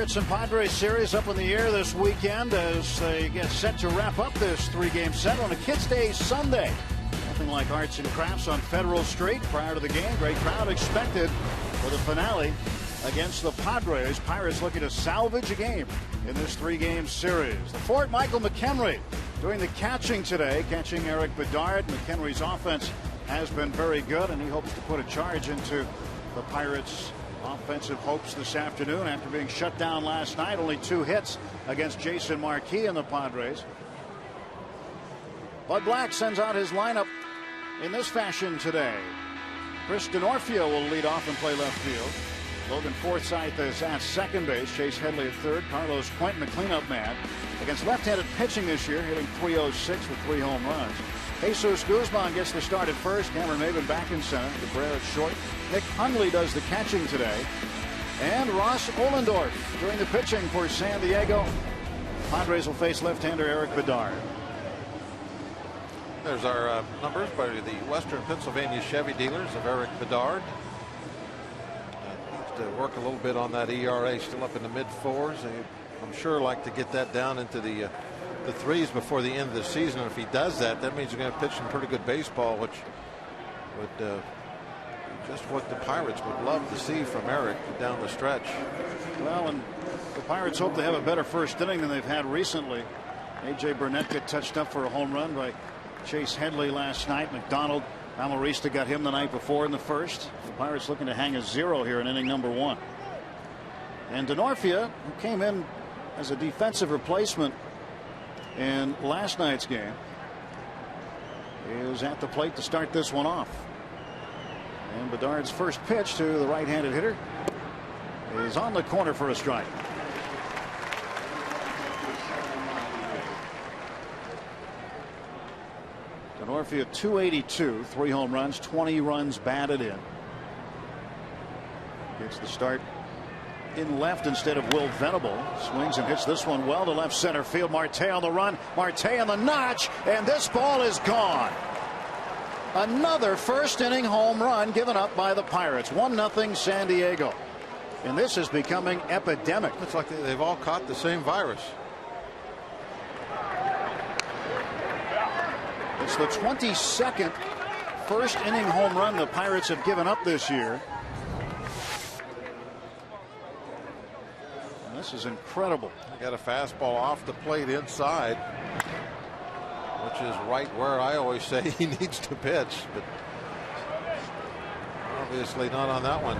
Pirates and Padres series up in the air this weekend as they get set to wrap up this three-game set on a Kids Day Sunday. Nothing like arts and crafts on Federal Street prior to the game. Great crowd expected for the finale against the Padres. Pirates looking to salvage a game in this three-game series. The Fort Michael McHenry doing the catching today, catching Eric Bedard. McHenry's offense has been very good, and he hopes to put a charge into the Pirates' offensive hopes this afternoon after being shut down last night. Only 2 hits against Jason Marquis and the Padres. Bud Black sends out his lineup in this fashion today. Chris Denorfio will lead off and play left field. Logan Forsythe is at second base. Chase Headley at third. Carlos Quentin, the cleanup man. Against left-handed pitching this year, hitting .306 with 3 home runs. Jesus Guzman gets the start at first. Cameron Maybin back in center. Cabrera at short. Nick Hundley does the catching today. And Ross Ohlendorf doing the pitching for San Diego. Padres will face left-hander Eric Bedard. There's our numbers by the Western Pennsylvania Chevy dealers of Eric Bedard. Needs to work a little bit on that ERA, still up in the mid-4s. I'm sure like to get that down into the 3s before the end of the season. If he does that, that means he's going to pitch some pretty good baseball, which would just what the Pirates would love to see from Eric down the stretch. Well, and the Pirates hope to have a better first inning than they've had recently. A.J. Burnett got touched up for a home run by Chase Headley last night. McDonald, Amarista got him the night before in the first. The Pirates looking to hang a 0 here in inning number 1. And Denorfio, who came in as a defensive replacement in last night's game, is at the plate to start this one off. And Bedard's first pitch to the right-handed hitter is on the corner for a strike. Denorfio 282, 3 home runs, 20 runs batted in. Gets the start in left instead of Will Venable. Swings and hits this one well to left center field. Marte on the run. Marte on the notch, and this ball is gone. Another first inning home run given up by the Pirates. 1-0 San Diego. And this is becoming epidemic. Looks like they've all caught the same virus. It's the 22nd first inning home run the Pirates have given up this year. And this is incredible. They got a fastball off the plate inside, which is right where I always say he needs to pitch, but obviously not on that one.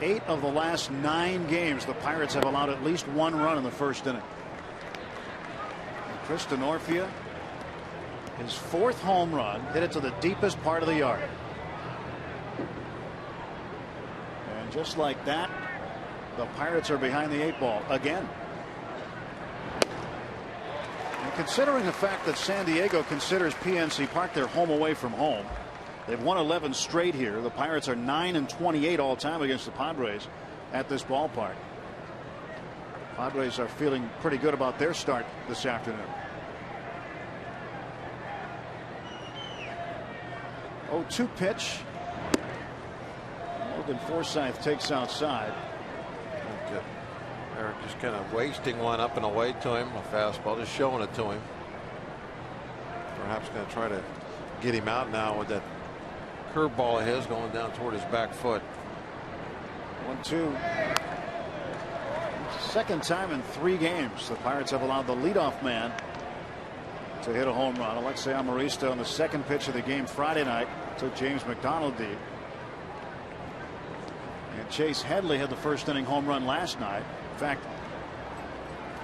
8 of the last 9 games, the Pirates have allowed at least 1 run in the first inning. And Chris Denorfio, his 4th home run, hit it to the deepest part of the yard. And just like that, the Pirates are behind the 8 ball again. And considering the fact that San Diego considers PNC Park their home away from home, they've won 11 straight here. The Pirates are 9-28 all time against the Padres at this ballpark. Padres are feeling pretty good about their start this afternoon. 0-2 pitch. Logan Forsythe takes outside. Eric just kind of wasting one up and away to him. A fastball, just showing it to him. Perhaps going to try to get him out now with that curveball of his going down toward his back foot. 1-2. Second time in 3 games the Pirates have allowed the leadoff man to hit a home run. Alexei Amarista on the second pitch of the game Friday night took James McDonald deep. And Chase Headley had the first inning home run last night. In fact,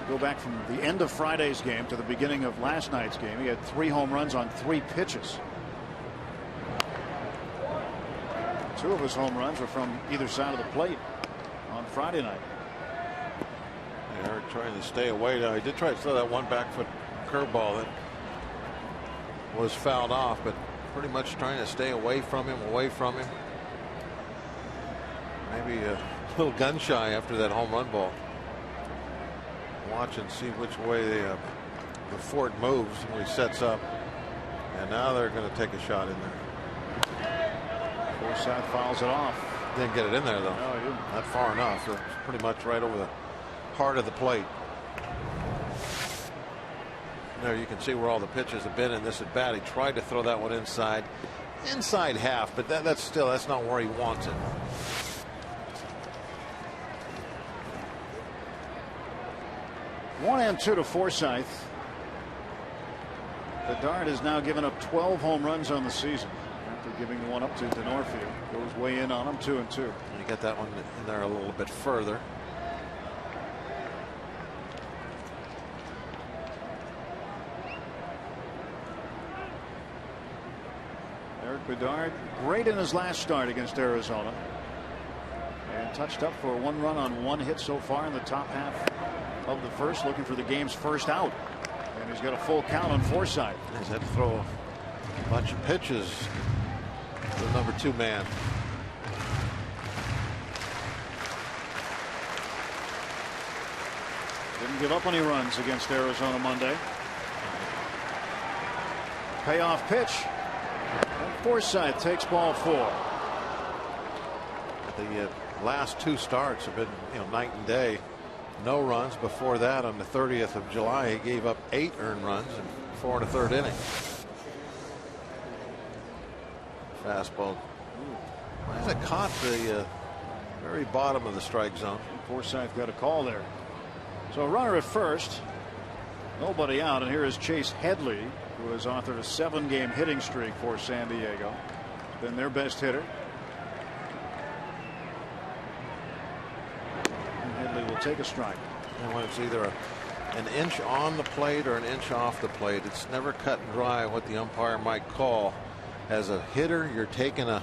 go back from the end of Friday's game to the beginning of last night's game, he had 3 home runs on 3 pitches. 2 of his home runs were from either side of the plate on Friday night. Eric trying to stay away. Now, he did try to throw that one back foot curveball that was fouled off, but pretty much trying to stay away from him. Maybe a little gun shy after that home run ball. Watch and see which way the fort moves when he sets up. And now they're going to take a shot in there. Forsythe fouls it off. Didn't get it in there, though. No, he didn't. Not far enough. It was pretty much right over the heart of the plate. There you can see where all the pitches have been in this at bat. He tried to throw that one inside half, but that's not where he wants it. One and two to Forsythe. Bedard has now given up 12 home runs on the season after giving one up to Denorfield. Goes way in on him, 2-2. You get that one in there a little bit further. Eric Bedard, great in his last start against Arizona, and touched up for 1 run on 1 hit so far in the top half of the first, looking for the game's first out. And he's got a full count on Forsythe. He's had to throw a bunch of pitches to the number 2 man. Didn't give up any runs against Arizona Monday. Payoff pitch. And Forsythe takes ball 4. The last 2 starts have been, night and day. No runs. Before that, on the 30th of July, he gave up 8 earned runs in 4 1/3 innings. Fastball. Has it caught the very bottom of the strike zone? Forsythe got a call there. So a runner at first, nobody out, and here is Chase Headley, who has authored a 7-game hitting streak for San Diego. Been their best hitter. Headley will take a strike. And when it's either an inch on the plate or an inch off the plate, it's never cut and dry what the umpire might call. As a hitter, you're taking a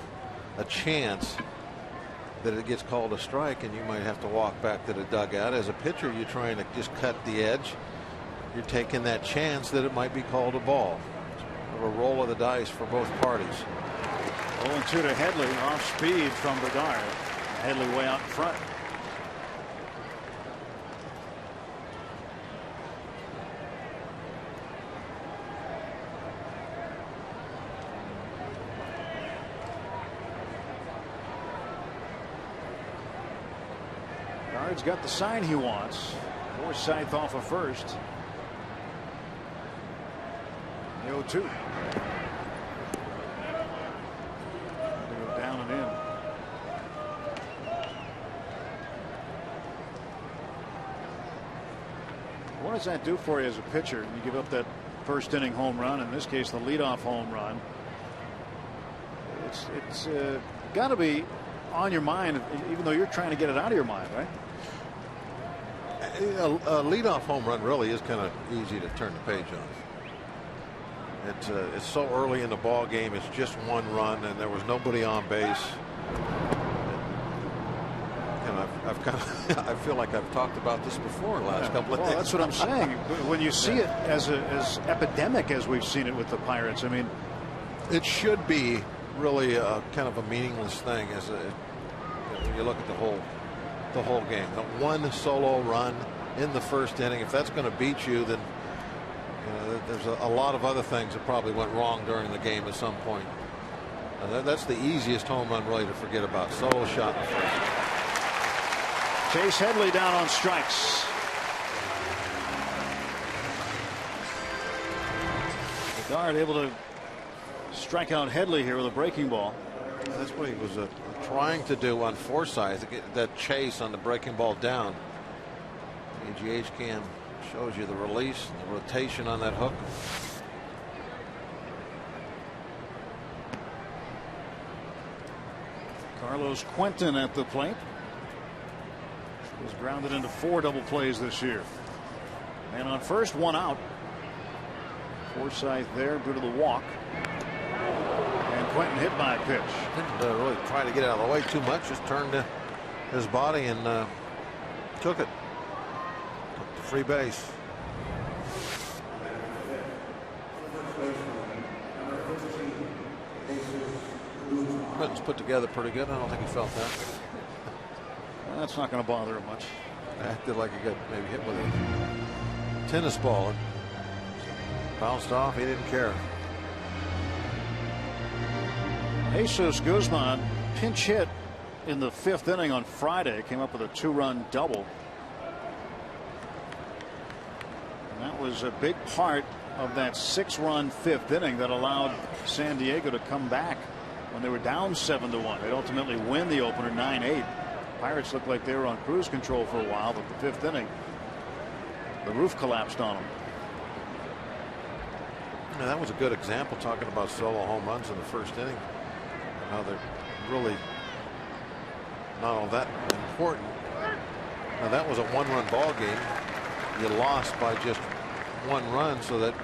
chance that it gets called a strike and you might have to walk back to the dugout. As a pitcher, you're trying to just cut the edge. You're taking that chance that it might be called a ball. A roll of the dice for both parties. 0-2 to Headley, off speed from Bedard. Headley way out in front. Bedard's got the sign he wants. Forsythe off of first. 0-2. To go down and in. What does that do for you as a pitcher? You give up that first inning home run, in this case the leadoff home run. It's got to be on your mind, even though you're trying to get it out of your mind, right? A leadoff home run really is kind of easy to turn the page on. It's so early in the ball game. It's just 1 run, and there was nobody on base. And I feel like I've talked about this before the last couple of days. That's what I'm saying. When you see it as epidemic as we've seen it with the Pirates, I mean, it should be really kind of a meaningless thing when you look at the whole game. One solo run in the first inning, if that's going to beat you, then there's a lot of other things that probably went wrong during the game at some point. That's the easiest home run really to forget about. Solo shot in the first. Chase Headley down on strikes. Bedard able to strike out Headley here with a breaking ball. That's what he was trying to do on Forsythe, to get that chase on the breaking ball down. AGH cam shows you the release and the rotation on that hook. Carlos Quentin at the plate. Was grounded into 4 double plays this year. And on first, 1 out. Forsythe there due to the walk. And Quentin hit by a pitch. Didn't really try to get out of the way too much. Just turned his body and took it. Took the free base. Quentin's put together pretty good. I don't think he felt that. Well, that's not going to bother him much. Acted like he got maybe hit with a tennis ball and bounced off. He didn't care. Jesus Guzman pinch hit in the 5th inning on Friday. Came up with a 2-run double. And that was a big part of that 6-run 5th inning that allowed San Diego to come back when they were down 7-1. They'd ultimately win the opener 9-8. Pirates looked like they were on cruise control for a while, but the 5th inning, the roof collapsed on them. Yeah, that was a good example, talking about solo home runs in the 1st inning. How they're really not all that important. Now that was a 1-run ball game. You lost by just 1 run, so that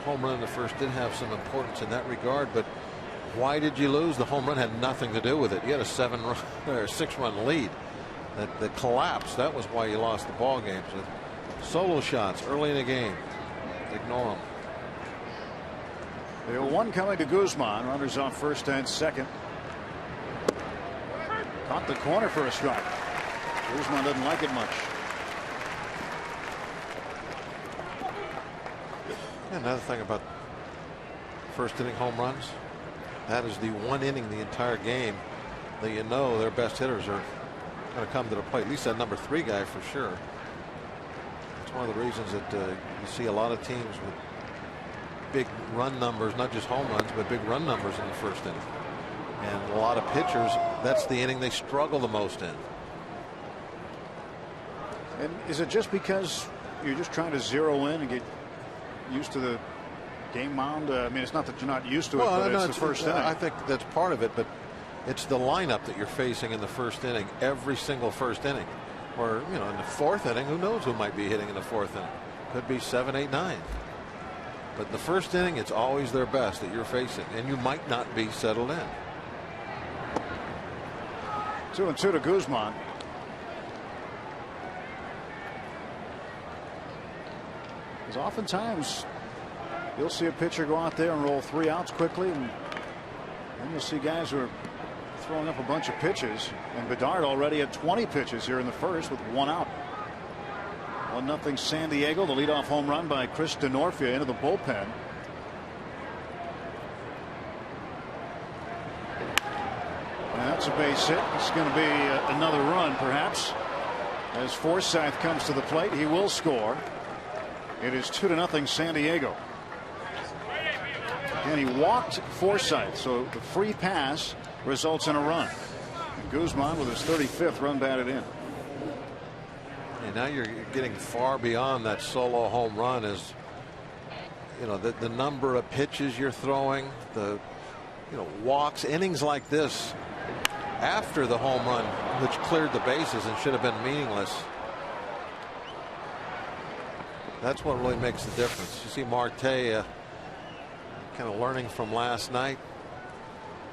home run in the 1st did have some importance in that regard. But why did you lose? The home run had nothing to do with it. You had a 7-run or 6-run lead. The collapse, that was why you lost the ball game. So solo shots early in the game, ignore them. The 0-1 coming to Guzman. Runners on 1st and 2nd. Caught the corner for a strike. Guzman doesn't like it much. Another thing about 1st inning home runs, that is the 1 inning the entire game that you know their best hitters are going to come to the plate. At least that number 3 guy for sure. It's one of the reasons that you see a lot of teams with big run numbers, not just home runs, but big run numbers in the 1st inning. And a lot of pitchers, that's the inning they struggle the most in. And is it just because you're just trying to zero in and get used to the game mound? I mean, it's not that you're not used to it, but it's the 1st inning. I think that's part of it, but it's the lineup that you're facing in the 1st inning, every single 1st inning. Or, you know, in the 4th inning, who knows who might be hitting in the 4th inning? Could be 7, 8, 9. But in the 1st inning, it's always their best that you're facing, and you might not be settled in. 2-2 to Guzman. Because oftentimes you'll see a pitcher go out there and roll 3 outs quickly, and then you'll see guys who are throwing up a bunch of pitches. And Bedard already had 20 pitches here in the 1st with 1 out. 1-0 San Diego. The leadoff home run by Chris Denorfia into the bullpen. And that's a base hit. It's going to be another run, perhaps, as Forsythe comes to the plate. He will score. It is 2-0 San Diego. And he walked Forsythe, so the free pass results in a run. And Guzman with his 35th run batted in. And now you're getting far beyond that solo home run. As you know, the number of pitches you're throwing, the walks, innings like this after the home run, which cleared the bases and should have been meaningless. That's what really makes the difference. You see Marte kind of learning from last night.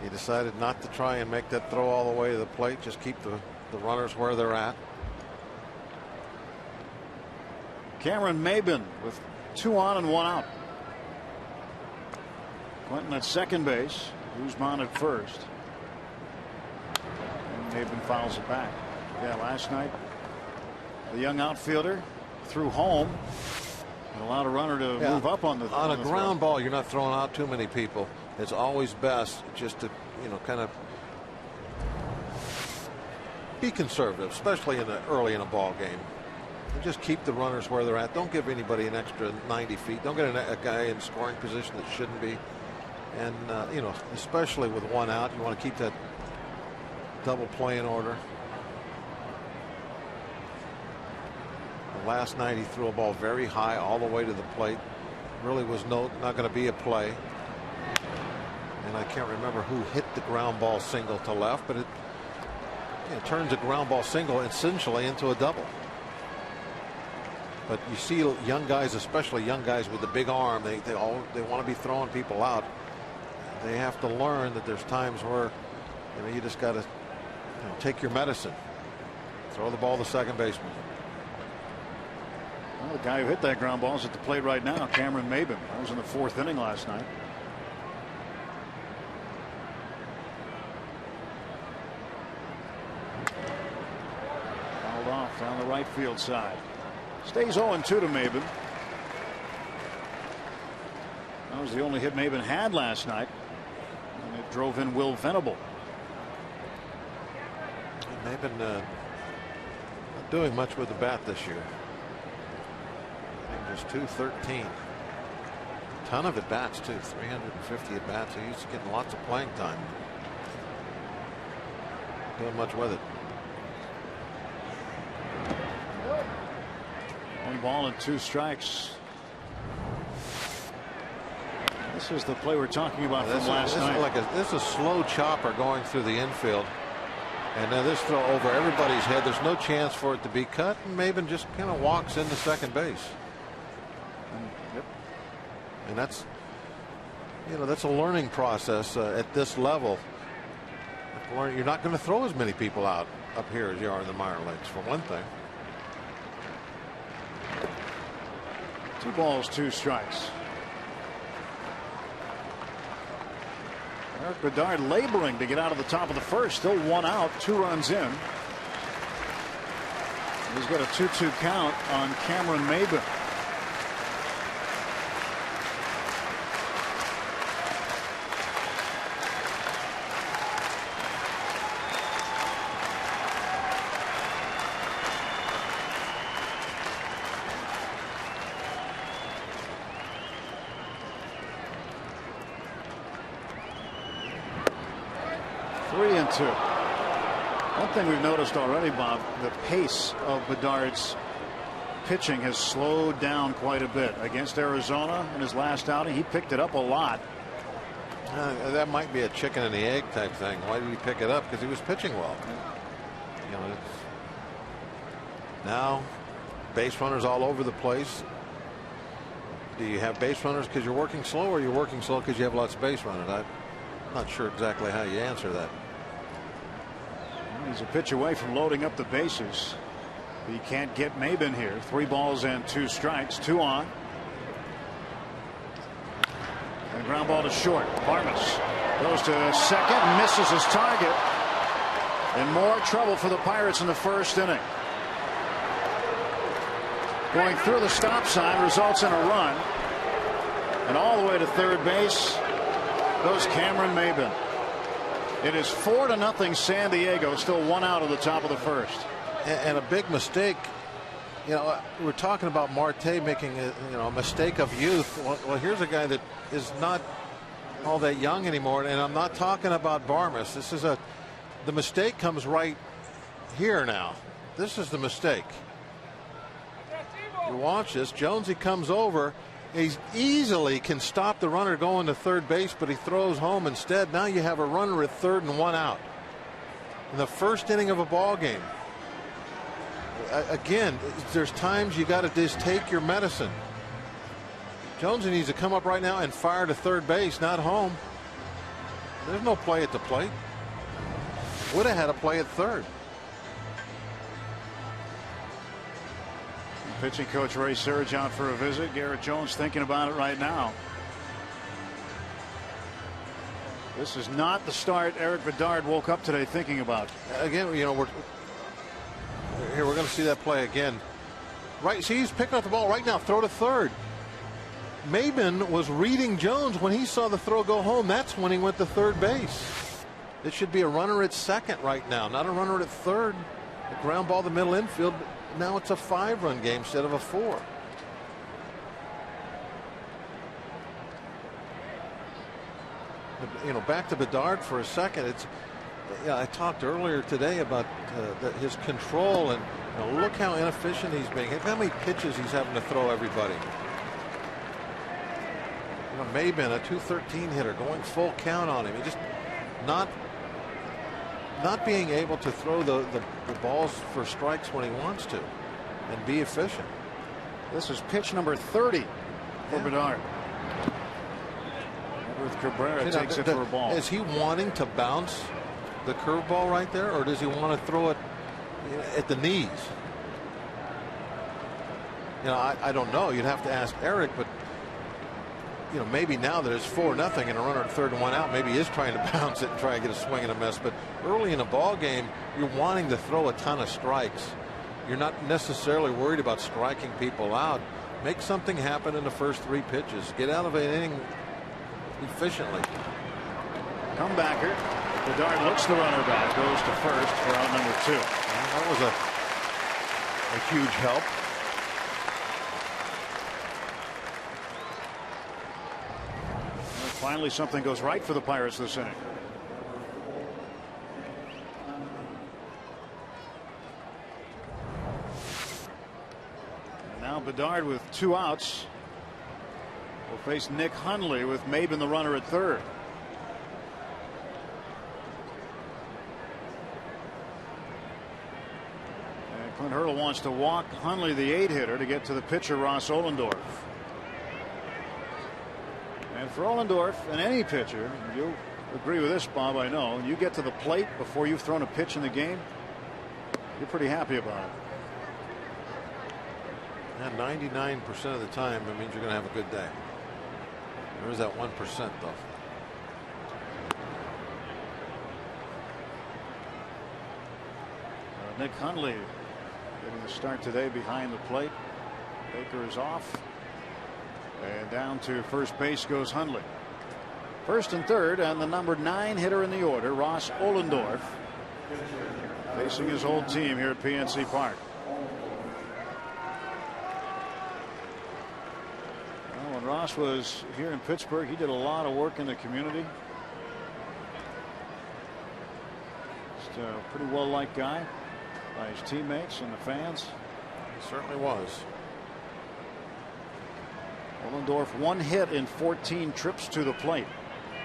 He decided not to try and make that throw all the way to the plate, just keep the runners where they're at. Cameron Maben with 2 on and 1 out. Clinton at second base. Guzman at first. And Maben fouls it back. Yeah, last night the young outfielder threw home and allowed a runner to move up on the ground ball. You're not throwing out too many people. It's always best just to kind of be conservative, especially early in a ball game. And just keep the runners where they're at. Don't give anybody an extra 90 feet. Don't get a guy in scoring position that shouldn't be. And especially with 1 out, you want to keep that double play in order. Last night he threw a ball very high all the way to the plate. Really was not going to be a play. And I can't remember who hit the ground ball single to left, but it turns a ground ball single essentially into a double. But you see young guys, especially young guys with the big arm, they want to be throwing people out. They have to learn that there's times where you just got to take your medicine. Throw the ball to second baseman. Well, the guy who hit that ground ball is at the plate right now, Cameron Maben. That was in the 4th inning last night. Fouled off down the right field side. Stays 0-2 to Maben. That was the only hit Maben had last night. And it drove in Will Venable. Maben not doing much with the bat this year. I think just 213. Ton of at bats too. 350 at bats. He's getting lots of playing time. Doing much with it. 1 ball and 2 strikes. This is the play we're talking about from last night. This is a slow chopper going through the infield. And now this throw over everybody's head. There's no chance for it to be cut. And Maben just kind of walks into second base. Yep. And that's, that's a learning process at this level. You're not going to throw as many people out up here as you are in the minor leagues, for one thing. 2 balls, 2 strikes. Eric Bedard laboring to get out of the top of the first. Still 1 out, 2 runs in. He's got a 2-2 count on Cameron Maben. One thing we've noticed already, Bob, the pace of Bedard's pitching has slowed down quite a bit. Against Arizona in his last outing, he picked it up a lot. That might be a chicken and the egg type thing. Why did he pick it up? Because he was pitching well. Now base runners all over the place. Do you have base runners because you're working slow, or you're working slow because you have lots of base runners? I'm not sure exactly how you answer that. He's a pitch away from loading up the bases. He can't get Maben here. 3 balls and 2 strikes. 2 on. And ground ball to short. Vargas goes to second, misses his target. And more trouble for the Pirates in the first inning. Going through the stop sign results in a run. And all the way to third base goes Cameron Maben. It is 4-0 San Diego. Still 1 out of the top of the first. And a big mistake. We're talking about Marte making a mistake of youth. Well, here's a guy that is not all that young anymore. And I'm not talking about Barmes. This is the mistake comes right here now. This is the mistake. You watch this. Jonesy comes over. He easily can stop the runner going to third base, but he throws home instead. Now you have a runner at third and 1 out in the first inning of a ball game. Again, there's times you got to just take your medicine. Jonesy needs to come up right now and fire to third base, not home. There's no play at the plate. Would have had a play at third. Pitching coach Ray Surge out for a visit. Garrett Jones thinking about it right now. This is not the start Eric Bedard woke up today thinking about. Again, we're going to see that play again. Right, see, he's picking up the ball right now. Throw to third. Maben was reading Jones when he saw the throw go home. That's when he went to third base. It should be a runner at second right now, not a runner at third. A ground ball to the middle infield. Now it's a 5-run game instead of a 4. Back to Bedard for a second. I talked earlier today about his control, and look how inefficient he's being. Look how many pitches he's having to throw everybody. Maben, a 213 hitter, going full count on him. He just not being able to throw the balls for strikes when he wants to and be efficient. This is pitch number 30 for Bedard. With Cabrera takes it for a ball. Is he wanting to bounce the curveball right there, or does he want to throw it at the knees? I don't know. You'd have to ask Eric, but maybe now that it's 4-0 and a runner at third and 1 out, maybe he is trying to bounce it and try and get a swing and a miss. But early in a ball game, you're wanting to throw a ton of strikes. You're not necessarily worried about striking people out. Make something happen in the first 3 pitches. Get out of an inning efficiently. Comebacker. Bedard looks the runner back, goes to first for out number 2. That was a huge help. And finally, something goes right for the Pirates this inning. And now Bedard with 2 outs will face Nick Hundley with Maben the runner at third. And Clint Hurdle wants to walk Hundley, the 8-hitter, to get to the pitcher Ross Ohlendorf. And for Ohlendorf and any pitcher, you'll agree with this, Bob, I know, you get to the plate before you've thrown a pitch in the game, you're pretty happy about it. And 99% of the time, it means you're going to have a good day. There is that 1% though. Nick Hundley getting the start today behind the plate. Baker is off. And down to first base goes Hundley. First and third, and the number 9 hitter in the order, Ross Ohlendorf, facing his old team here at PNC Park. Well, when Ross was here in Pittsburgh, he did a lot of work in the community. Just a pretty well-liked guy by his teammates and the fans. He certainly was. Ohlendorf 1 hit in 14 trips to the plate.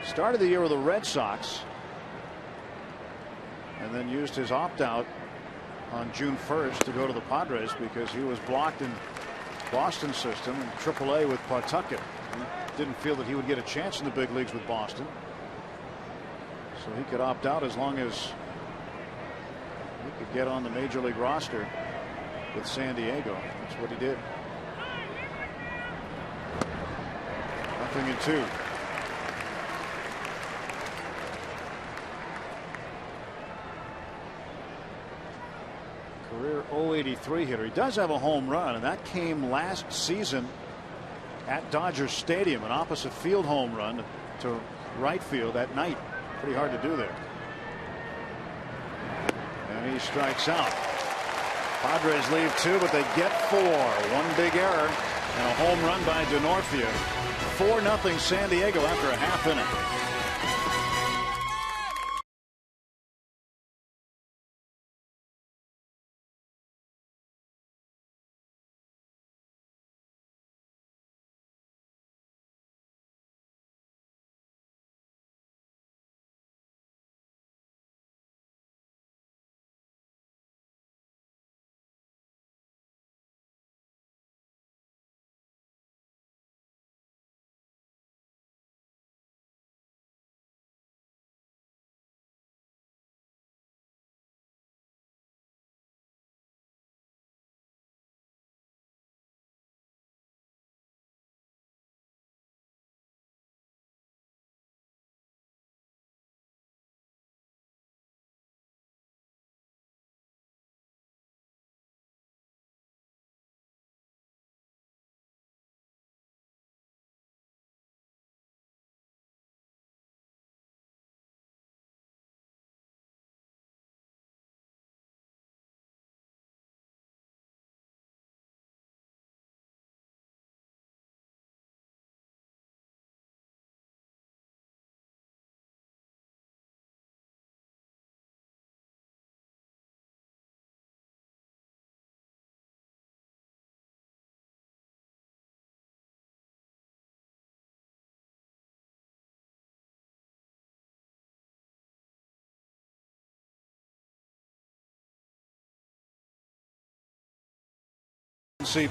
Started the year with the Red Sox and then used his opt-out on June 1st to go to the Padres because he was blocked in Boston system in AAA with Pawtucket. He didn't feel that he would get a chance in the big leagues with Boston, so he could opt out as long as he could get on the major league roster with San Diego. That's what he did. 0-2. Career .083 hitter. He does have a home run, and that came last season at Dodger Stadium, an opposite field home run to right field at night. Pretty hard to do there. And he strikes out. Padres leave 2, but they get 4. One big error and a home run by Denorfia. 4-0 San Diego after a half inning.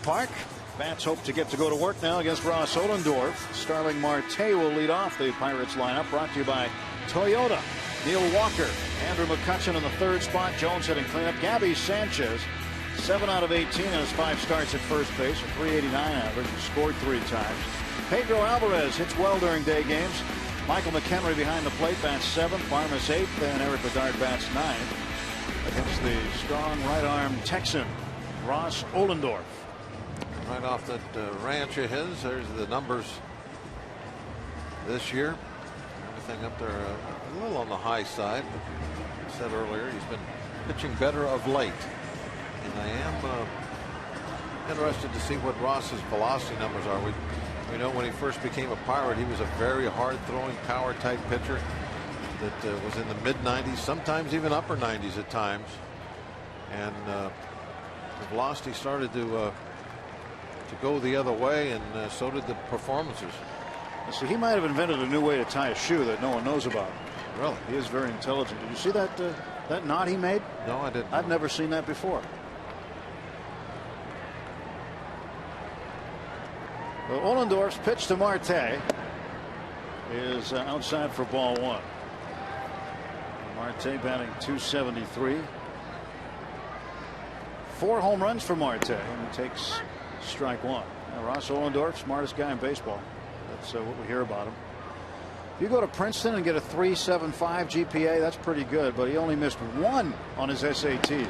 Park. Bats hope to get to go to work now against Ross Ohlendorf. Starling Marte will lead off the Pirates lineup, brought to you by Toyota. Neil Walker, Andrew McCutcheon in the third spot. Jones hitting cleanup. Gabby Sanchez, 7 out of 18 in his 5 starts at first base, a .389 average. He scored 3 times. Pedro Alvarez hits well during day games. Michael McHenry behind the plate, bats 7th. Farmas 8th, and Eric Bedard bats 9th against the strong right-arm Texan Ross Ohlendorf. Right off that ranch of his, there's the numbers this year. everything up there a little on the high side. But I said earlier, he's been pitching better of late. And I am interested to see what Ross's velocity numbers are. We know when he first became a Pirate, he was a very hard-throwing, power-type pitcher that was in the mid-90s, sometimes even upper 90s at times. And the velocity started to go the other way, and so did the performances. So he might have invented a new way to tie a shoe that no one knows about. Really? He is very intelligent. Did you see that that knot he made? No, I didn't. I've never seen that before. Well, Ohlendorf's pitch to Marte is outside for ball one. Marte batting .273. 4 home runs for Marte, and he takes strike one. Now, Ross Ohlendorf, smartest guy in baseball. That's what we hear about him. If you go to Princeton and get a 3.75 GPA, that's pretty good, but he only missed 1 on his SATs.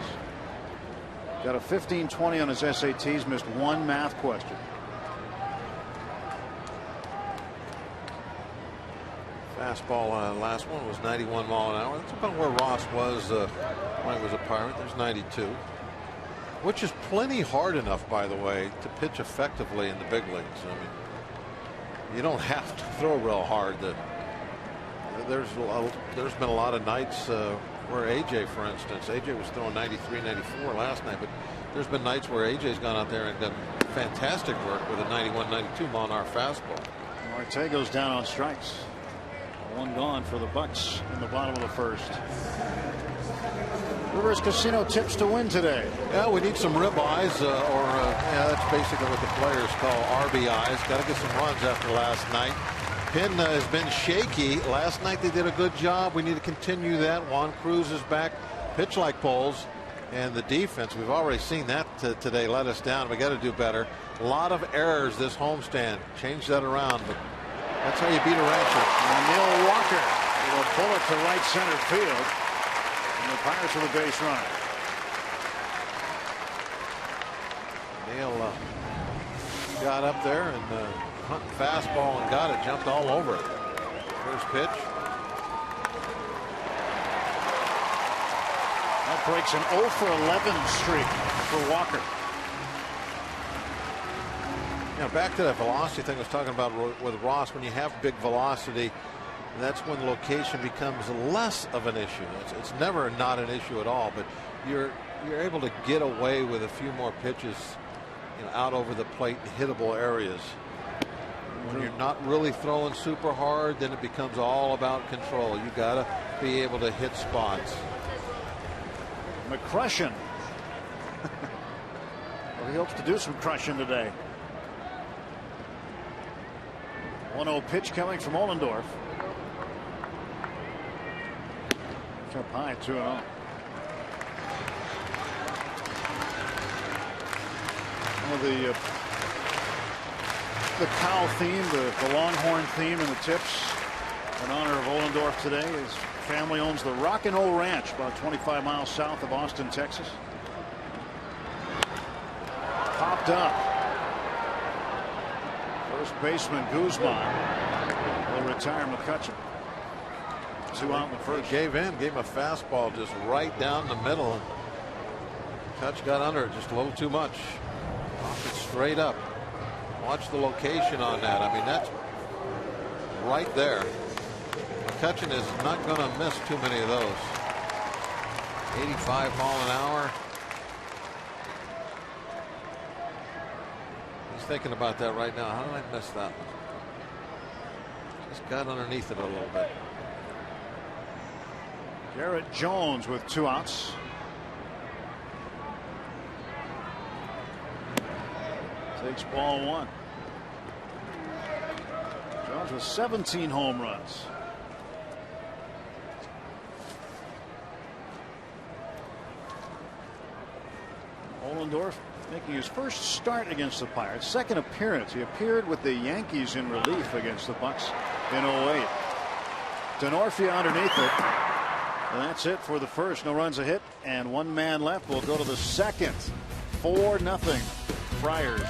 Got a 15.20 on his SATs, missed 1 math question. Fastball, last one was 91 mile an hour. That's about where Ross was when he was a Pirate. There's 92, which is plenty hard enough, by the way, to pitch effectively in the big leagues. I mean, you don't have to throw real hard. There's been a lot of nights where AJ, for instance, AJ was throwing 93, 94 last night, but there's been nights where AJ's gone out there and done fantastic work with a 91, 92 mile an hour fastball. Marte goes down on strikes. 1 gone for the Bucks in the bottom of the first. Rivers Casino tips to win today. Yeah, we need some ribeyes, yeah, that's basically what the players call RBIs. Got to get some runs after last night. Penn has been shaky. Last night they did a good job. We need to continue that. Juan Cruz is back. Pitch like poles. And the defense, we've already seen that today, let us down. We got to do better. A lot of errors this homestand. Change that around. But that's how you beat a rancher. And Neil Walker with a bullet to right center field. And the Pirates with a base runner. Neil got up there and hunting fastball and got it. Jumped all over it. First pitch. That breaks an 0 for 11 streak for Walker. Now back to that velocity thing I was talking about with Ross. When you have big velocity, that's when location becomes less of an issue. It's never not an issue at all, but you're able to get away with a few more pitches, out over the plate, hittable areas. When you're not really throwing super hard, then it becomes all about control. You got to be able to hit spots. McCrushen. Well, he hopes to do some crushing today. 1-0 pitch coming from Ohlendorf. Up high, 2-0. Well, the cow theme, the Longhorn theme in the tips in honor of Ohlendorf today. His family owns the Rock and Roll Ranch about 25 miles south of Austin, Texas. Popped up. First baseman Guzman will retire McCutchen. 2 out in the first. Gave him a fastball just right down the middle. Touch got under it just a little too much. Off it straight up. Watch the location on that. I mean, that's right there. McCutchen is not going to miss too many of those. 85 mile an hour. He's thinking about that right now. How did I miss that one? Just got underneath it a little bit. Garrett Jones with 2 outs. Takes ball 1. Jones with 17 home runs. Ohlendorf making his first start against the Pirates. Second appearance. He appeared with the Yankees in relief against the Bucks in 08. Denorfia underneath it. And that's it for the first. No runs a hit and 1 man left. We'll go to the second. 4-0 Friars.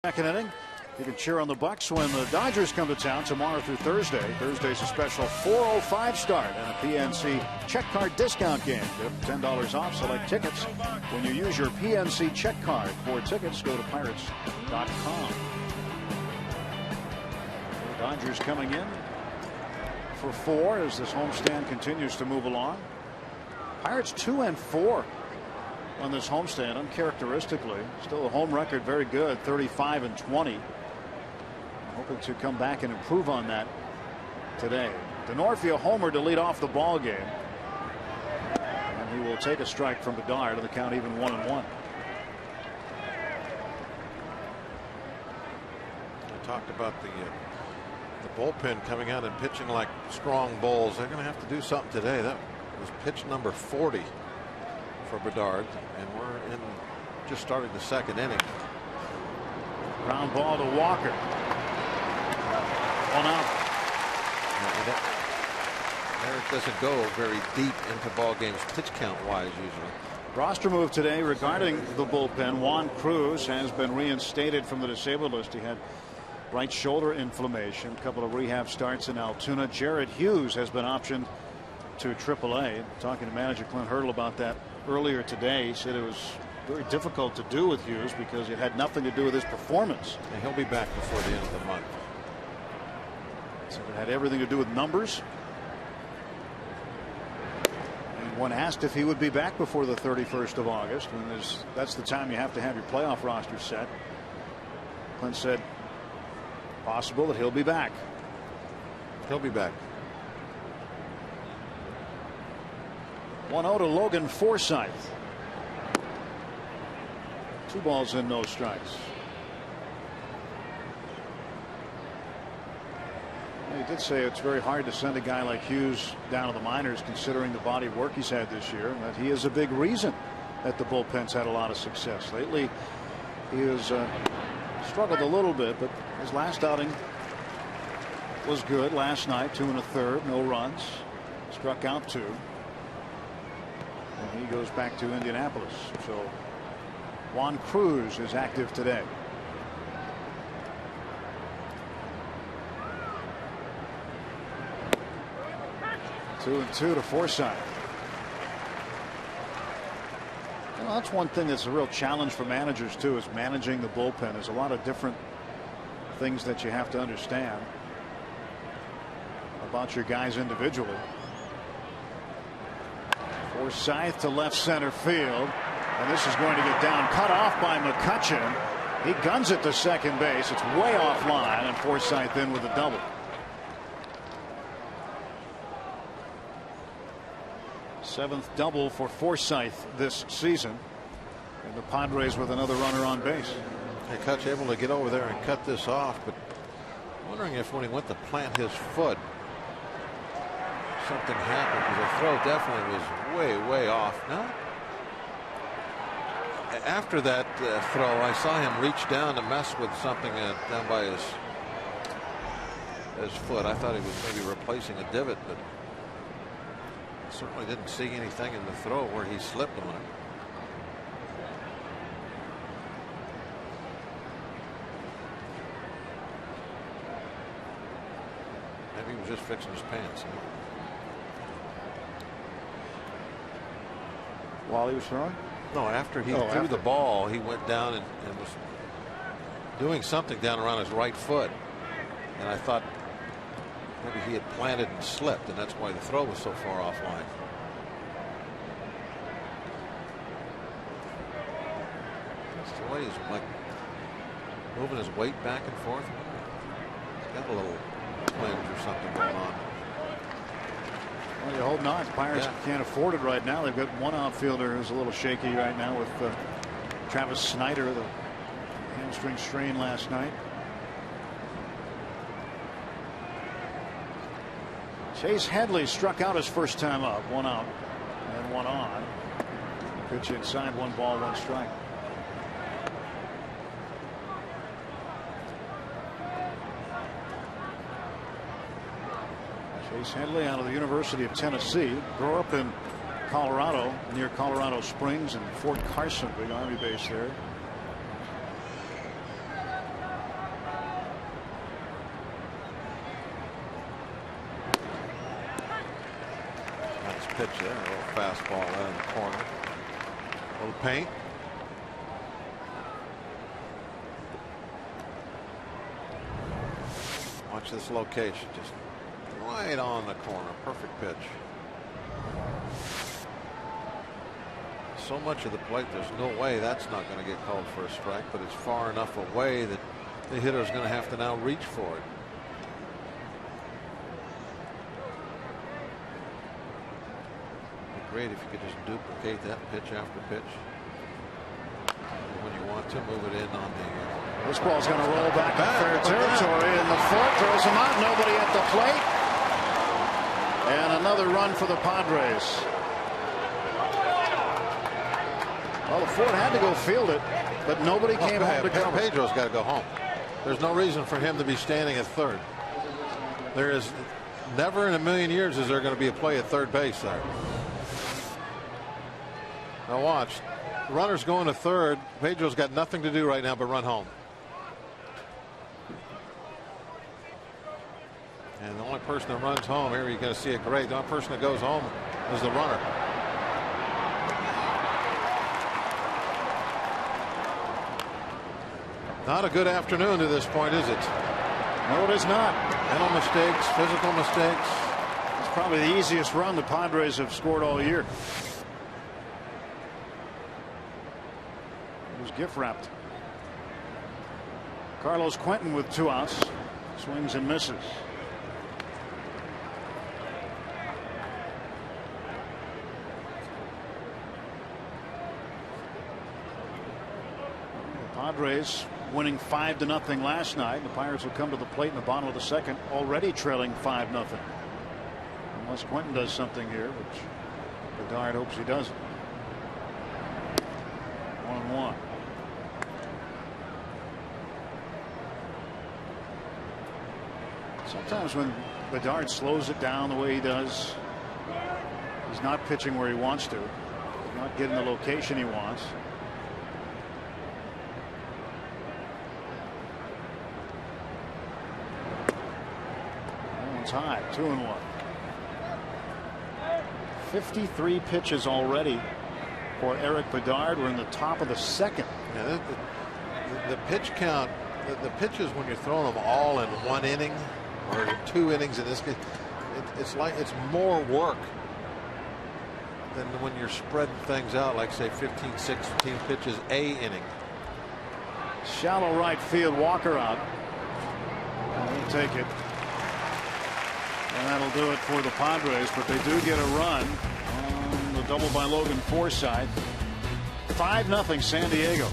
Second inning. You can cheer on the Bucks when the Dodgers come to town tomorrow through Thursday. Thursday's a special 4:05 start and a PNC check card discount game. Get $10 off select tickets when you use your PNC check card. For tickets, go to pirates.com. The Dodgers coming in for 4 as this homestand continues to move along. Pirates 2-4 on this homestand, uncharacteristically. Still a home record, very good, 35-20. Hoping to come back and improve on that today. Denorfia homer to lead off the ball game, and he will take a strike from Bedard, and the count even 1-1. I talked about the bullpen coming out and pitching like strong bulls. They're going to have to do something today. That was pitch number 40 for Bedard, and we're in just starting the second inning. Ground ball to Walker. 1 out. Eric doesn't go very deep into ball games pitch count wise usually. Roster move today regarding the bullpen. Juan Cruz has been reinstated from the disabled list. He had right shoulder inflammation, a couple of rehab starts in Altoona. Jared Hughes has been optioned to AAA. Talking to manager Clint Hurdle about that earlier today, he said it was very difficult to do with Hughes because it had nothing to do with his performance. And he'll be back before the end of the month. So it had everything to do with numbers. And when asked if he would be back before the 31st of August, when that's the time you have to have your playoff roster set, Clint said possible that he'll be back. He'll be back. 1-0 to Logan Forsythe. 2 balls and no strikes. He did say it's very hard to send a guy like Hughes down to the minors considering the body of work he's had this year, and that he is a big reason that the bullpen's had a lot of success. Lately he has struggled a little bit, but his last outing was good last night. 2 1/3, no runs, struck out 2, and he goes back to Indianapolis. So Juan Cruz is active today. Two and 2 to Forsythe. Well, that's one thing that's a real challenge for managers too, is managing the bullpen. There's a lot of different things that you have to understand about your guys individually. Forsythe to left center field, and this is going to get down, cut off by McCutchen. He guns it to second base. It's way offline, and Forsythe in with a double. 7th double for Forsythe this season, and the Padres with another runner on base. Hey, Kutch able to get over there and cut this off, but I'm wondering if when he went to plant his foot something happened, because the throw definitely was way off. No, after that throw I saw him reach down to mess with something down by his foot. I thought he was maybe replacing a divot, but certainly didn't see anything in the throw where he slipped on it. Maybe he was just fixing his pants. While he was throwing? No, after he threw the ball, he went down and was doing something down around his right foot. And I thought maybe he had planted and slipped, and that's why the throw was so far offline. That's the way he's like moving his weight back and forth. He's got a little twinge or something going on. Well, you're holding on. Pirates can't afford it right now. They've got one outfielder who's a little shaky right now with Travis Snyder, the hamstring strain last night. Chase Headley struck out his first time up. 1 out and 1 on. Pitch inside, 1 ball, 1 strike. Chase Headley out of the University of Tennessee. Grew up in Colorado, near Colorado Springs and Fort Carson, big Army base there. pitch there. A little fastball out in the corner. A little paint. Watch this location. Just right on the corner. Perfect pitch. So much of the plate, there's no way that's not going to get called for a strike, but it's far enough away that the hitter is going to have to now reach for it. It'd be great if you could just duplicate that pitch after pitch. When you want to move it in on the. This ball's going to roll back in fair territory, and the fourth throws him out. Nobody at the plate, and another run for the Padres. Well, the Ford had to go field it, but nobody came home to cover. Pedro's got to go home. There's no reason for him to be standing at third. There is never in a million years is there going to be a play at third base there. Now watch. The runner's going to third. Pedro's got nothing to do right now but run home. And the only person that runs home here, you're going to see it great. The only person that goes home is the runner. Not a good afternoon to this point, is it? No, it is not. Mental mistakes, physical mistakes. It's probably the easiest run the Padres have scored all year. It was gift wrapped. Carlos Quentin with 2 outs. Swings and misses. The Padres winning 5-0 last night. The Pirates will come to the plate in the bottom of the second, already trailing 5-0. Unless Quentin does something here, which Bedard hopes he doesn't. 1-1. Sometimes when Bedard slows it down the way he does, he's not pitching where he wants to. He's not getting the location he wants. High, 2-1. 53 pitches already for Eric Bedard. We're in the top of the second. Yeah, the pitch count, the pitches when you're throwing them all in 1 inning or 2 innings in this case, it's more work than when you're spreading things out like say 15, 16 pitches a inning. Shallow right field, Walker out. We'll take it. And that'll do it for the Padres, but they do get a run on the double by Logan Forsythe. 5-0 San Diego.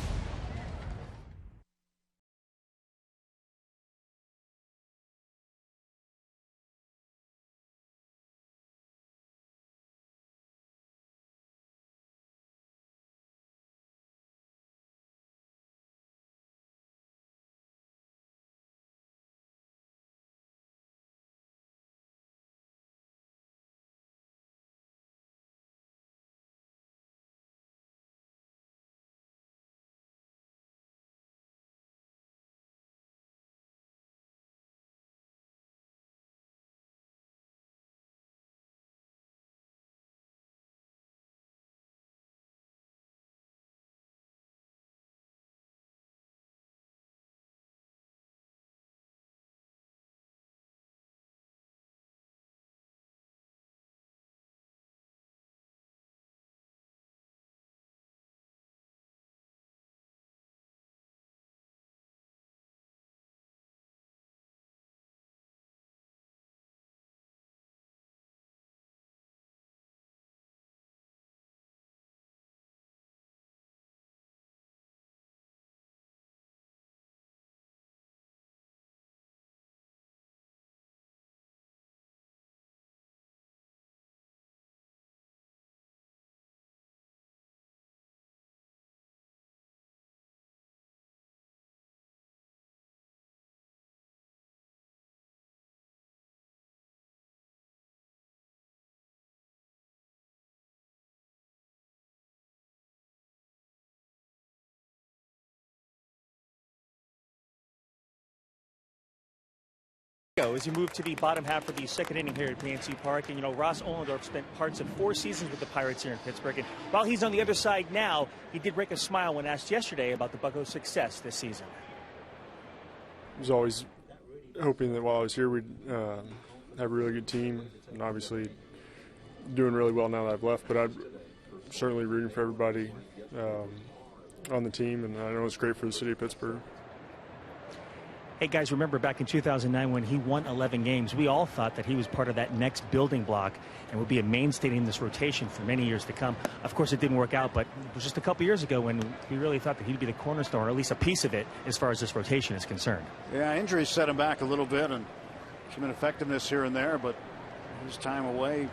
ago as you moved to the bottom half of the second inning here at PNC Park. And, you know, Ross Ohlendorf spent parts of 4 seasons with the Pirates here in Pittsburgh. And while he's on the other side now, he did break a smile when asked yesterday about the Buccos' success this season. I was always hoping that while I was here we'd have a really good team, and obviously doing really well now that I've left. But I'm certainly rooting for everybody on the team, and I know it's great for the city of Pittsburgh. Hey, guys, remember back in 2009 when he won 11 games, we all thought that he was part of that next building block and would be a mainstay in this rotation for many years to come. Of course, it didn't work out, but it was just a couple years ago when we really thought that he'd be the cornerstone, or at least a piece of it, as far as this rotation is concerned. Yeah, injuries set him back a little bit, and some ineffectiveness here and there, but his time away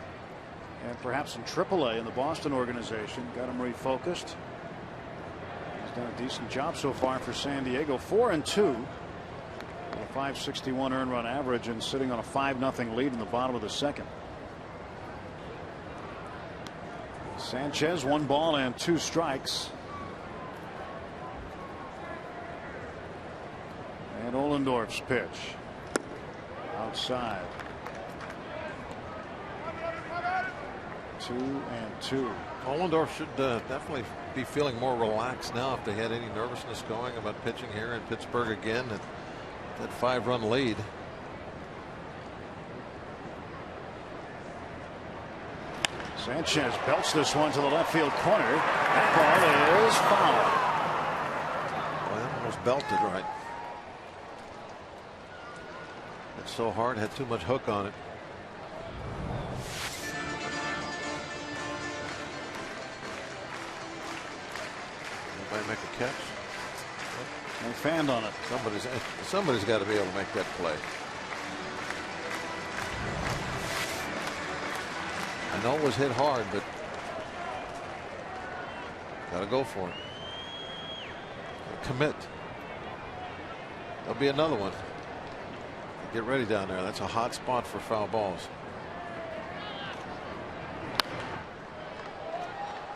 and perhaps in AAA in the Boston organization got him refocused. He's done a decent job so far for San Diego. 4-2. A .561 earned run average and sitting on a 5-0 lead in the bottom of the second. Sanchez, 1 ball and 2 strikes. And Ohlendorf's pitch. Outside. 2-2. Ohlendorf should definitely be feeling more relaxed now if they had any nervousness going about pitching here in Pittsburgh again. That 5-run lead. Sanchez belts this one to the left field corner. That ball is foul. Well, that almost belted right. It's so hard, had too much hook on it. Anybody make a catch? No fan on it. Somebody's got to be able to make that play. I know it was hit hard, but got to go for it. Commit. There'll be another one. Get ready down there. That's a hot spot for foul balls.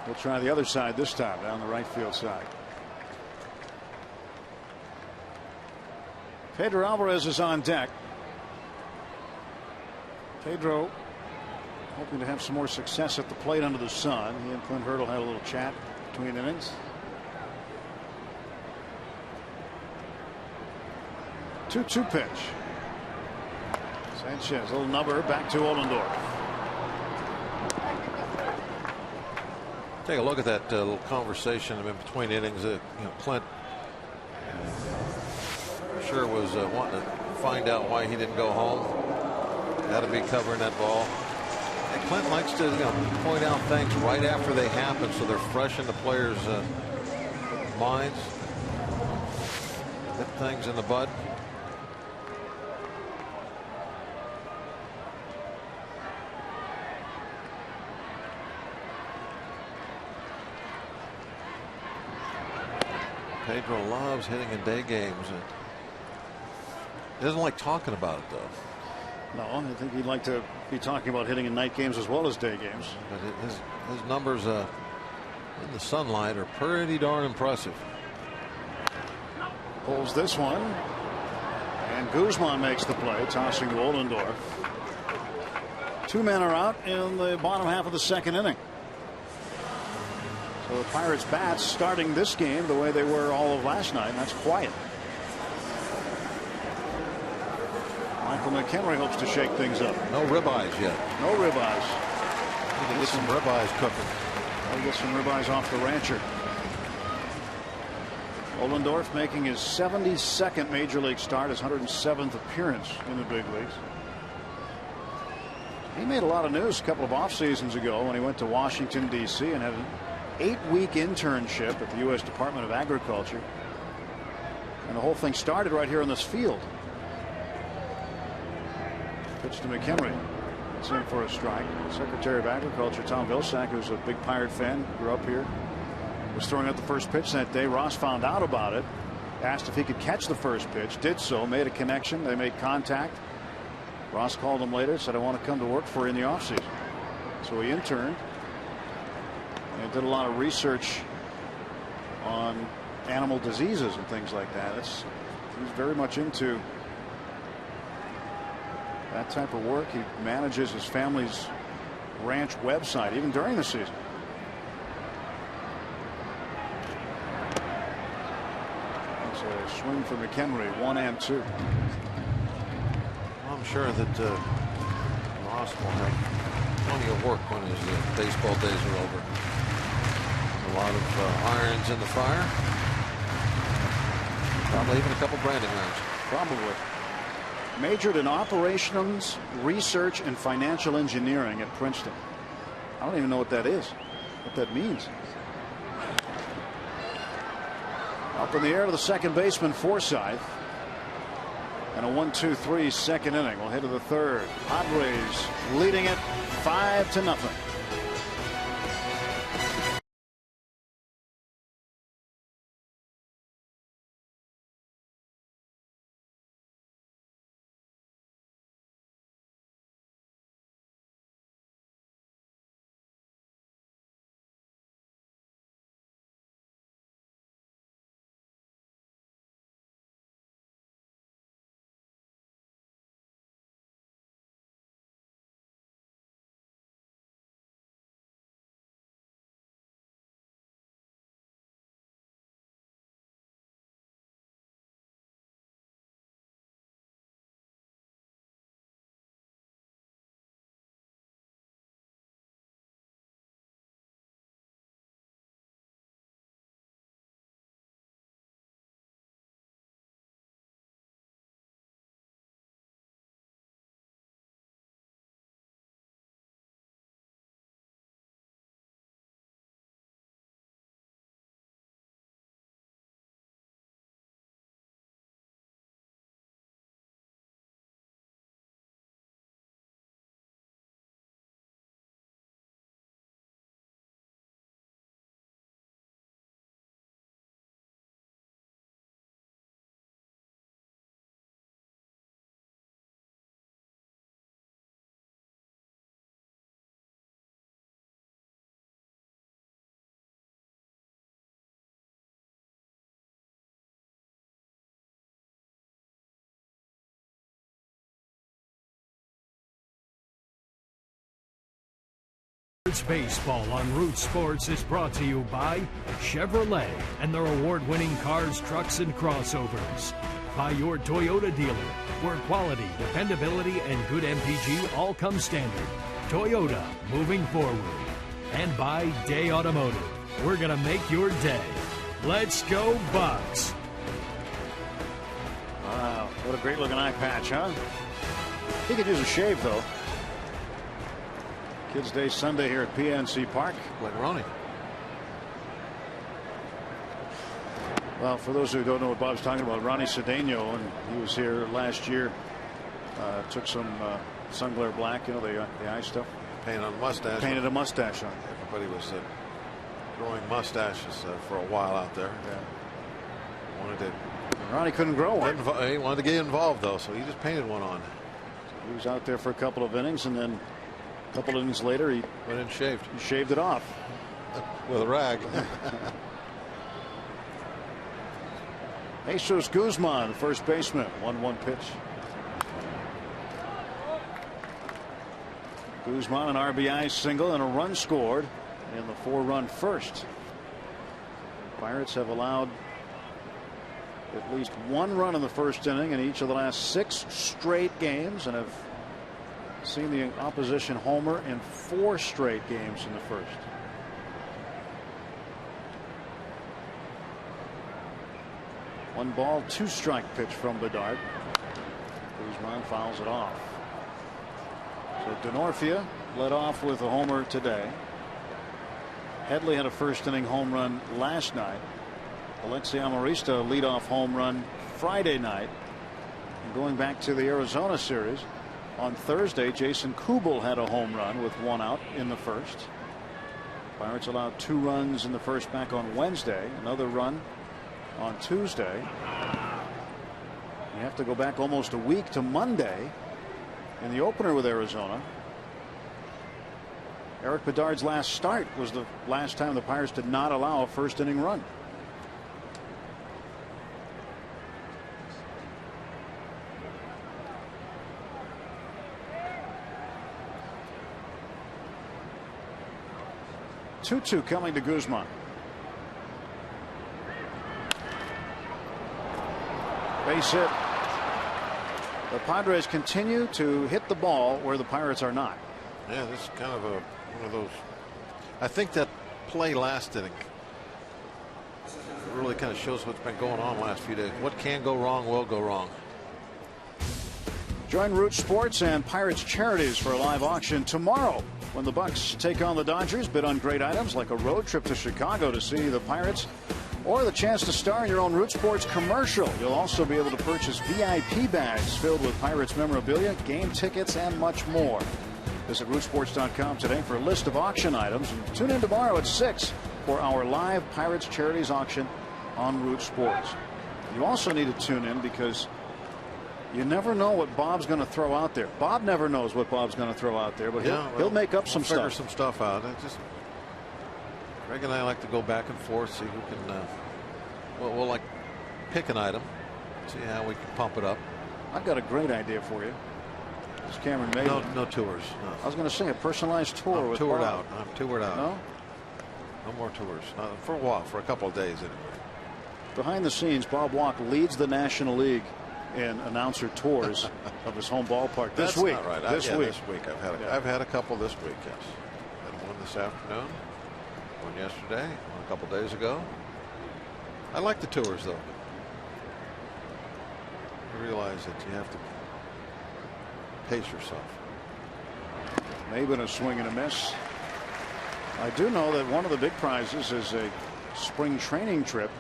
We'll try the other side this time, down the right field side. Pedro Alvarez is on deck. Pedro hoping to have some more success at the plate under the sun. He and Clint Hurdle had a little chat between innings. 2-2 pitch. Sanchez, a little number, back to Ohlendorf. Take a look at that little conversation in between innings. Clint sure was wanting to find out why he didn't go home. Got to be covering that ball. And Clint likes to point out things right after they happen, so they're fresh in the players' minds. Nip things in the bud. Pedro loves hitting in day games. He doesn't like talking about it, though. No, I think he'd like to be talking about hitting in night games as well as day games. But his numbers in the sunlight are pretty darn impressive. Pulls this one. And Guzman makes the play, tossing to Ohlendorf. 2 men are out in the bottom half of the second inning. So the Pirates bats starting this game the way they were all of last night, and that's quiet. Michael McHenry hopes to shake things up. No ribeyes yet. No ribeyes. Need to get some ribeyes cooking. I'll get some ribeyes off the rancher. Ohlendorf making his 72nd major league start, his 107th appearance in the big leagues. He made a lot of news a couple of off seasons ago when he went to Washington, D.C. and had an 8-week internship at the U.S. Department of Agriculture. And the whole thing started right here on this field. Pitch to McHenry. It's in for a strike. Secretary of Agriculture Tom Vilsack, who's a big Pirate fan, grew up here, was throwing out the first pitch that day. Ross found out about it, asked if he could catch the first pitch, did so, made a connection. They made contact. Ross called him later, said, I want to come to work for you in the offseason. So he interned and did a lot of research on animal diseases and things like that. He's very much into that type of work. He manages his family's ranch website even during the season. It's a swing for McHenry, 1-2. I'm sure that Ross will have plenty of work when his baseball days are over. A lot of irons in the fire. Probably even a couple branding irons. Probably. Majored in operations, research, and financial engineering at Princeton. I don't even know what that is, what that means. Up in the air to the second baseman, Forsythe. And a 1-2-3 second inning. We'll head to the third. Padres leading it 5-0. Baseball on Root Sports is brought to you by Chevrolet and their award-winning cars, trucks, and crossovers. By your Toyota dealer, where quality, dependability, and good MPG all come standard. Toyota, moving forward. And by Day Automotive. We're going to make your day. Let's go Bucks. Wow, what a great looking eye patch, huh? He could use a shave, though. Kids Day Sunday here at PNC Park. Like Ronnie. Well, for those who don't know what Bob's talking about, Ronnie Cedeno, and he was here last year. Took some sun glare black, you know, the eye stuff. Painted on mustache. Painted a mustache on. Everybody was growing mustaches for a while out there. Yeah. Wanted to. Ronnie couldn't grow one. He wanted to get involved though, so he just painted one on. So he was out there for a couple of innings, and then a couple of innings later, he went and shaved. He shaved it off with a rag. Jesus Guzman, first baseman, 1-1 pitch. Guzman, an RBI single and a run scored in the 4-run first. Pirates have allowed at least one run in the first inning in each of the last 6 straight games, and have seen the opposition homer in 4 straight games in the first. One ball, 2 strike pitch from Bedard. Guzman fouls it off. So Denorfia led off with a homer today. Headley had a first inning home run last night. Alexi Amarista leadoff home run Friday night. And going back to the Arizona series, on Thursday, Jason Kubel had a home run with 1 out in the first. Pirates allowed 2 runs in the first back on Wednesday. Another run on Tuesday. You have to go back almost a week to Monday in the opener with Arizona. Eric Bedard's last start was the last time the Pirates did not allow a first inning run. 2-2 coming to Guzman. Base hit. The Padres continue to hit the ball where the Pirates are not. Yeah, this is kind of one of those. I think that play last inning really kind of shows what's been going on the last few days. What can go wrong will go wrong. Join Root Sports and Pirates Charities for a live auction tomorrow when the Bucks take on the Dodgers. Bid on great items like a road trip to Chicago to see the Pirates or the chance to star in your own Root Sports commercial. You'll also be able to purchase VIP bags filled with Pirates memorabilia, game tickets, and much more. Visit rootsports.com today for a list of auction items. And tune in tomorrow at 6 for our live Pirates Charities auction on Root Sports. You also need to tune in because you never know what Bob's going to throw out there. Bob never knows what Bob's going to throw out there, but he'll make up some stuff. Figure some stuff out. Greg and I like to go back and forth, see who can. We'll like pick an item, see how we can pump it up. I've got a great idea for you. This Cameron made no tours. No. I was going to say a personalized tour. I'm with toured Bob. out. I'm toured out. No more tours. For a while, for a couple of days anyway. Behind the scenes, Bob Walk leads the National League in announcer tours of his home ballpark this That's week. Not right. This week. This week I've had a couple this week. Yes, had one this afternoon, one yesterday, one a couple days ago. I like the tours though. You realize that you have to pace yourself. Maybe a swing and a miss. I do know that one of the big prizes is a spring training trip.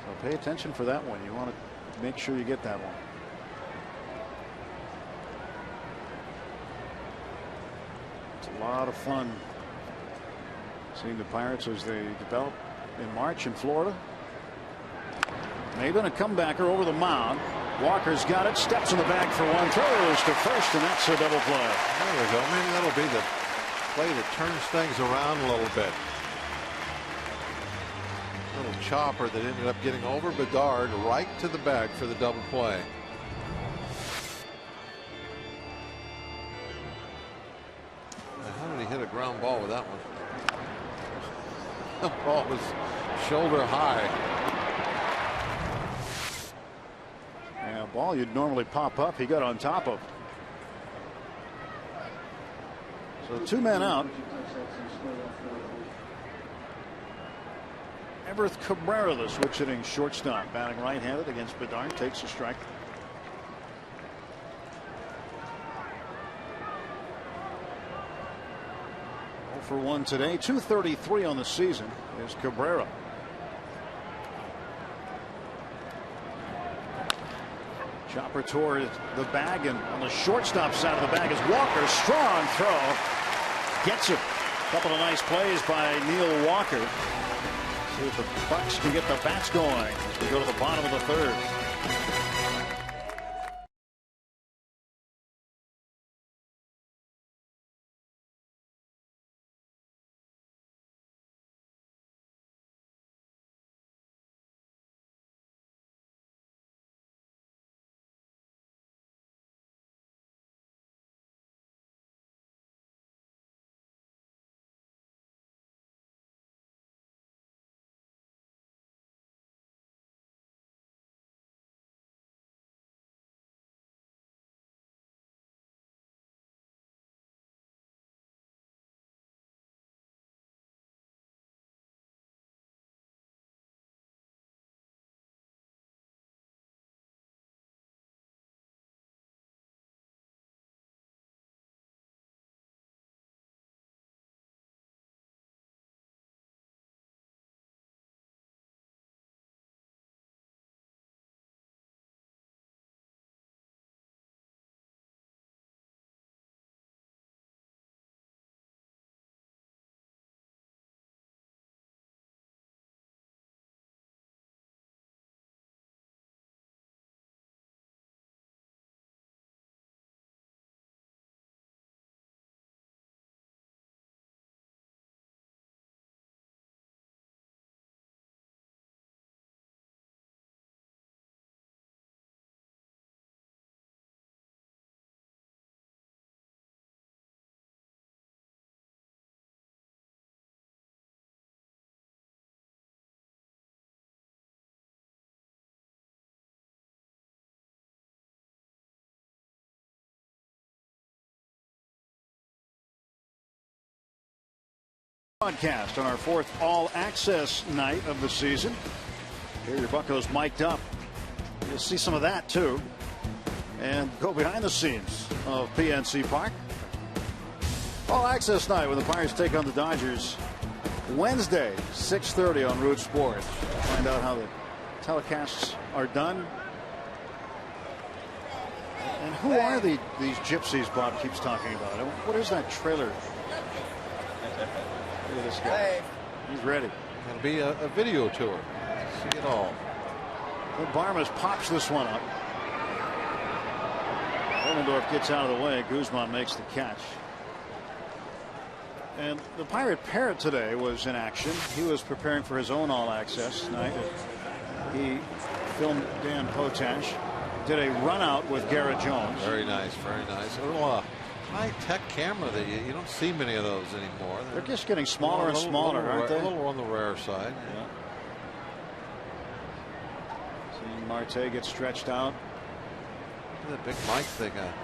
So pay attention for that one. You want to make sure you get that one. It's a lot of fun seeing the Pirates as they develop in March in Florida. Maybe a comebacker over the mound. Walker's got it, steps in the bag for one, throws to first, and that's a double play. There we go. Maybe that'll be the play that turns things around a little bit. Little chopper that ended up getting over Bedard right to the bag for the double play. Now, how did he hit a ground ball with that one? The ball was shoulder high. Yeah, a ball you'd normally pop up, he got on top of. So 2 men out. Everth Cabrera, the switch hitting shortstop, batting right-handed against Bedard, takes a strike. For 1 today, 233 on the season is Cabrera. Chopper toward the bag, and on the shortstop side of the bag is Walker. Strong throw. Gets it. A couple of nice plays by Neil Walker. See if the Bucks can get the bats going as we go to the bottom of the third. Broadcast on our 4th all-access night of the season. Here your Buccos mic'd up. You'll see some of that too. And go behind the scenes of PNC Park. All-access night when the Pirates take on the Dodgers. Wednesday, 6:30 on Root Sports. Find out how the telecasts are done. And who are these gypsies Bob keeps talking about? What is that trailer? Look at this guy. He's ready. It'll be a video tour. See it all. Well, Barmas pops this one up. Ollendorf gets out of the way. Guzman makes the catch. And the Pirate Parrot today was in action. He was preparing for his own all-access night. He filmed Dan Potash. Did a run out with Garrett Jones. Very nice, very nice. A little high-tech camera that you don't see many of those anymore. They're just getting smaller and smaller, aren't they? A little on the rare side. Yeah. Seeing Marte get stretched out. Look at that big mic they got.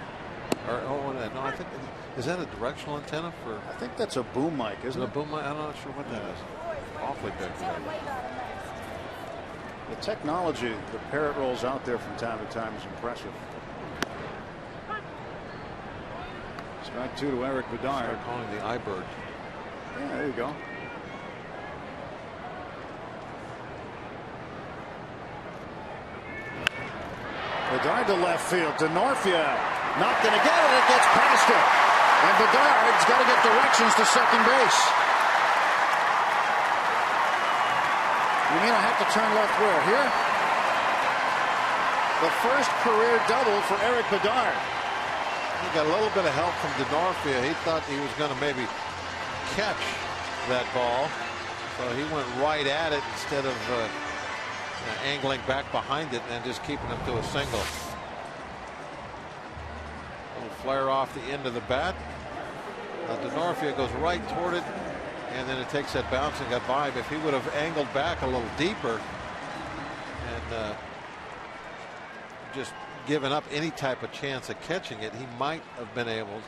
No, I think, is that a directional antenna for? I think that's a boom mic, isn't it? A boom mic? I'm not sure what that is. Awfully big. The technology the Parrot rolls out there from time to time is impressive. Strike 2 to Eric Bedard. Start calling the iBird. Yeah, there you go. Bedard to left field. Denorfia not going to get it. It gets past him. And Bedard's got to get directions to second base. You mean I have to turn left where? Here? The first career double for Eric Bedard. He got a little bit of help from Denorfia. He thought he was going to maybe catch that ball. So he went right at it instead of angling back behind it and just keeping him to a single. A little flare off the end of the bat. Denorfia goes right toward it, and then it takes that bounce and got by. But if he would have angled back a little deeper and just given up any type of chance of catching it, he might have been able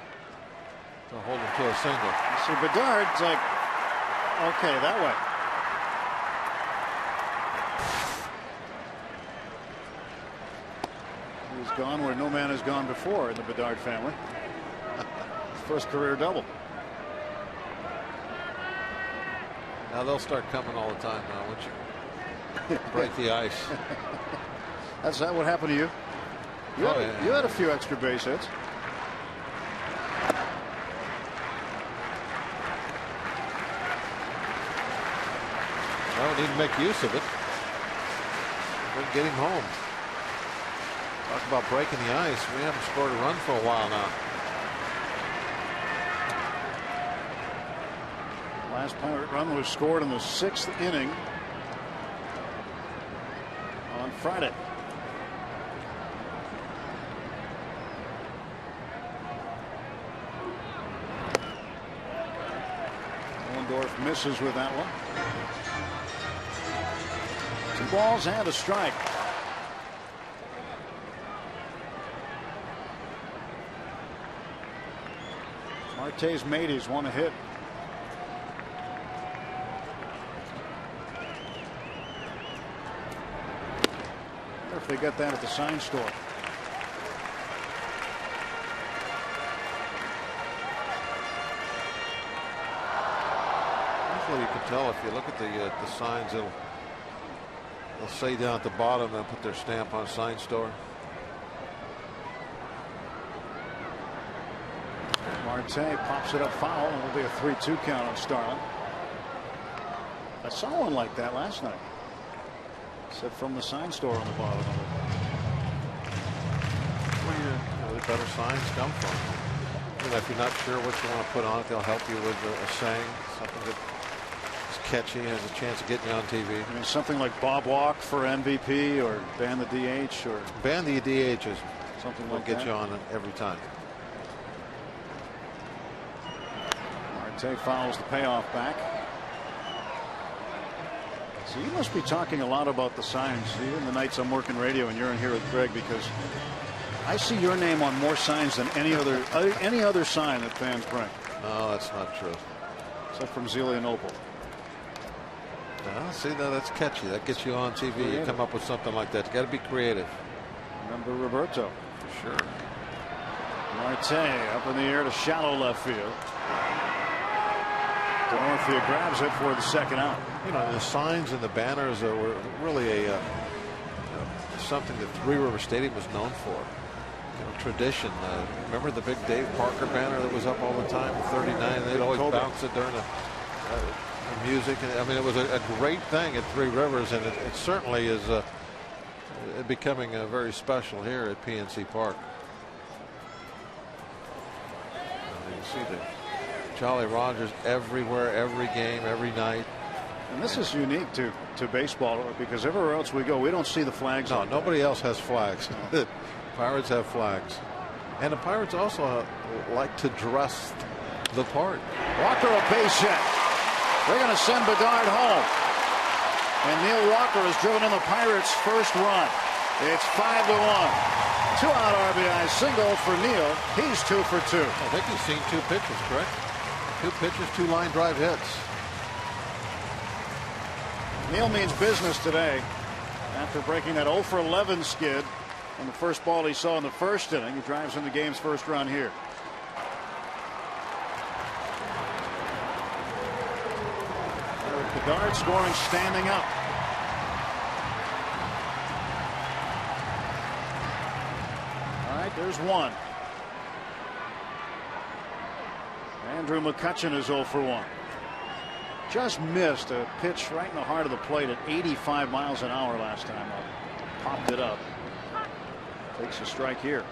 to hold him to a single. See, Bedard's like, okay, that way. He's gone where no man has gone before in the Bedard family. First career double. Now they'll start coming all the time now, once you break the ice. That's not what happened to you. You had a few extra base hits. Well, we need to make use of it. We're getting home. Talk about breaking the ice. We haven't scored a run for a while now. Last Pirate run was scored in the 6th inning on Friday. Ollendorf misses with that one. 2 balls and a strike. Marte's mateys want to hit. If they got that at the sign store. Usually you can tell if you look at the signs, they'll say down at the bottom and put their stamp on sign store. Marte pops it up foul, and it'll be a 3-2 count on Starlin. I saw one like that last night. Said from the sign store on the bottom of it. Where the better signs come from. You know, if you're not sure what you want to put on it, they'll help you with a saying, something that is catchy, has a chance of getting you on TV. I mean, something like Bob Walk for MVP, or ban the DH, or ban the DH is something will like get that. you on it every time. Marte fouls the payoff back. So you must be talking a lot about the signs, even the nights I'm working radio and you're in here with Greg, because I see your name on more signs than any other sign that fans bring. No, that's not true. except from Zelianople. Well, see, that's catchy. That gets you on TV. You come up with something like that. You got to be creative. Remember Roberto. For sure. Marte up in the air to shallow left field. Dorothea grabs it for the second out. You know, the signs and the banners were really something that Three River Stadium was known for. You know, tradition. Remember the big Dave Parker banner that was up all the time, 39, and they'd always bounce it during the music. And, I mean, it was a great thing at Three Rivers, and it certainly is becoming very special here at PNC Park. And you see the Jolly Rogers everywhere, every game, every night. And this is unique to baseball because everywhere else we go, we don't see the flags. No, nobody else has flags. The Pirates have flags. And the Pirates also like to dress the part. Walker a base hit. They're going to send Bedard home. And Neil Walker has driven in the Pirates' first run. It's 5-1. 2-out RBI single for Neil. He's 2 for 2. I think he's seen 2 pitches, correct? 2 pitches, 2 line drive hits. Neil means business today after breaking that 0 for 11 skid on the first ball he saw in the first inning. He drives in the game's first run here. Bedard scoring standing up. All right, there's one. Andrew McCutchen is 0 for 1. Just missed a pitch right in the heart of the plate at 85 miles an hour last time. Popped it up. Takes a strike here.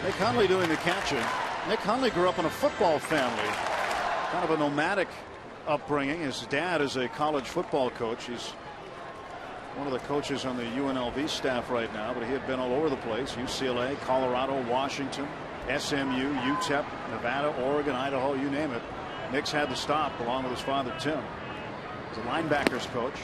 Nick Hundley doing the catching. Nick Hundley grew up in a football family, kind of a nomadic upbringing. His dad is a college football coach. He's one of the coaches on the UNLV staff right now, but he had been all over the place. UCLA, Colorado, Washington, SMU, UTEP, Nevada, Oregon, Idaho, you name it. Nick's had to stop along with his father Tim. He's a linebackers coach.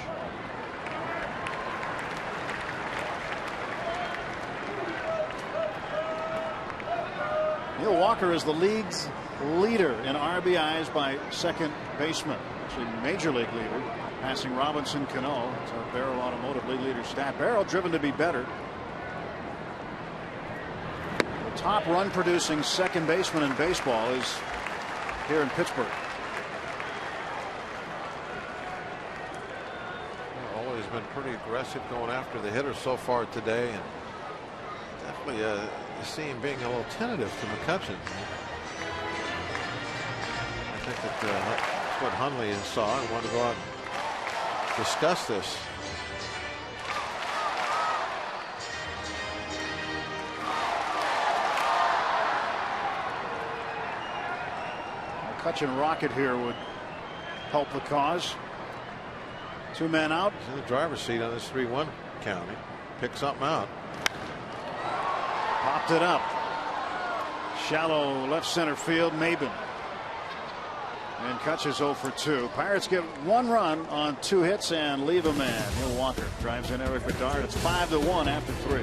Neil Walker is the league's leader in RBIs by second baseman. Actually, major league leader, passing Robinson Cano. It's our Barrel Automotive league leader stat. Barrel driven to be better. The top run producing second baseman in baseball is here in Pittsburgh. Always been pretty aggressive going after the hitter so far today, and definitely you see him being a little tentative to McCutchen. I think that's what Hundley saw and wanted to go out and discuss this. McCutchen rocket here would help the cause. 2 men out. He's in the driver's seat on this 3-1 count. He picked something out. Popped it up. Shallow left center field. Maben. And Kutch 0 for 2. Pirates get 1 run on 2 hits and leave a man. Neil Walker drives in Eric Bedard. It's 5-1 after 3.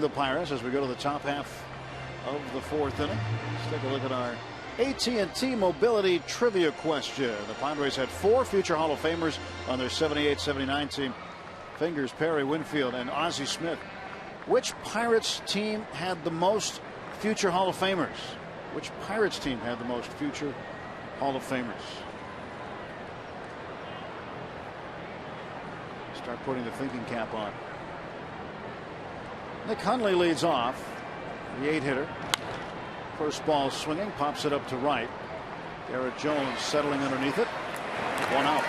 the Pirates as we go to the top half of the fourth inning. Let's take a look at our AT&T Mobility Trivia question. The Padres had 4 future Hall of Famers on their 78-79 team. Fingers, Perry, Winfield, and Ozzie Smith. Which Pirates team had the most future Hall of Famers? Which Pirates team had the most future Hall of Famers? Start putting the thinking cap on. Nick Hundley leads off. The 8-hitter. First ball swinging, pops it up to right. Garrett Jones settling underneath it. 1 out.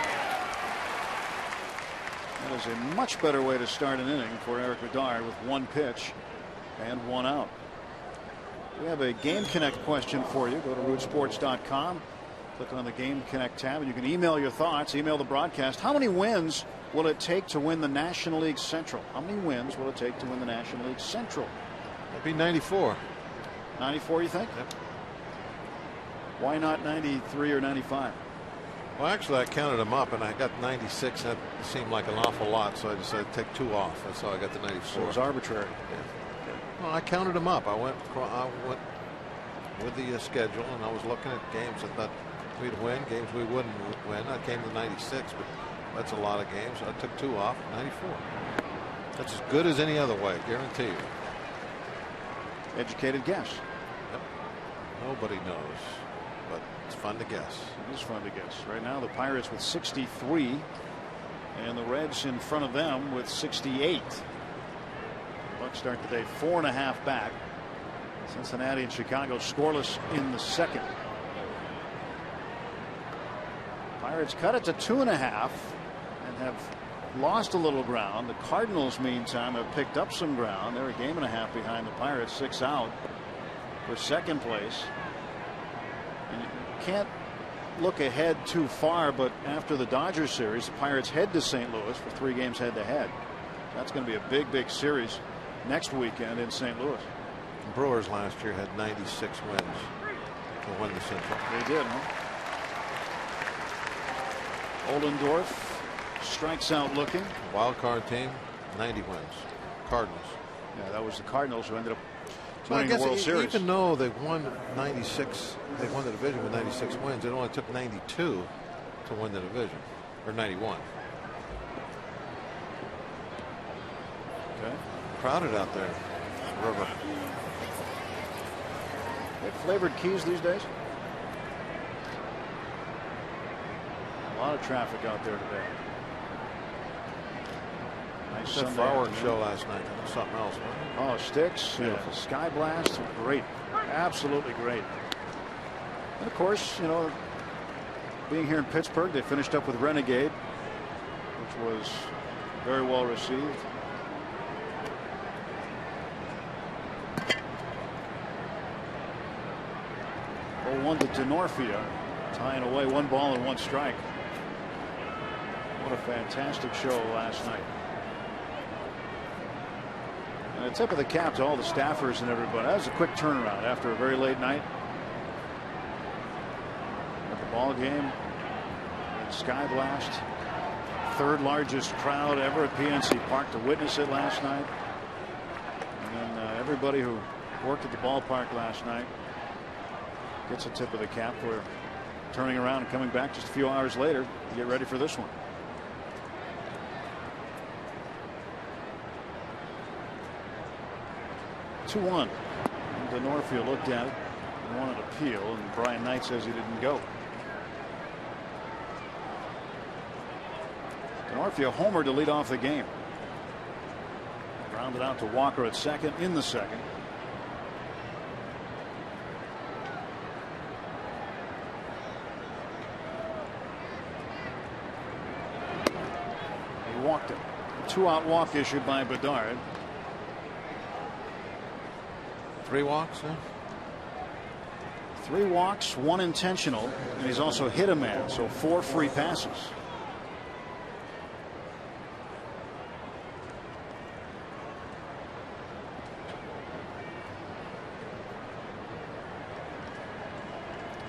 That is a much better way to start an inning for Eric Bedard with 1 pitch and 1 out. We have a Game Connect question for you. Go to rootsports.com. Click on the Game Connect tab and you can email your thoughts. Email the broadcast. How many wins will it take to win the National League Central? How many wins will it take to win the National League Central? It'd be 94. 94, you think? Yep. Why not 93 or 95? Well, actually, I counted them up, and I got 96. That seemed like an awful lot, so I decided to take 2 off. That's how I got the 94. So it was arbitrary. Yeah. Well, I counted them up. I went with the schedule, and I was looking at games I thought we'd win, games we wouldn't win. I came to 96, but that's a lot of games. I took 2 off, 94. That's as good as any other way, guarantee you. Educated guess. Yep. Nobody knows, but it's fun to guess. It is fun to guess. Right now, the Pirates with 63, and the Reds in front of them with 68. Bucks start the day 4.5 back. Cincinnati and Chicago scoreless in the second. Pirates cut it to 2.5 and have lost a little ground. The Cardinals, meantime, have picked up some ground. They're a 1.5 games behind the Pirates, 6 out for second place. And you can't look ahead too far, but after the Dodgers series, the Pirates head to St. Louis for 3 games head-to-head. That's going to be a big, big series next weekend in St. Louis. The Brewers last year had 96 wins to win the Central. They did, huh? Ollendorf strikes out looking. Wild card team, 90 wins. Cardinals. Yeah, that was the Cardinals who ended up Well, I winning the guess World Series. even though they won 96, they won the division with 96 wins. It only took 92 to win the division, or 91. Okay. Crowded out there. River. They have flavored keys these days. A lot of traffic out there today. Nice That Sunday fireworks afternoon. show last night. That was something else, wasn't it? Oh, sticks. Beautiful. Yeah. Sky blast. Great. Absolutely great. And of course, you know, being here in Pittsburgh, they finished up with Renegade, which was very well received. One to Denorfia, tying away 1 ball and 1 strike. What a fantastic show last night. And a tip of the cap to all the staffers and everybody. That was a quick turnaround after a very late night. At the ball game, Sky Blast, 3rd largest crowd ever at PNC Park to witness it last night. And then everybody who worked at the ballpark last night gets a tip of the cap. We're turning around and coming back just a few hours later to get ready for this one. Two-1. Denorfia looked at it and wanted to appeal, and Brian Knight says he didn't go. Denorfia homer to lead off the game. Grounded out to Walker at second in the second. Walked it. 2-out walk issued by Bedard. 3 walks, huh? 3 walks, 1 intentional, and he's also hit a man, so 4 free passes.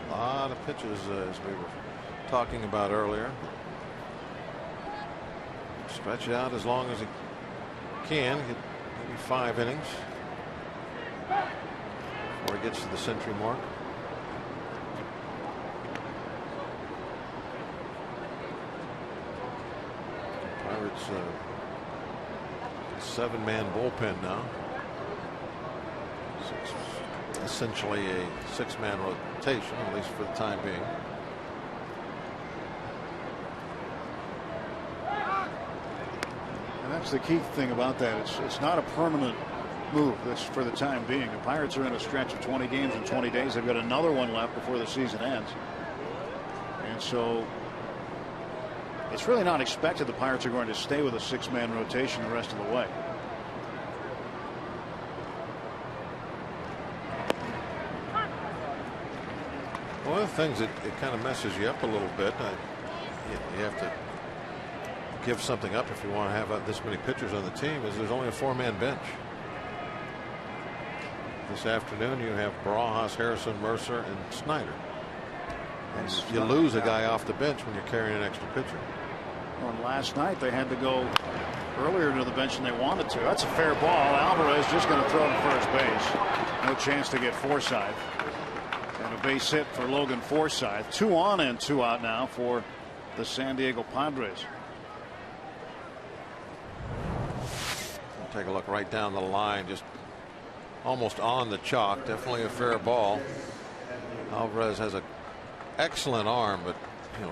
A lot of pitches, as we were talking about earlier. Stretch it out as long as he can. maybe 5 innings before he gets to the century mark. Pirates 7-man bullpen now. Essentially a 6-man rotation, at least for the time being. And that's the key thing about that. It's not a permanent move. This for the time being. The Pirates are in a stretch of 20 games in 20 days. They've got another one left before the season ends. And so it's really not expected the Pirates are going to stay with a 6-man rotation the rest of the way. One of the things that it kind of messes you up a little bit. You have to give something up if you want to have this many pitchers on the team. Is there's only a 4-man bench. This afternoon you have Barajas, Harrison, Mercer, and Snyder. And you lose a guy off the bench when you're carrying an extra pitcher. Well, last night they had to go earlier to the bench than they wanted to. That's a fair ball. Alvarez just going to throw to first base. No chance to get Forsythe. And a base hit for Logan Forsythe. 2 on and 2 out now for the San Diego Padres. Take a look right down the line, just almost on the chalk. Definitely a fair ball. Alvarez has an excellent arm, but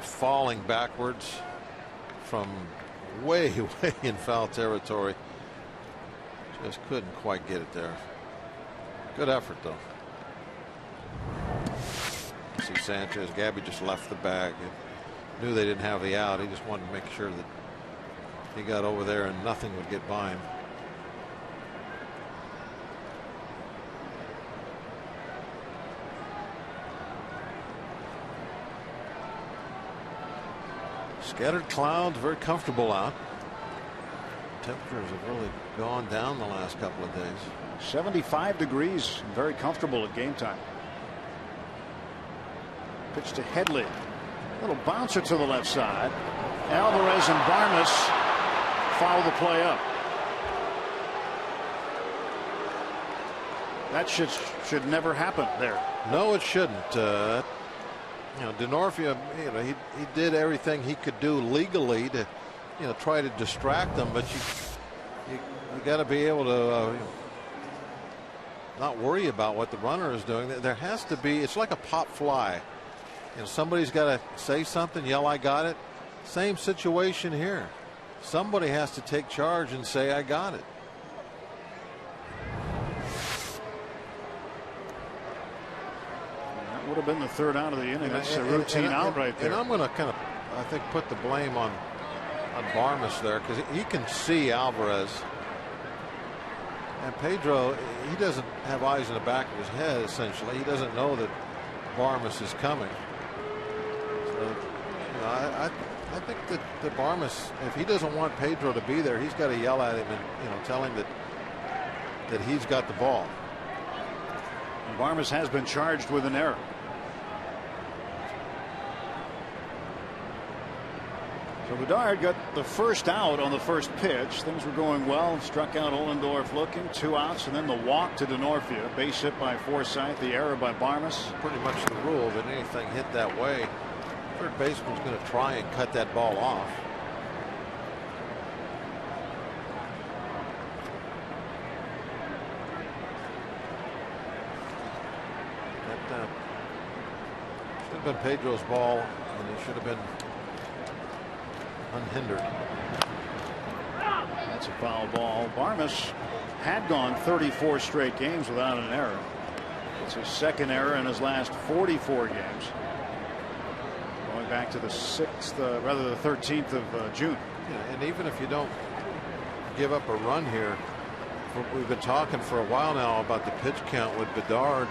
falling backwards from way in foul territory. Just couldn't quite get it there. Good effort though. See Sanchez. Gabby just left the bag. He knew they didn't have the out. He just wanted to make sure that he got over there and nothing would get by him. Scattered clouds, very comfortable out. Temperatures have really gone down the last couple of days. 75 degrees, very comfortable at game time. Pitch to Headley. Little bouncer to the left side. Alvarez and Barnes follow the play up. That should never happen there. No, it shouldn't. Denorfia, he did everything he could do legally to, try to distract them, but you got to be able to not worry about what the runner is doing. There has to be. It's like a pop fly. Somebody's got to say something, yell, "I got it." Same situation here. Somebody has to take charge and say, "I got it." Would have been the 3rd out of the inning. That's a routine out right there. And I'm going to kind of, I think, put the blame on Barmes there, because he can see Alvarez. And Pedro, he doesn't have eyes in the back of his head, essentially. He doesn't know that Barmes is coming. So, I think that Barmes, if he doesn't want Pedro to be there, he's got to yell at him and tell him that he's got the ball. And Barmes has been charged with an error. So Bedard got the first out on the first pitch. Things were going well. Struck out Ohlendorf looking. 2 outs, and then the walk to Denorfia. Base hit by Forsythe. The error by Barmes. Pretty much the rule that anything hit that way, third baseman's going to try and cut that ball off. That should have been Pedro's ball, and it should have been unhindered. That's a foul ball. Barmes had gone 34 straight games without an error. It's his 2nd error in his last 44 games. Going back to the 6th, rather the 13th of June. Yeah, and even if you don't give up a run here, we've been talking for a while now about the pitch count with Bedard.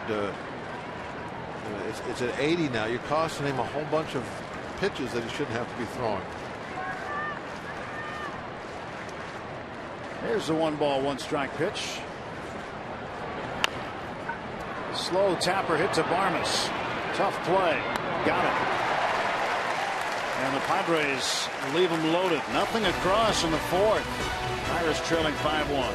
It's at 80 now. You're costing him a whole bunch of pitches that he shouldn't have to be throwing. Here's the 1-ball, 1-strike pitch. Slow tapper hit to Barmes. Tough play. Got it. And the Padres leave them loaded. Nothing across in the 4th. Pirates trailing 5-1.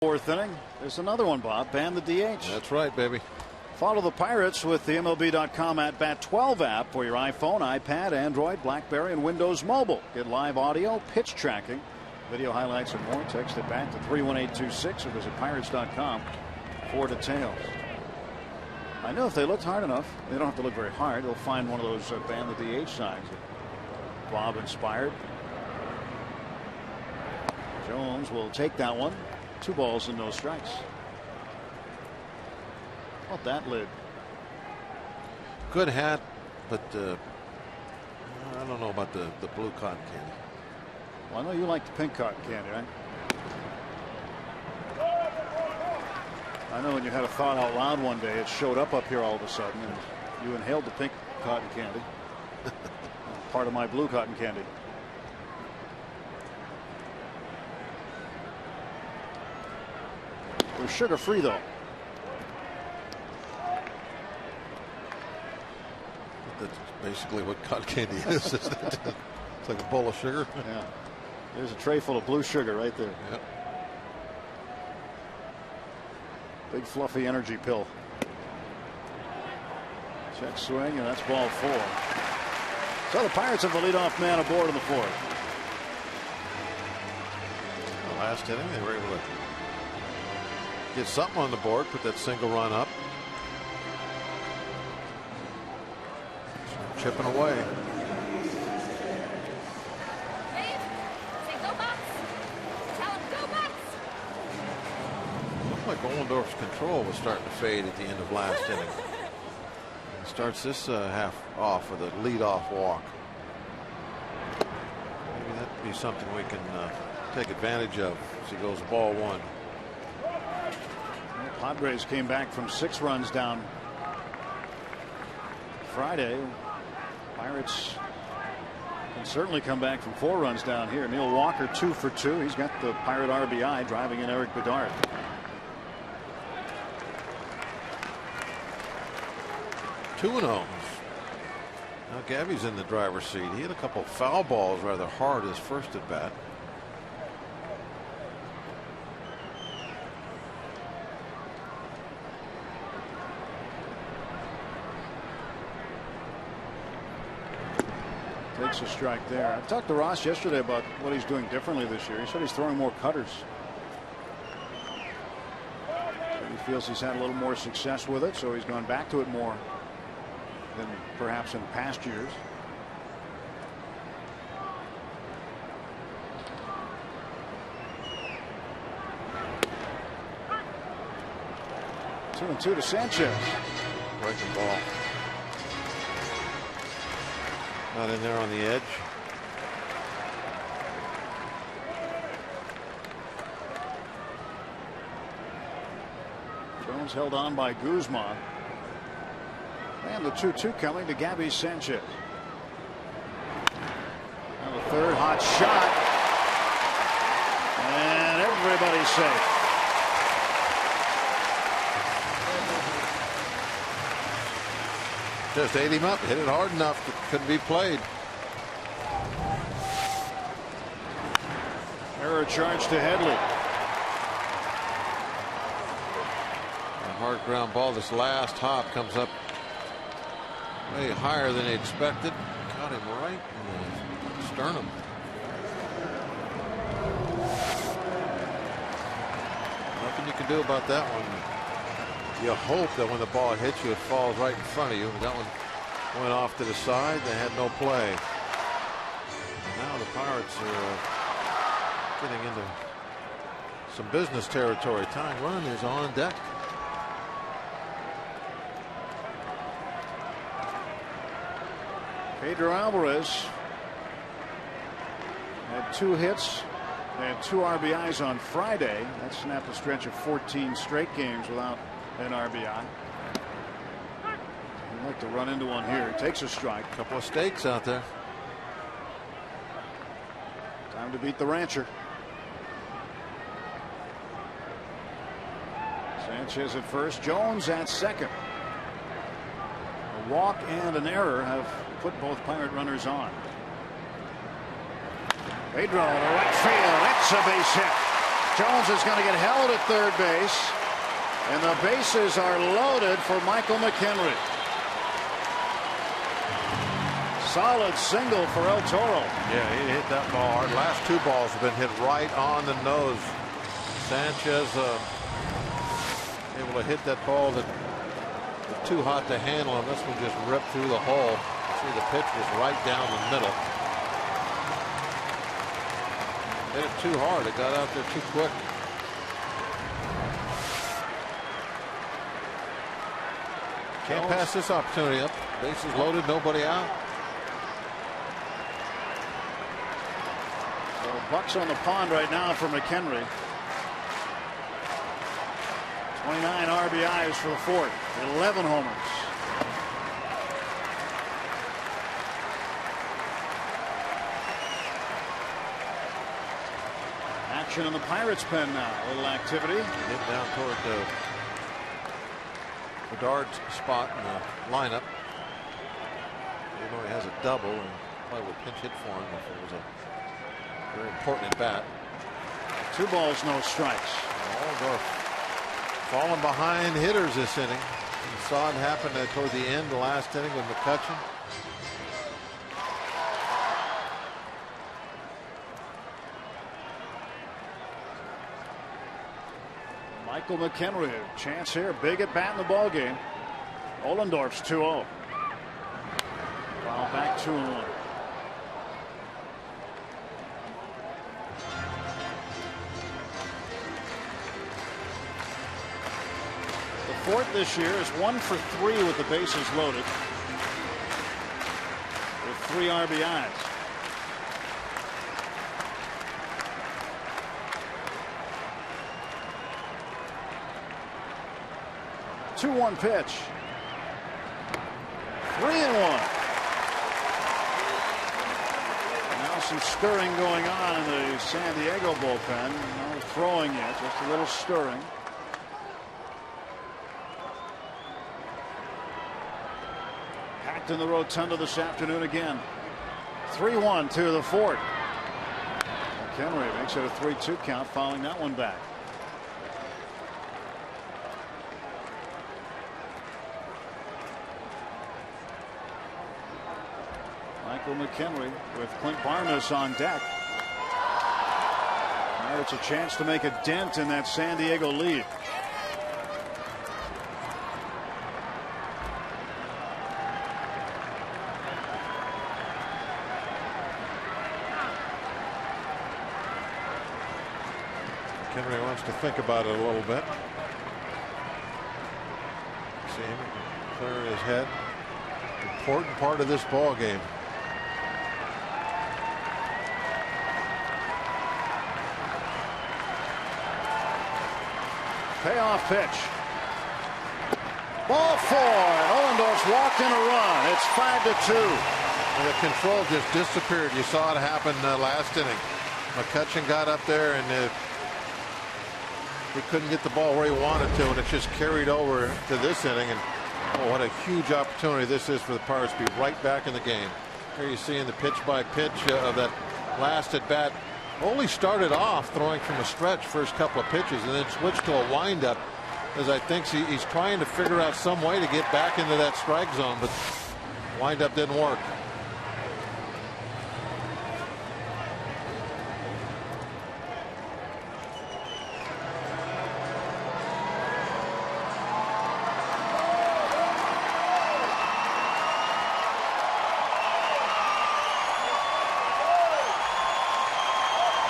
Fourth inning. There's another one, Bob. Ban the DH. That's right, baby. Follow the Pirates with the MLB.com at Bat 12 app for your iPhone, iPad, Android, BlackBerry, and Windows Mobile. Get live audio, pitch tracking, video highlights, and more. Text it back to 31826 or visit Pirates.com for details. I know if they looked hard enough, they don't have to look very hard. They'll find one of those ban the DH signs that Bob inspired. Jones will take that one. 2 balls and no strikes. How about that lid? Good hat, but I don't know about the blue cotton candy. Well, I know you like the pink cotton candy, right? I know when you had a thought out loud one day, it showed up here all of a sudden, and you inhaled the pink cotton candy. Part of my blue cotton candy. They're sugar free though. That's basically what cotton candy is. Isn't it? It's like a bowl of sugar. Yeah. There's a tray full of blue sugar right there. Yep. Big fluffy energy pill. Check swing, and that's ball 4. So the Pirates have the leadoff man aboard in the 4th. The last inning, they were able to get something on the board, put that single run up. Chipping away. Dave, say go Bucks. Tell him go Bucks. Looked like Ollendorf's control was starting to fade at the end of last inning. Starts this half off with a leadoff walk. Maybe that'd be something we can take advantage of as he goes ball 1. The Padres came back from 6 runs down Friday. Pirates can certainly come back from 4 runs down here. Neil Walker 2 for 2. He's got the Pirate RBI, driving in Eric Bedard. Two and 0. Now Gabby's in the driver's seat. He hit a couple foul balls rather hard his first at bat. Takes a strike there. I talked to Ross yesterday about what he's doing differently this year. He said he's throwing more cutters. He feels he's had a little more success with it, so he's gone back to it more than perhaps in past years. Two and 2 to Sanchez. Breaking ball. Not in there on the edge. Jones held on by Guzman. And the 2-2 coming to Gabby Sanchez. And the third hot shot. And everybody's safe. Just ate him up, hit it hard enough, it couldn't be played. Error charge to Headley. A hard ground ball. This last hop comes up way higher than he expected. Caught him right in the sternum. Nothing you can do about that one. You hope that when the ball hits you, it falls right in front of you. That one went off to the side. They had no play. And now the Pirates are getting into some business territory. Tying run is on deck. Pedro Alvarez had 2 hits and 2 RBIs on Friday. That snapped a stretch of 14 straight games without an RBI. He'd like to run into one here. He takes a strike. Couple of stakes out there. Time to beat the rancher. Sanchez at first. Jones at second. A walk and an error have put both Pirate runners on. Pedro to right field. It's a base hit. Jones is going to get held at third base, and the bases are loaded for Michael McHenry. Solid single for El Toro. Yeah, he hit that ball hard. Last two balls have been hit right on the nose. Sanchez able to hit that ball that was too hot to handle, and this one just ripped through the hole. See, the pitch was right down the middle. Hit it too hard. It got out there too quick. Can't pass this opportunity up. Bases loaded, nobody out. So bucks on the pond right now for McHenry. 29 RBIs for the Fort. 11 homers. Action in the Pirates pen now. A little activity. Get down toward the Bedard's spot in the lineup. You know he has a double, and probably would pinch hit for him if it was a very important at bat. 2 balls, no strikes. Allendorf falling behind hitters this inning. You saw it happen toward the end, the last inning with McCutchen. Michael McHenry, chance here, big at bat in the ball game. Ollendorf's 2-0. Foul back 2-1. The Fort this year is 1 for 3 with the bases loaded, with 3 RBIs. Two-one pitch. 3-1. Now some stirring going on in the San Diego bullpen. No throwing yet, just a little stirring. Packed in the rotunda this afternoon again. 3-1 to the Fort. McHenry makes it a 3-2 count, fouling that one back. Michael McHenry with Clint Barnes on deck. Now it's a chance to make a dent in that San Diego lead. McHenry wants to think about it a little bit. See him clear his head. Important part of this ball game. Payoff pitch. Ball 4. Ollendorf's walked in a run. It's 5-2. And the control just disappeared. You saw it happen last inning. McCutchen got up there and he couldn't get the ball where he wanted to, and it just carried over to this inning. And oh, what a huge opportunity this is for the Pirates to be right back in the game. Here you see in the pitch by pitch of that last at bat. Only started off throwing from a stretch first couple of pitches and then switched to a windup, as I think he's trying to figure out some way to get back into that strike zone, but windup didn't work.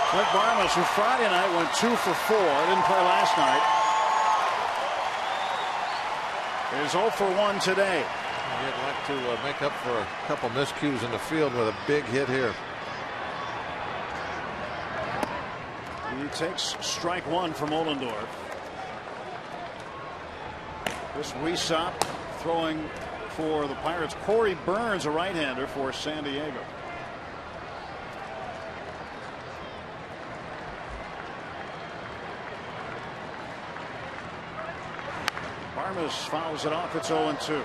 Clint Barnes, who Friday night went 2 for 4, didn't play last night, is 0 for 1 today. He'd like to make up for a couple miscues in the field with a big hit here. He takes strike 1 from Ollendorf. This Weissop throwing for the Pirates. Corey Burns, a right-hander for San Diego. Barmes fouls it off. It's 0-2.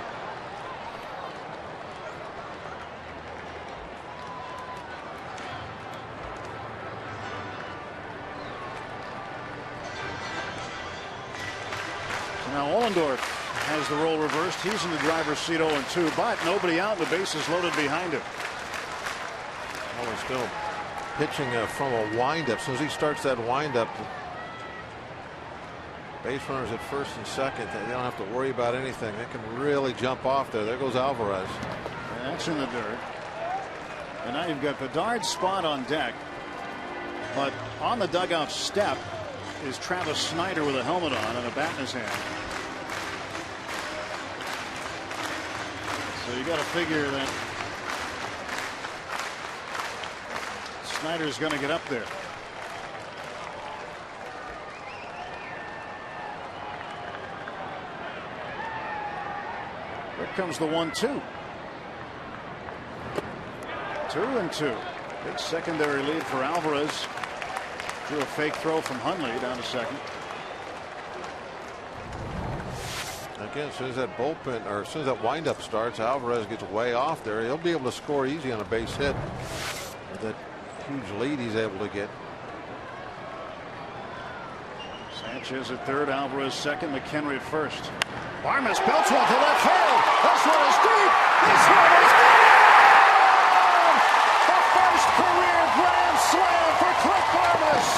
Now Ollendorf has the role reversed. He's in the driver's seat 0-2, but nobody out. The bases loaded behind him. Well, he's still pitching from a windup. As soon as he starts that windup, base runners at first and second, they don't have to worry about anything. They can really jump off there. There goes Alvarez. That's in the dirt. And now you've got Bedard's spot on deck. But on the dugout step is Travis Snyder with a helmet on and a bat in his hand. So you got to figure that Snyder's going to get up there. Here comes the 1-2. 2-2. Big secondary lead for Alvarez. Drew a fake throw from Hundley down to second. Again, as soon as that bullpen, or as soon as that windup starts, Alvarez gets way off there. He'll be able to score easy on a base hit. With that huge lead he's able to get. Sanchez at third, Alvarez second, McHenry at first. Barmes belts one to left field. This one is deep. This one is deep. The first career grand slam for Cliff Barmes.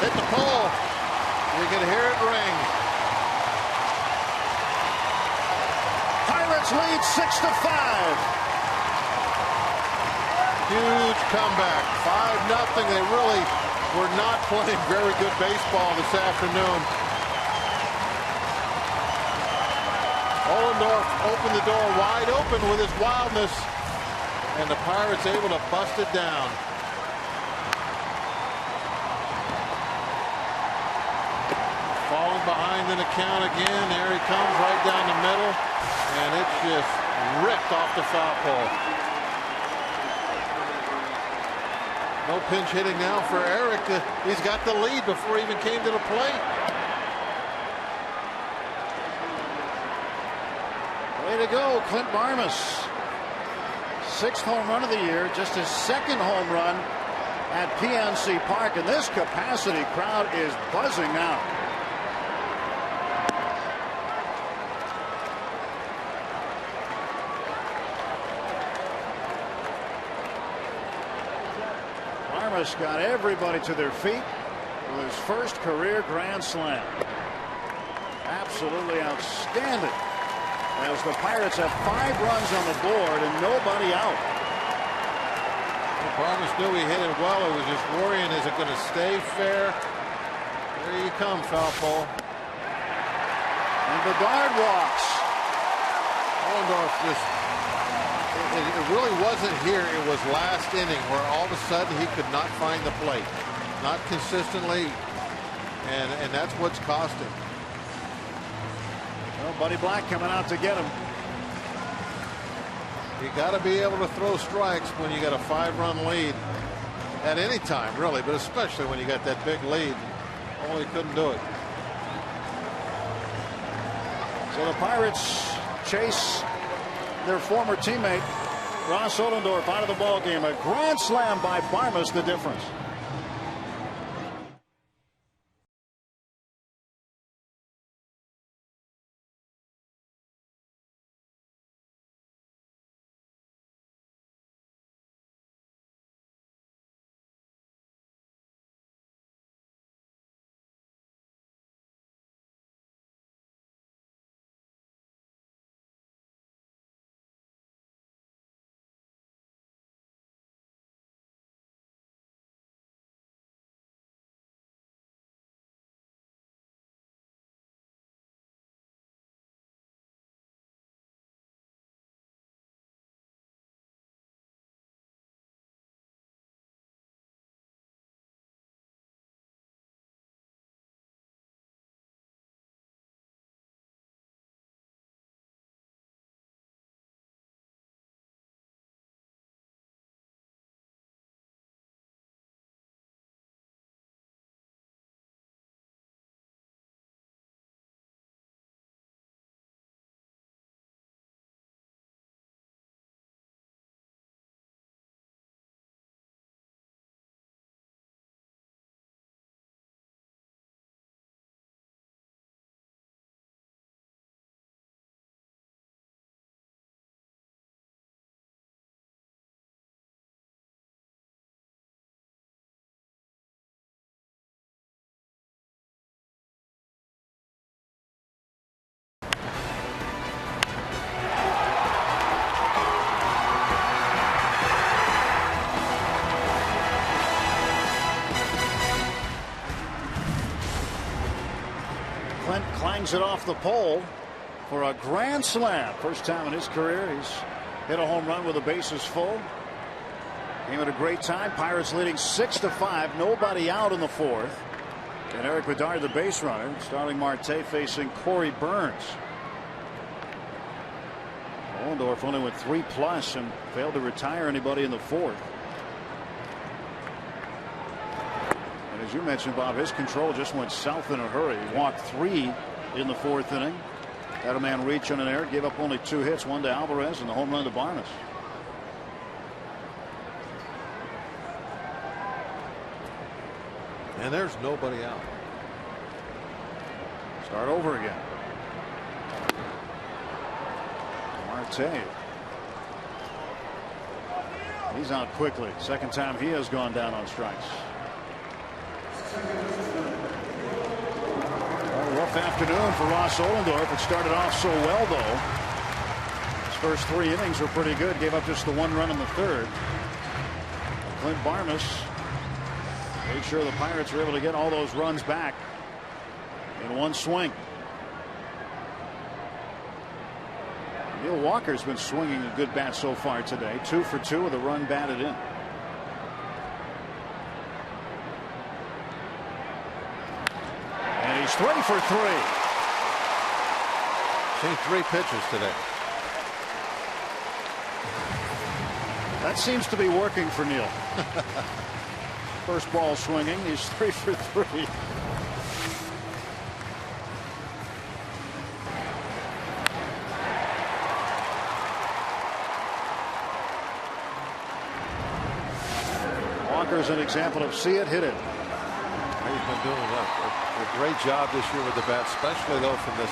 Hit the pole. You can hear it ring. Pirates lead 6-5. Huge comeback. 5-0. They really were not playing very good baseball this afternoon. Ollendorf opened the door wide open with his wildness, and the Pirates able to bust it down. Falling behind in the count again. There he comes right down the middle, and it's just ripped off the foul pole. No pinch hitting now for Eric. He's got the lead before he even came to the plate. Way to go, Clint Barmes. 6th home run of the year, just his 2nd home run at PNC Park, and this capacity crowd is buzzing now. Barmes got everybody to their feet with his first career grand slam. Absolutely outstanding. As the Pirates have 5 runs on the board and nobody out. Barmes knew he hit it well. He was just worrying, is it going to stay fair? There you come, foul pole. And Bedard walks. Ollendorf just, it really wasn't here. It was last inning where all of a sudden he could not find the plate. Not consistently. And that's what's cost him. Well, Buddy Black coming out to get him. You got to be able to throw strikes when you got a 5-run lead at any time, really, but especially when you got that big lead. Only couldn't do it. So the Pirates chase their former teammate Ross Ollendorf out of the ball game. A grand slam by Barmes, the difference. Clint clangs it off the pole for a grand slam. First time in his career he's hit a home run with the bases full. Came at a great time. Pirates leading 6-5. Nobody out in the fourth. And Eric Bedard, the base runner. Starling Marte facing Corey Burns. Ollendorf only went 3+ and failed to retire anybody in the fourth. And as you mentioned, Bob, his control just went south in a hurry. He walked 3 in the fourth inning. Had a man reach on an error, gave up only 2 hits, one to Alvarez and the home run to Barnes. And there's nobody out. Start over again. Marte. He's out quickly. Second time he has gone down on strikes. A rough afternoon for Ross Ollendorf. It started off so well, though. His first 3 innings were pretty good. Gave up just the 1 run in the third. Clint Barnes made sure the Pirates were able to get all those runs back in one swing. Neil Walker's been swinging a good bat so far today. 2 for 2 with a run batted in. And he's 3 for 3. Seen 3 pitches today. That seems to be working for Neil. First ball swinging. He's 3 for 3. Walker's an example of see it, hit it. He's been doing a great job this year with the bat, especially though from this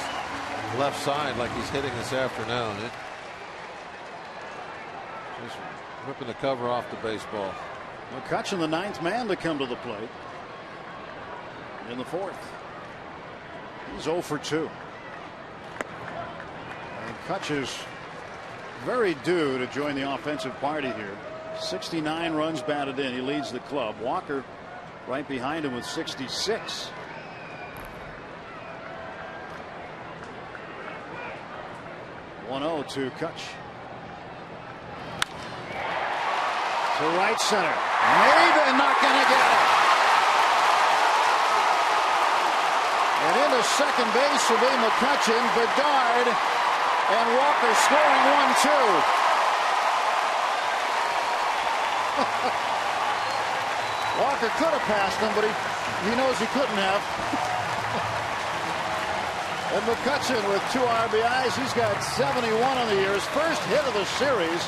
left side, like he's hitting this afternoon. Just ripping the cover off the baseball. McCutchen, the 9th man to come to the plate in the fourth. He's 0 for 2. And Kutch is very due to join the offensive party here. 69 runs batted in. He leads the club. Walker right behind him with 66. To Kutch. To right center. Maybe not going to get it. And into second base will be McCutchen, Bedard, and Walker scoring 1-2. Walker could have passed him, but he knows he couldn't have. And McCutchen with 2 RBIs. He's got 71 on the year. His first hit of the series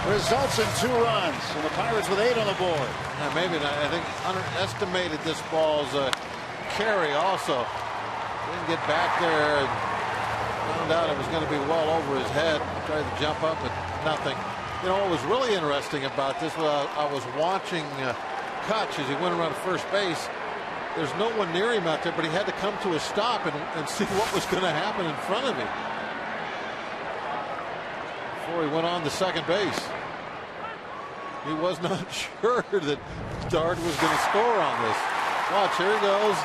results in 2 runs. And the Pirates with 8 on the board. Yeah, maybe not. I think underestimated this ball's carry also. Didn't get back there. And found out it was going to be well over his head. Tried to jump up, but nothing. You know what was really interesting about this was I was watching Kutch as he went around first base. There's no one near him out there, but he had to come to a stop and see what was going to happen in front of him before he went on to second base. He was not sure that Bedard was going to score on this. Watch, here he goes.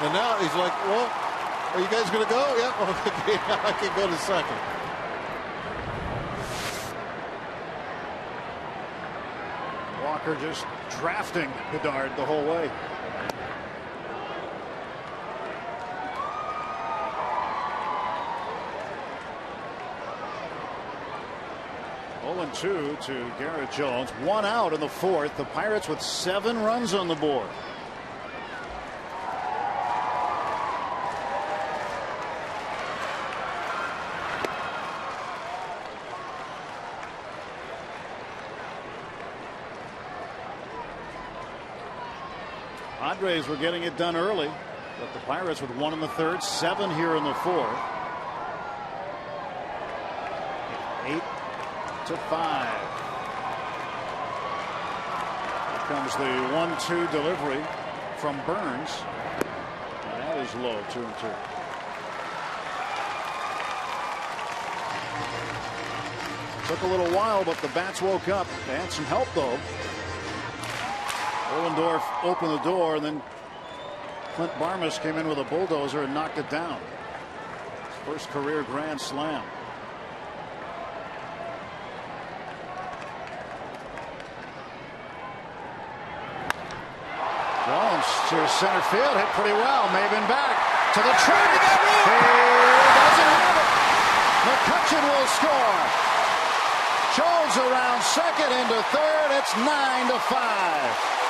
And now he's like, well, are you guys going to go? Yeah, okay, now I can go to second. Walker just drafting Bedard the whole way. Two to Garrett Jones. 1 out in the fourth. The Pirates with 7 runs on the board. Padres were getting it done early, but the Pirates with 1 in the third, 7 here in the fourth. 8-5. Here comes the 1-2 delivery from Burns. And that is low, 2-2. Took a little while, but the bats woke up. They had some help, though. Ollendorf opened the door, and then Clint Barmes came in with a bulldozer and knocked it down. First career grand slam. Jones to center field, hit pretty well. Maben back to the track. He doesn't have it. McCutchen will score. Jones around second into third. It's 9-5.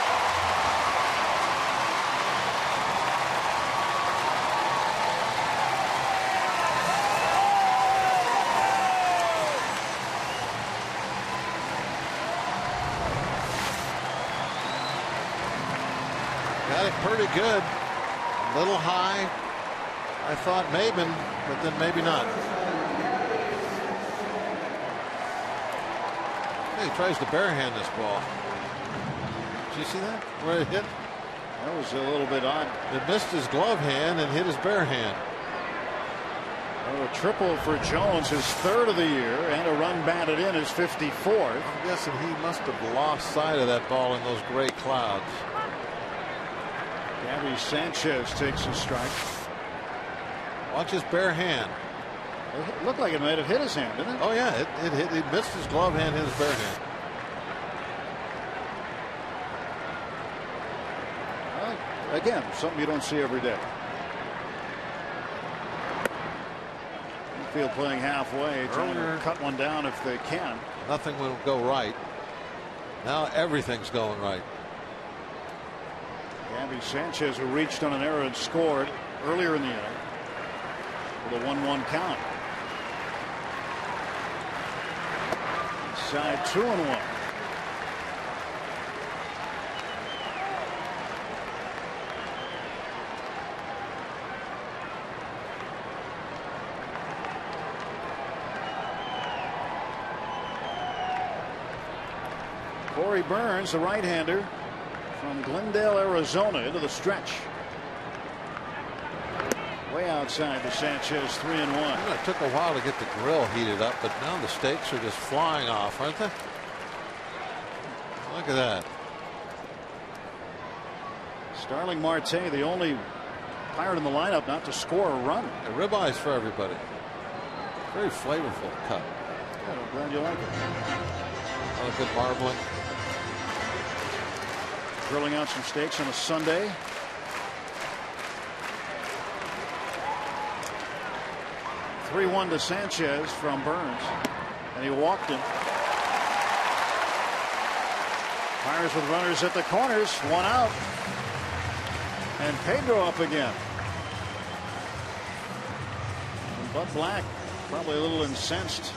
Got it pretty good. A little high. I thought Maben, but then maybe not. He tries to barehand this ball. Did you see that? Where it hit? That was a little bit odd. It missed his glove hand and hit his bare hand. Well, a triple for Jones, his third of the year, and a run batted in, his 54th. I'm guessing he must have lost sight of that ball in those gray clouds. Gabby Sanchez takes a strike. Watch his bare hand. It looked like it might have hit his hand, didn't it? Oh yeah, it hit. It missed his glove hand, hit his bare hand. Well, again, something you don't see every day. Infield playing halfway, trying to cut one down if they can. Nothing will go right. Now everything's going right. Gabby Sanchez, who reached on an error and scored earlier in the inning with a 1-1 count. Inside 2-1. Corey Burns, the right-hander from Glendale, Arizona, into the stretch. Way outside to Sanchez, 3-1. It took a while to get the grill heated up, but now the steaks are just flying off, aren't they? Look at that. Starling Marte, the only Pirate in the lineup not to score a run. Ribeyes for everybody. Very flavorful cut. Good, I'm glad you like it. A lot of good marbling. Grilling out some steaks on a Sunday. (3-1) to Sanchez from Burns, and he walked him. Pirates with runners at the corners, one out, and Pedro up again. And Bud Black probably a little incensed.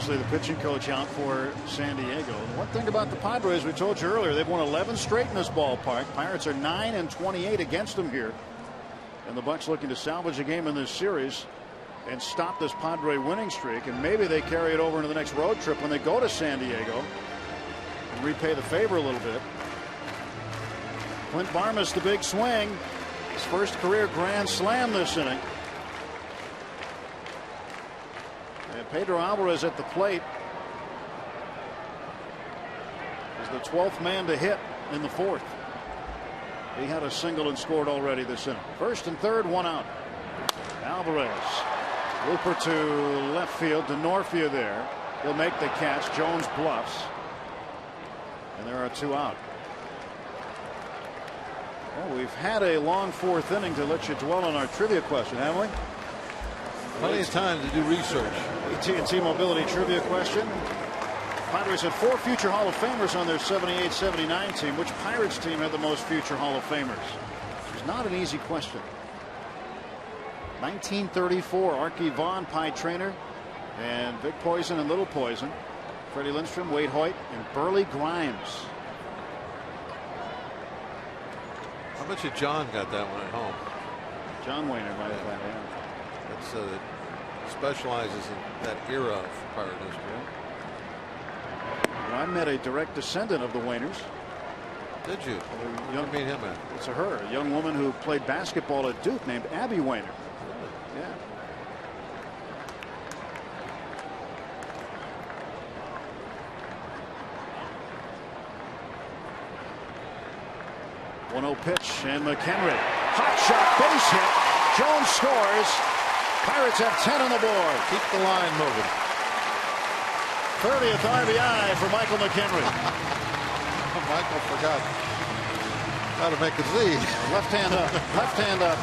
The pitching coach out for San Diego. One thing about the Padres, we told you earlier, they've won 11 straight in this ballpark. Pirates are 9-28 against them here, and the Bucs looking to salvage a game in this series and stop this Padre winning streak, and maybe they carry it over into the next road trip when they go to San Diego and repay the favor a little bit. Clint Barmas, the big swing, his first career grand slam this inning. Pedro Alvarez at the plate is the 12th man to hit in the fourth. He had a single and scored already this inning. First and third, one out. Alvarez, looper to left field, to Norfia there. He'll make the catch. Jones bluffs, and there are two out. Well, we've had a long fourth inning to let you dwell on our trivia question, haven't we? Plenty of time to do research. AT&T Mobility trivia question. Padres had 4 future Hall of Famers on their 78-79 team. Which Pirates team had the most future Hall of Famers? It's not an easy question. 1934, Archie Vaughn, Pie Trainer, and Big Poison and Little Poison. Freddie Lindstrom, Wade Hoyt, and Burley Grimes. I bet you John got that one at home. John Wayner might have that, yeah. That specializes in that era of Pirate history. Well, I met a direct descendant of the Wayners. Did you? Young, meet him at? It's her, a young woman who played basketball at Duke named Abby Wayner. Yeah. 1-0 pitch, and McHenry. Hot shot, base hit. Jones scores. Pirates have 10 on the board. Keep the line moving. 30th RBI for Michael McHenry. Michael forgot how to make a Z. Left hand up. Left hand up.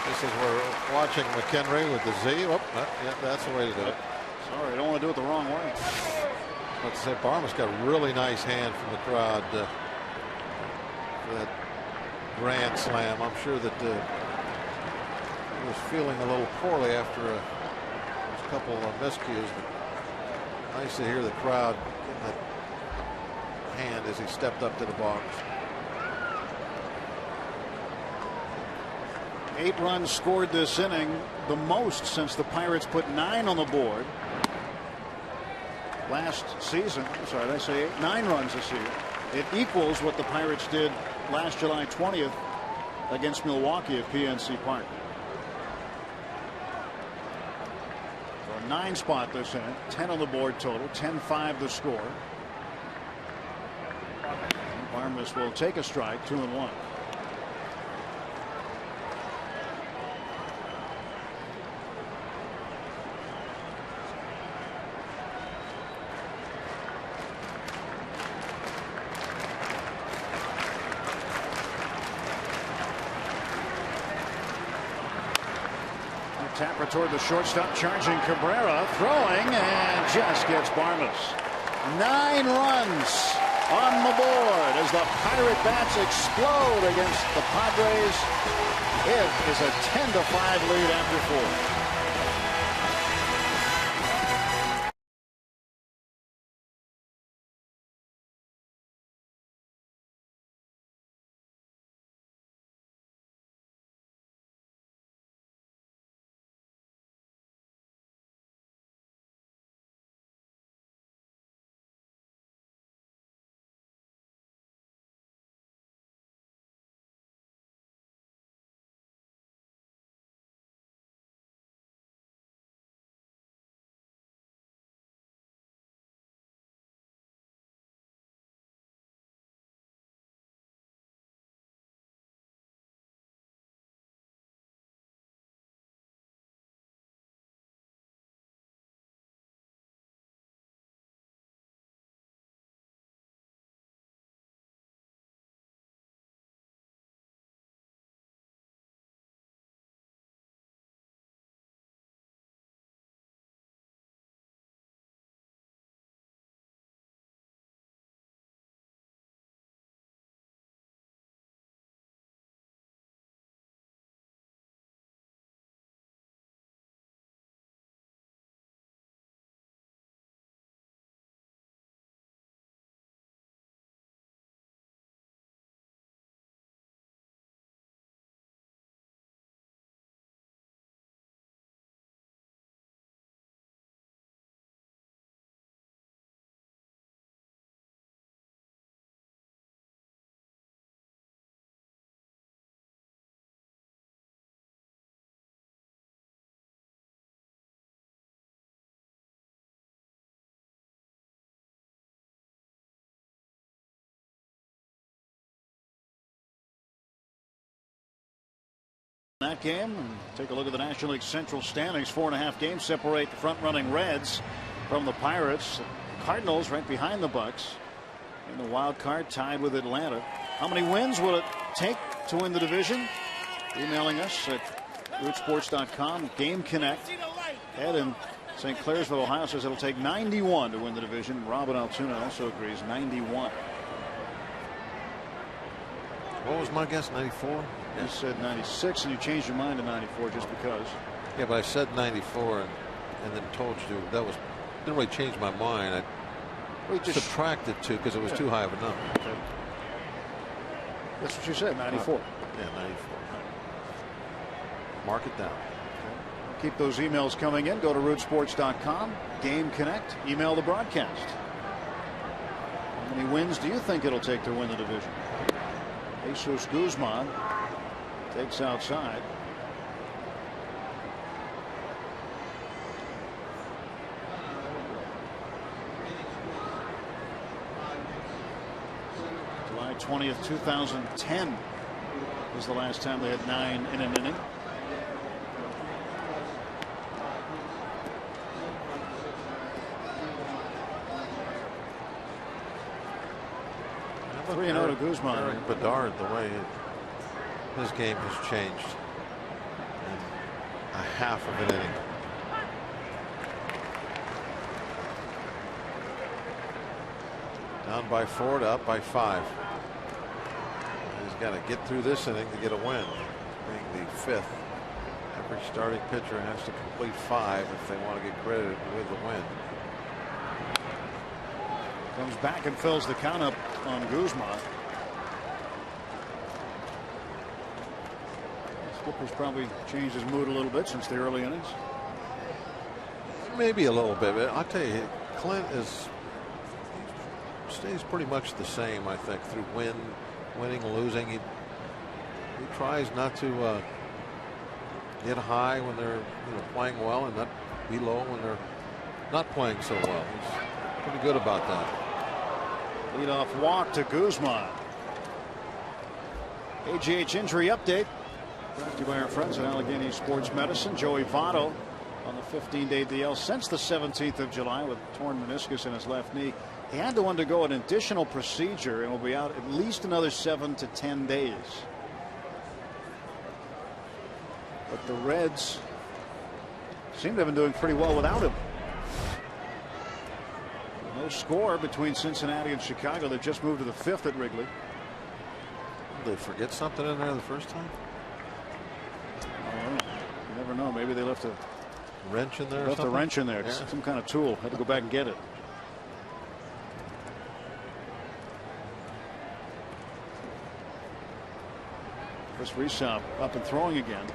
This is we're watching McHenry with the Z. Oh, yeah, that's the way to do it. Sorry, I don't want to do it the wrong way. Let's say Barmas got a really nice hand from the crowd for that grand slam. I'm sure that he was feeling a little poorly after a couple of miscues. But nice to hear the crowd give that hand as he stepped up to the box. 8 runs scored this inning, the most since the Pirates put 9 on the board last season. Sorry, did I say 8? 9 runs this year. It equals what the Pirates did last July 20th against Milwaukee at PNC Park. So a 9 spot this inning, 10 on the board total, 10-5 the score. Barmas will take a strike, 2-1. Tapper toward the shortstop, charging Cabrera, throwing, and just gets Barmas. 9 runs on the board as the Pirate bats explode against the Padres. It is a 10-5 lead after 4. That game, and take a look at the National League Central standings. 4.5 games separate the front-running Reds from the Pirates. The Cardinals right behind the Bucks in the wild card, tied with Atlanta. How many wins will it take to win the division? Emailing us at rootsports.com. Game Connect. Ed in St. Clairsville, Ohio, says it'll take 91 to win the division. Robin Altoona also agrees, 91. What was my guess? 94. You said 96, and you changed your mind to 94 just because. Yeah, but I said 94 and then told you that was didn't really change my mind. I subtracted 2 because it was too high of a number. Okay. That's what you said, 94. Yeah, 94. Mark it down. Okay. Keep those emails coming in. Go to rootsports.com. Game Connect. Email the broadcast. How many wins do you think it'll take to win the division? Jesus Guzman takes outside. July 20th, 2010 was the last time they had 9 in an inning. To Guzman. Eric Bedard, the way his game has changed in a half of an inning. Down by 4 to up by 5. He's got to get through this inning to get a win. Being the 5th, every starting pitcher has to complete 5 if they want to get credited with the win. Comes back and fills the count up on Guzman. Skipper's probably changed his mood a little bit since the early innings. Maybe a little bit, but I'll tell you, Clint stays pretty much the same, I think, through winning, losing. He tries not to get high when they're playing well and not be low when they're not playing so well. He's pretty good about that. Leadoff walk to Guzman. AGH injury update. Brought to you by our friends at Allegheny Sports Medicine. Joey Votto on the 15-day DL since the 17th of July with torn meniscus in his left knee. He had to undergo an additional procedure and will be out at least another 7 to 10 days. But the Reds seem to have been doing pretty well without him. No score between Cincinnati and Chicago. They just moved to the 5th at Wrigley. Did they forget something in there the first time? You never know. Maybe they left a wrench in there. Left a wrench in there. Yeah. Some kind of tool. Had to go back and get it. Chris Resop up and throwing again.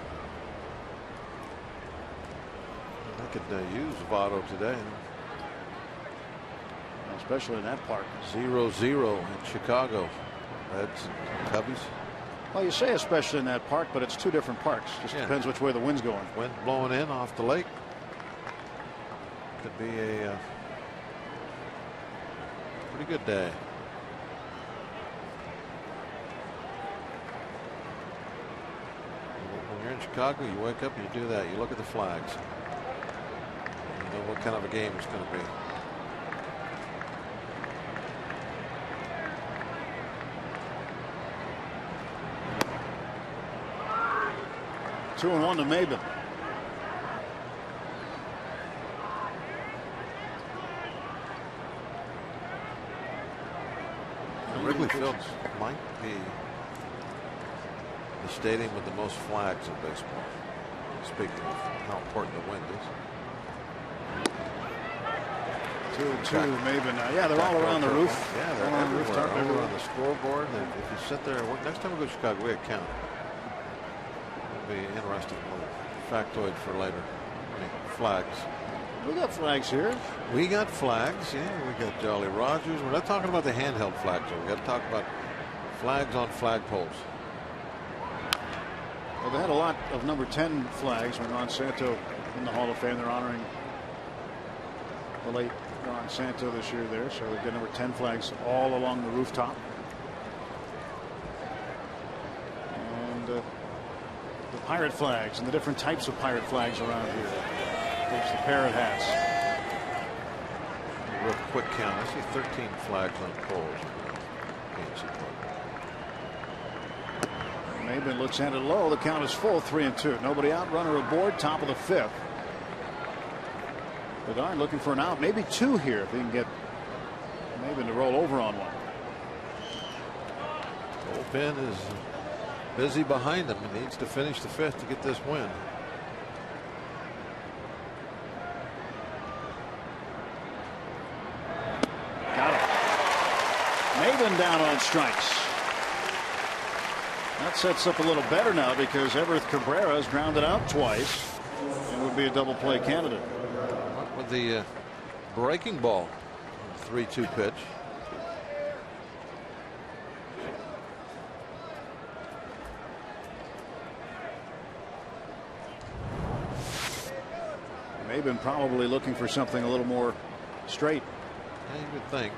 I could use Votto today. Especially in that park. 0-0 in Chicago. Reds and Cubbies. Well, you say especially in that park, but it's two different parks. Just depends which way the wind's going. Wind blowing in off the lake. Could be a pretty good day. When you're in Chicago, you wake up and you do that. You look at the flags. You know what kind of a game it's going to be. 2-1 to Maben. Wrigley Field might be the stadium with the most flags in baseball. Speaking of how important the wind is. 2-2 Maben. Yeah, they're all around the roof. Yeah, they're all everywhere. Over on the scoreboard. If you sit there, next time we go to Chicago, we count. Be interesting little factoid for later. Flags. We got flags here. We got flags. Yeah, we got Jolly Rogers. We're not talking about the handheld flags. We got to talk about flags on flagpoles. Well, they had a lot of number 10 flags when Ron Santo in the Hall of Fame. They're honoring the late Ron Santo this year there. So they've got number 10 flags all along the rooftop. And the pirate flags and the different types of pirate flags around here. There's the parrot hats. A real quick count. I see 13 flags on poles. Maben looks at it low. The count is full. 3-2. Nobody out. Runner aboard. Top of the 5th. Bedard looking for an out. Maybe 2 here if he can get Maben to roll over on one. Bullpen is busy behind him and needs to finish the 5th to get this win. Got it. Maben down on strikes. That sets up a little better now because Everett Cabrera has grounded out twice and would be a double play candidate. With the breaking ball, 3-2 pitch. They've been probably looking for something a little more straight. Yeah, you would think,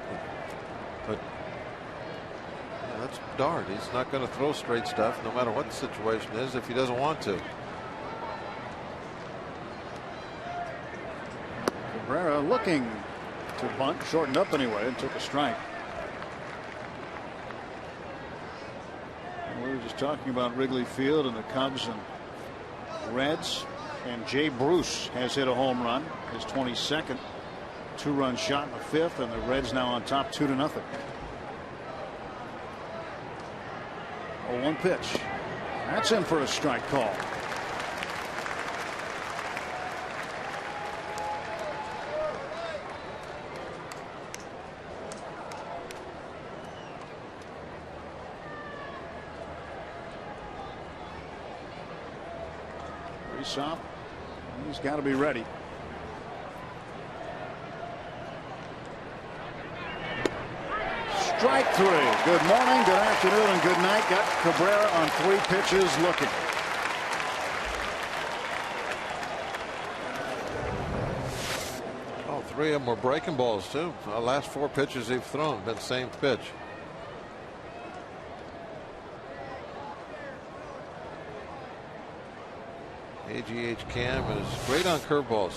but yeah, that's Bedard. He's not going to throw straight stuff, no matter what the situation is, if he doesn't want to. Cabrera looking to bunt, shortened up anyway, and took a strike. And we were just talking about Wrigley Field and the Cubs and Reds, and Jay Bruce has hit a home run, his 22nd, 2-run shot in the 5th, and the Reds now on top 2-0. 0-1 pitch. That's in for a strike call. Up. He's got to be ready. Strike 3. Good morning, good afternoon, and good night. Got Cabrera on 3 pitches looking. Oh, 3 of them were breaking balls too. The last 4 pitches they've thrown have been the same pitch. AGH Cam is great on curveballs.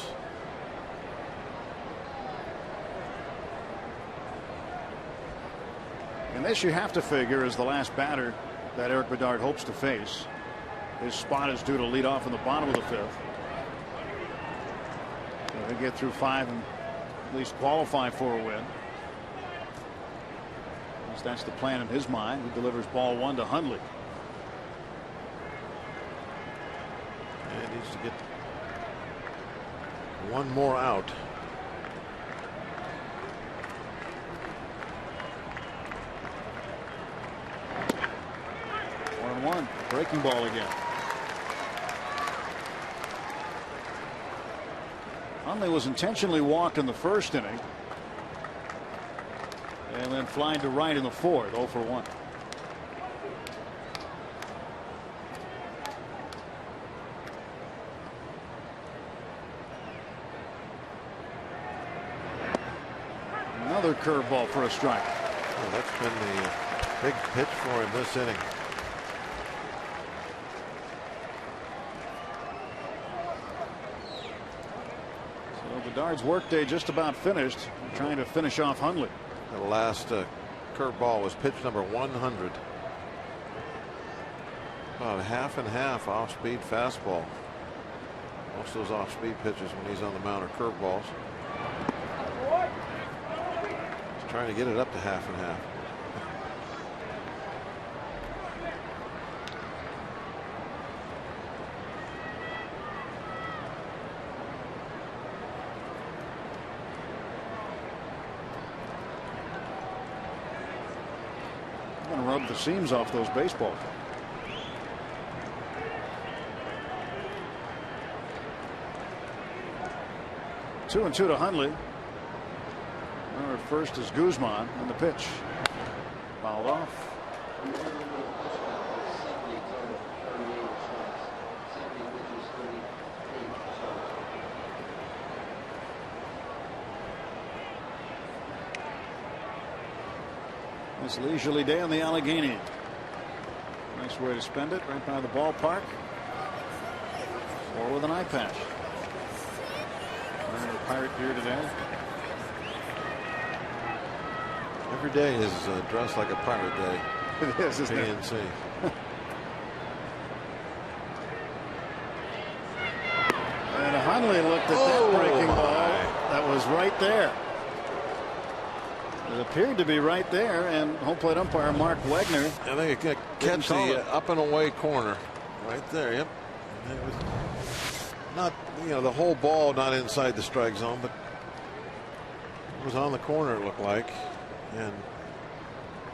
And this, you have to figure, is the last batter that Eric Bedard hopes to face. His spot is due to lead off in the bottom of the 5th. So they get through 5 and at least qualify for a win. At least that's the plan in his mind. He delivers ball 1 to Hundley. Needs to get 1 more out. One breaking ball again. Hundley was intentionally walked in the 1st inning, and then flying to right in the 4th. 0 for 1. Another curveball for a strike. Well, that's been the big pitch for him this inning. So Bedard's workday just about finished. Trying to finish off Hundley. The last curveball was pitch number 100. About half and half off-speed fastball. Most of those off-speed pitches when he's on the mound are curveballs. Trying to get it up to half and half. I'm going to rub the seams off those baseballs. Two and 2 to Hundley. Our first is Guzman on the pitch. Fouled off. This leisurely day on the Allegheny. Nice way to spend it, right by the ballpark. Or with an eye patch. Wearing a Pirate gear today. Every day is dressed like a pirate day. It is, isn't it? PNC. And Hundley looked at that breaking ball. That was right there. It appeared to be right there, and home plate umpire Mark Wegner. I think it can catch the up and away corner right there. Yep. It was not, the whole ball not inside the strike zone, but it was on the corner, it looked like, and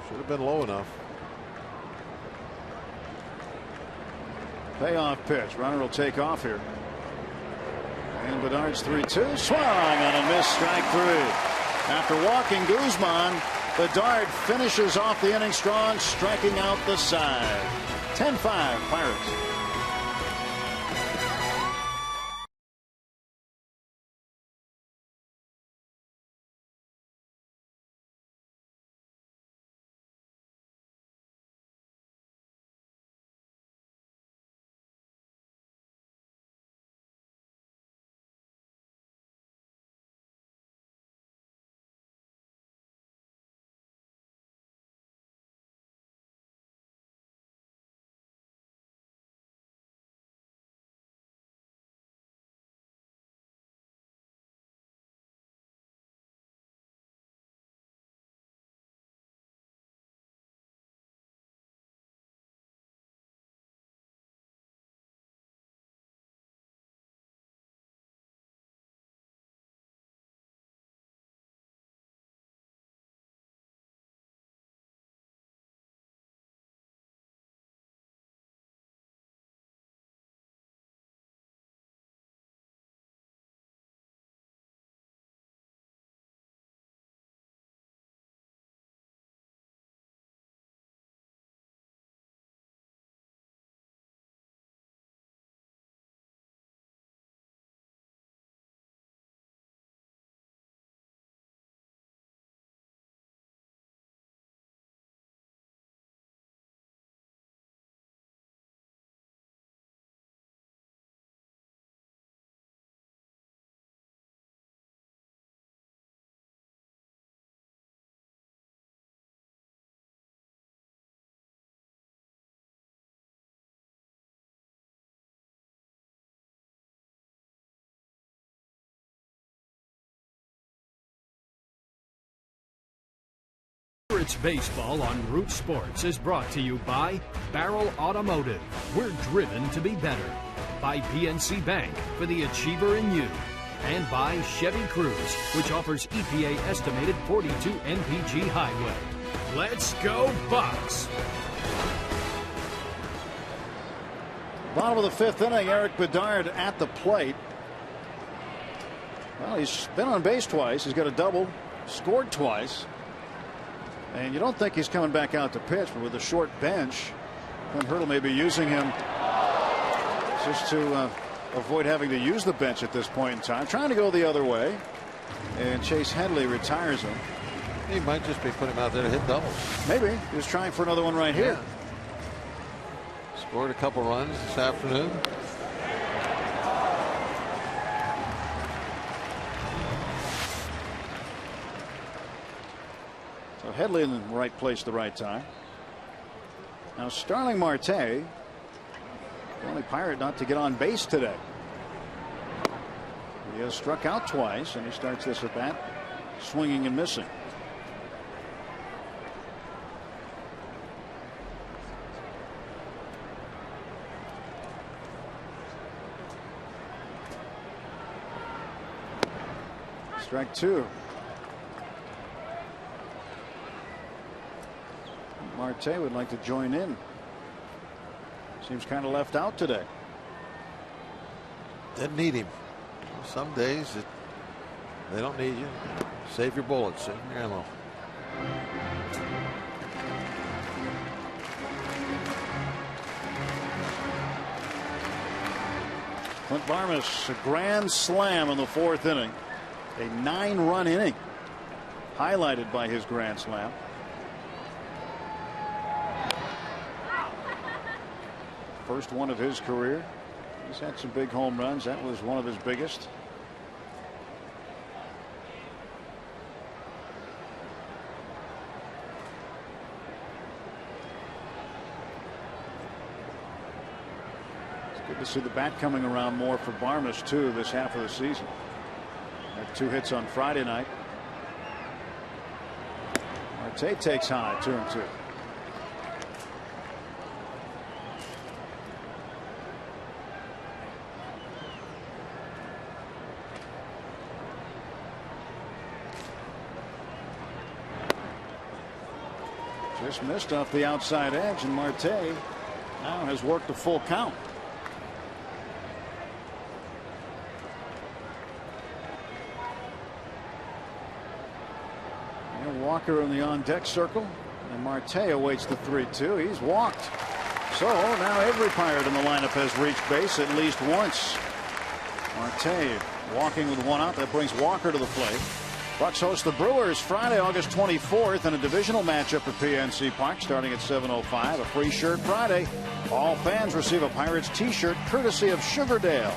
should have been low enough. Payoff pitch. Runner will take off here. And Bedard's 3-2. Swung on a miss, strike 3. After walking Guzman, Bedard finishes off the inning strong, striking out the side. 10-5 Pirates. Pirates baseball on Root Sports is brought to you by Barrel Automotive. We're driven to be better. By PNC Bank for the achiever in you. And by Chevy Cruze, which offers EPA estimated 42 mpg highway. Let's go Bucks! Bottom of the fifth inning, Eric Bedard at the plate. Well, he's been on base twice. He's got a double, scored twice. And you don't think he's coming back out to pitch, but with a short bench, then Hurdle may be using him just to avoid having to use the bench at this point in time. Trying to go the other way. And Chase Headley retires him. He might just be putting him out there to hit doubles. Maybe. He was trying for another one right here. Scored a couple runs this afternoon. So Headley in the right place, the right time. Now Starling Marte, the only Pirate not to get on base today. He has struck out twice, and he starts this at bat swinging and missing. Strike two. Marte would like to join in. Seems kind of left out today. Didn't need him. Some days they don't need you. Save your bullets. Save your ammo. Clint Barmes, a grand slam in the fourth inning. A 9-run inning, highlighted by his grand slam. First one of his career. He's had some big home runs. That was one of his biggest. It's good to see the bat coming around more for Barmes too this half of the season. Had 2 hits on Friday night. Marte takes high, 2-2. Just missed off the outside edge, and Marte now has worked a full count. Walker in the on-deck circle, and Marte awaits the 3-2. He's walked. So now every Pirate in the lineup has reached base at least once. Marte walking with one out. That brings Walker to the plate. Bucks host the Brewers Friday, August 24th in a divisional matchup at PNC Park starting at 7:05. A free shirt Friday. All fans receive a Pirates t-shirt courtesy of Sugardale.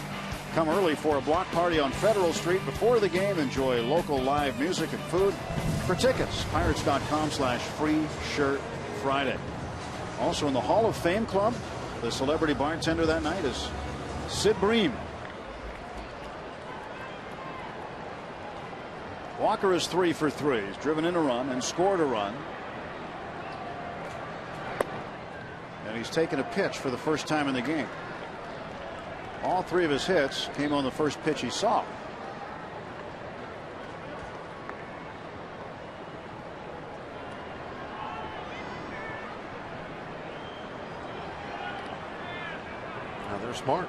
Come early for a block party on Federal Street before the game. Enjoy local live music and food. For tickets, pirates.com/free shirt Friday. Also in the Hall of Fame Club, the celebrity bartender that night is Sid Bream. Walker is 3 for 3. He's driven in a run and scored a run. And he's taken a pitch for the first time in the game. All 3 of his hits came on the first pitch he saw. Now they're smart.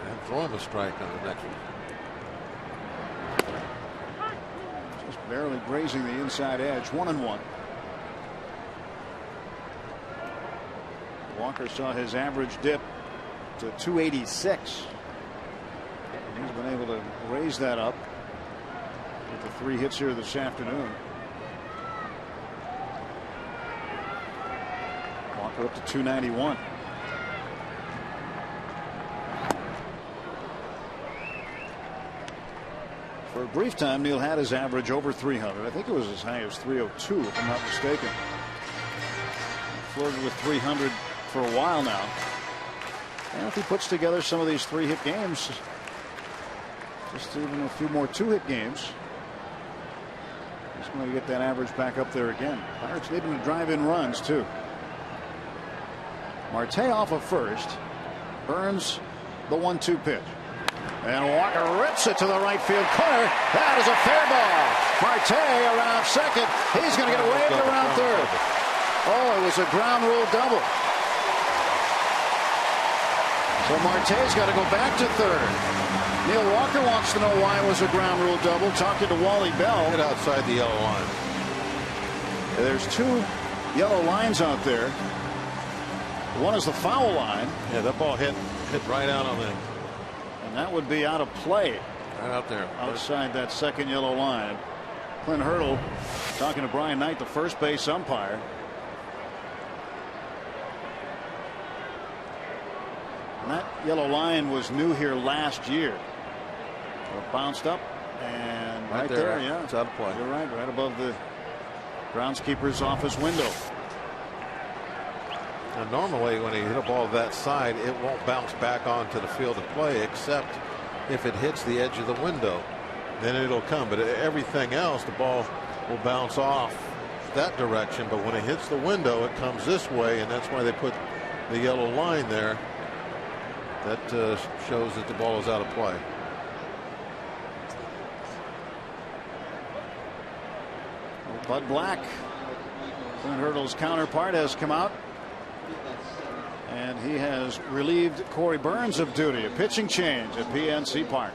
And throw him a strike on the next one. Just barely grazing the inside edge. 1-1. Walker saw his average dip to 286. He's been able to raise that up with the 3 hits here this afternoon. Walker up to 291. For a brief time, Neil had his average over 300. I think it was as high as 302, if I'm not mistaken. Flirted with 300 for a while now. And if he puts together some of these 3-hit games, just even a few more 2-hit games, Just want to get that average back up there again. Pirates needing to drive in runs too. Marte off of first. Burns the 1-2 pitch. And Walker rips it to the right field corner. That is a fair ball. Marte around second. He's going to get waved around third. Oh, it was a ground rule double. So Marte's got to go back to third. Neil Walker wants to know why it was a ground rule double. Talking to Wally Bell. Get outside the yellow line. There's 2 yellow lines out there. One is the foul line. Yeah, that ball hit right out on them. And that would be out of play. Right out there. Outside that second yellow line. Clint Hurdle talking to Brian Knight, the first base umpire. And that yellow line was new here last year. So it bounced up and right there, yeah. It's out of play. You're right above the groundskeeper's office window. Now, normally when you hit a ball that side, it won't bounce back onto the field of play, except if it hits the edge of the window, then it'll come. But everything else, the ball will bounce off that direction. But when it hits the window, it comes this way, and that's why they put the yellow line there. That shows that the ball is out of play. Bud Black, Clint Hurdle's counterpart, has come out. And he has relieved Corey Burns of duty. A pitching change at PNC Park.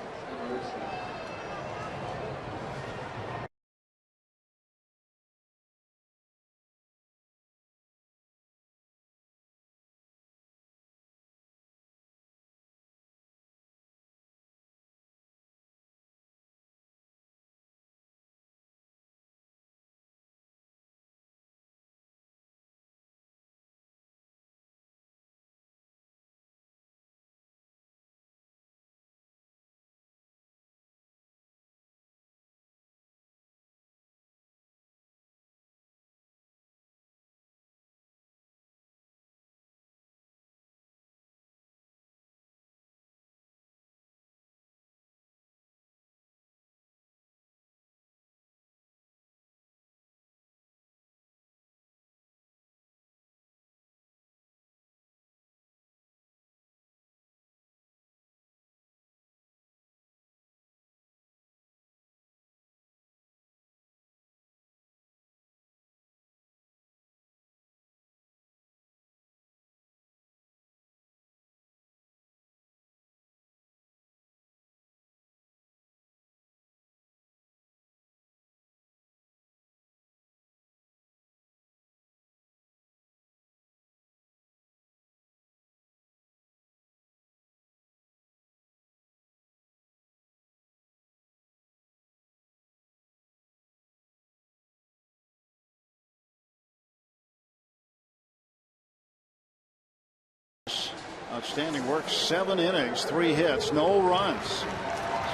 Outstanding work. 7 innings, 3 hits, no runs.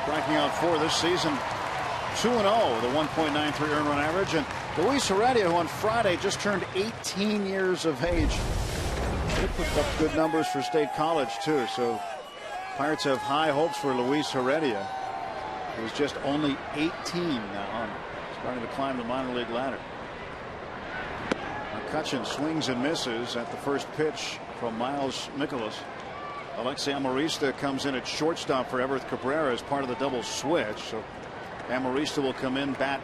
Striking out 4 this season. 2-0 with a 1.93 earned run average. And Luis Heredia, who on Friday just turned 18 years of age, he put up good numbers for State College too. So Pirates have high hopes for Luis Heredia, who's just only 18 now, starting to climb the minor league ladder. McCutchen swings and misses at the first pitch from Miles Mikolas. Alexei Amarista comes in at shortstop for Everett Cabrera as part of the double switch. So Amarista will come in, bat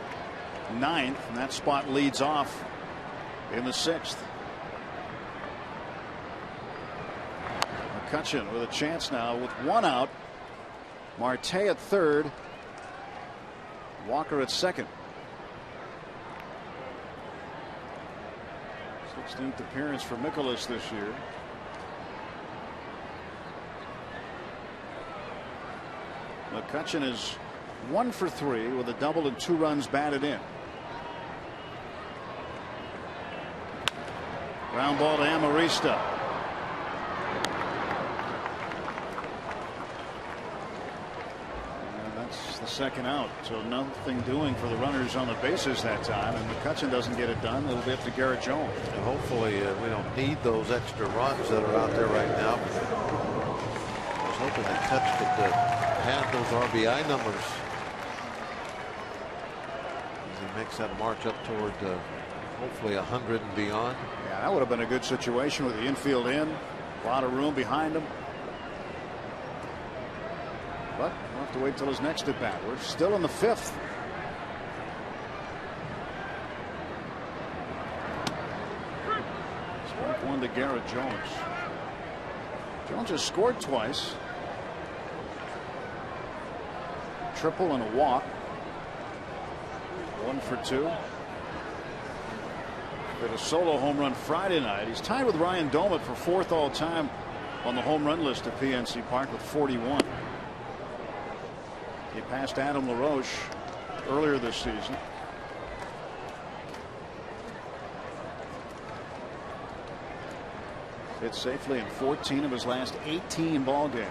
9th, and that spot leads off in the 6th. McCutchen with a chance now with 1 out. Marte at 3rd. Walker at 2nd. 16th appearance for Mikolas this year. McCutchen is 1 for 3 with a double and 2 runs batted in. Ground ball to Amarista. And that's the 2nd out. So nothing doing for the runners on the bases that time. And McCutchen doesn't get it done. It'll be up to Garrett Jones. And hopefully we don't need those extra runs that are out there right now. I was hoping that Cutch could have those RBI numbers. He He makes that march up toward hopefully 100 and beyond. Yeah, that would have been a good situation with the infield in. A lot of room behind him. But we'll have to wait till his next at bat. We're still in the 5th. Strike one to Garrett Jones. Jones has scored twice. Triple and a walk. 1 for 2. Did a solo home run Friday night. He's tied with Ryan Doumit for 4th all time on the home run list at PNC Park with 41. He passed Adam LaRoche earlier this season. Hit safely in 14 of his last 18 ball games.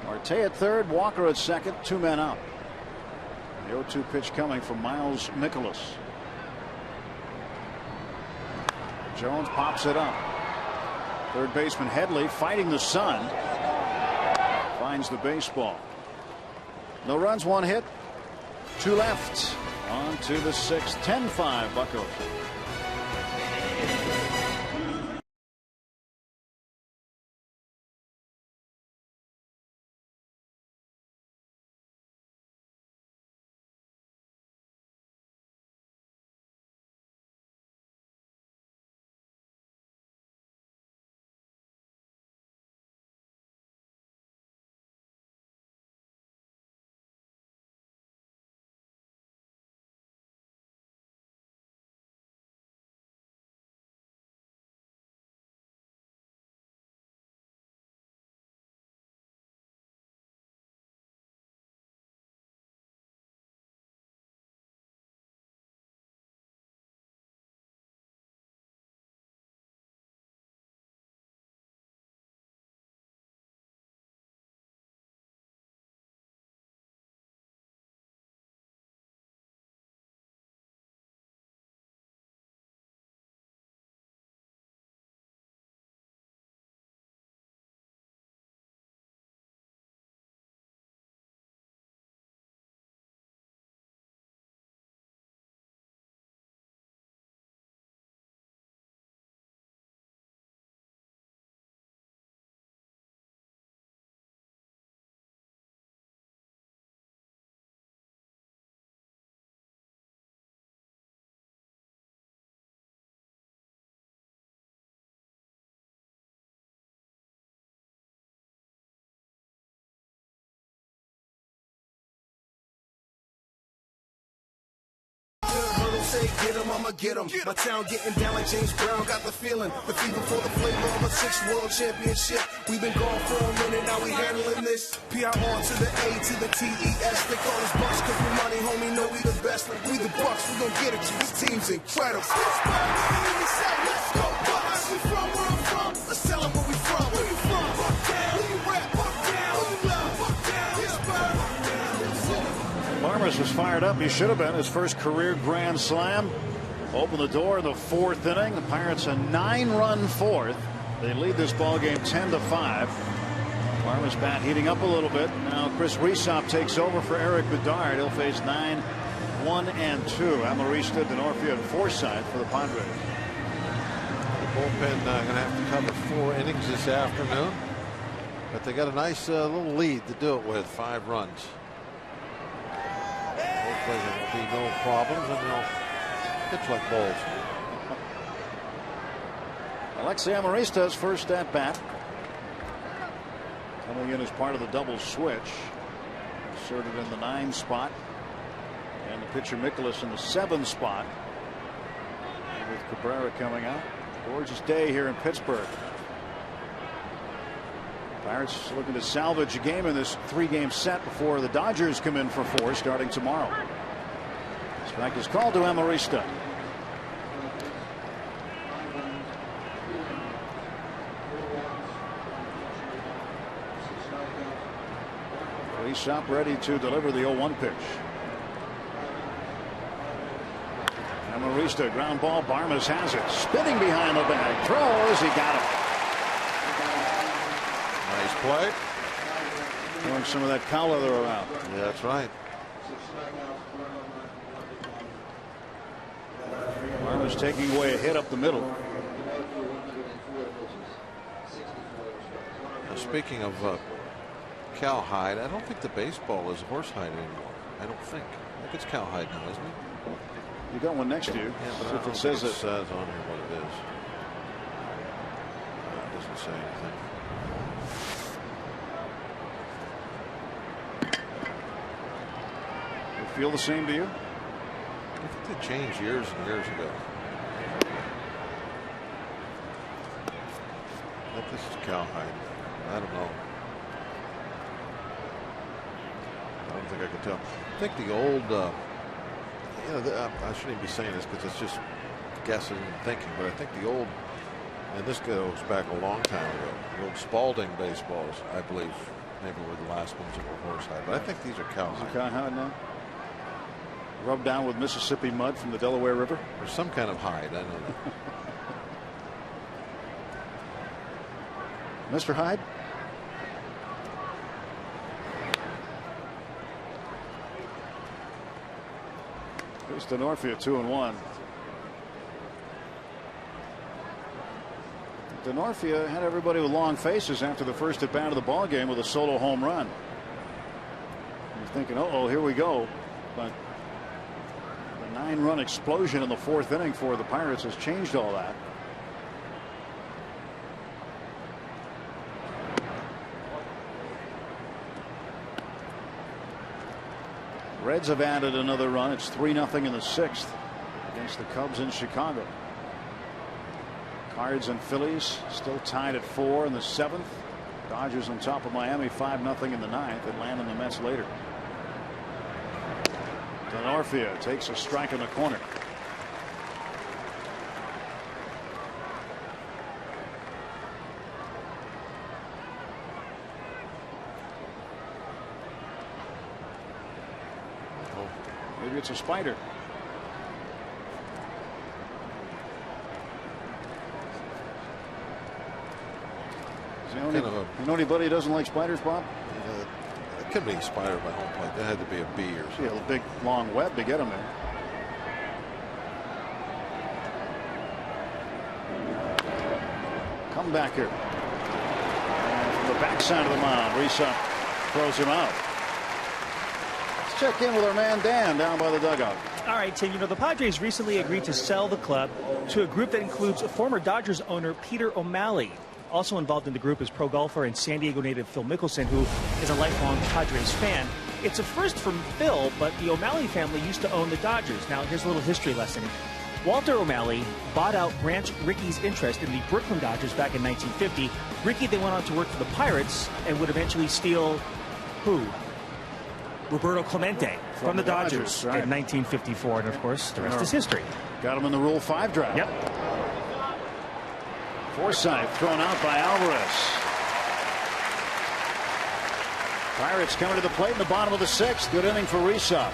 Marte at third, Walker at second, 2 men out. The 0-2 pitch coming from Miles Mikolas. Jones pops it up. Third baseman Headley fighting the sun. Finds the baseball. No runs, 1 hit, 2 left. On to the 6th. 10-5 Buccos. Say get him, I'ma get him. My town getting down like James Brown, got the feeling. The fever for the flavor of a 6th world championship. We've been gone for a minute, now we handling this. P-I-R to the A to the T-E-S. They call us Bucks cause we money, homie, know we the best. Like we the Bucks, we gon' get it to this team's incredible. Let's go Bucks. We from where I'm from, let's tell them where we from. Where you from? Bucktown. Who you rap? Bucktown. Who you love? Bucktown. Pittsburgh. Barmes was fired up. He should have been. His first career grand slam. Open the door in the 4th inning. The Pirates a 9-run 4th. They lead this ball game 10-5. Barmes bat heating up a little bit. Now Chris Rhysop takes over for Eric Bedard. He'll face 9, 1 and 2. Amarista, Denorfia, and Forsythe for the Padres. The bullpen going to have to cover 4 innings this afternoon, but they got a nice little lead to do it with. 5 runs. Hopefully there will be no problems and they'll pitch like balls. Alexi Amarista's first at bat. Coming in as part of the double switch. Inserted in the 9 spot. And the pitcher Mikolas in the 7 spot. With Cabrera coming out. Gorgeous day here in Pittsburgh. Pirates looking to salvage a game in this 3-game set before the Dodgers come in for 4 starting tomorrow. Strike is called to Amarista. Rhysop ready to deliver the 0-1 pitch. Amarista ground ball. Barmes has it. Spinning behind the bag. Throws. He got it. Nice play. Throwing some of that cow leather around. Yeah, that's right. was taking away a hit up the middle. Now, speaking of cowhide, I don't think the baseball is horsehide anymore. I don't think. I think it's cowhide now, isn't it? You got one next to you. Yeah, but if it says it says on here what it is. It doesn't say anything. Feel the same to you? I think they changed years and years ago. I think this is cowhide. I don't know. I don't think I can tell. I think the old, you know, I shouldn't even be saying this because it's just guessing and thinking, but I think the old, and this goes back a long time ago, the old Spalding baseballs, I believe, maybe were the last ones that were horsehide, but I think these are cowhide. Cowhide now? Rubbed down with Mississippi mud from the Delaware River? Or some kind of hide, I know that. Mr. Hyde? Here's Denorfia, 2-1. Denorfia had everybody with long faces after the first at bat of the ball game with a solo home run. You're thinking, uh-oh, here we go. But the 9-run explosion in the 4th inning for the Pirates has changed all that. Reds have added another run. It's 3-0 in the 6th against the Cubs in Chicago. Cards and Phillies still tied at 4 in the 7th. Dodgers on top of Miami 5-0 in the 9th. Atlanta and the Mets later. Denorfia takes a strike in the corner. Maybe it's a spider. You know anybody who doesn't like spiders, Bob? It could be a spider by home plate. That had to be a bee or something. Yeah, a big long web to get them there. Come back here. And from the backside of the mound, Risa throws him out. Let's check in with our man Dan down by the dugout. All right, Tim, you know, the Padres recently agreed to sell the club to a group that includes former Dodgers owner Peter O'Malley. Also involved in the group is pro golfer and San Diego native Phil Mickelson, who is a lifelong Padres fan. It's a first from Phil, but the O'Malley family used to own the Dodgers. Now, here's a little history lesson. Walter O'Malley bought out Branch Rickey's interest in the Brooklyn Dodgers back in 1950. Rickey then went on to work for the Pirates and would eventually steal who? Roberto Clemente from the Dodgers right. in 1954. And, of course, the rest is history. Got him in the Rule 5 draft. Yep. Forsythe thrown out by Alvarez. Pirates coming to the plate in the bottom of the 6th. Good inning for Risa.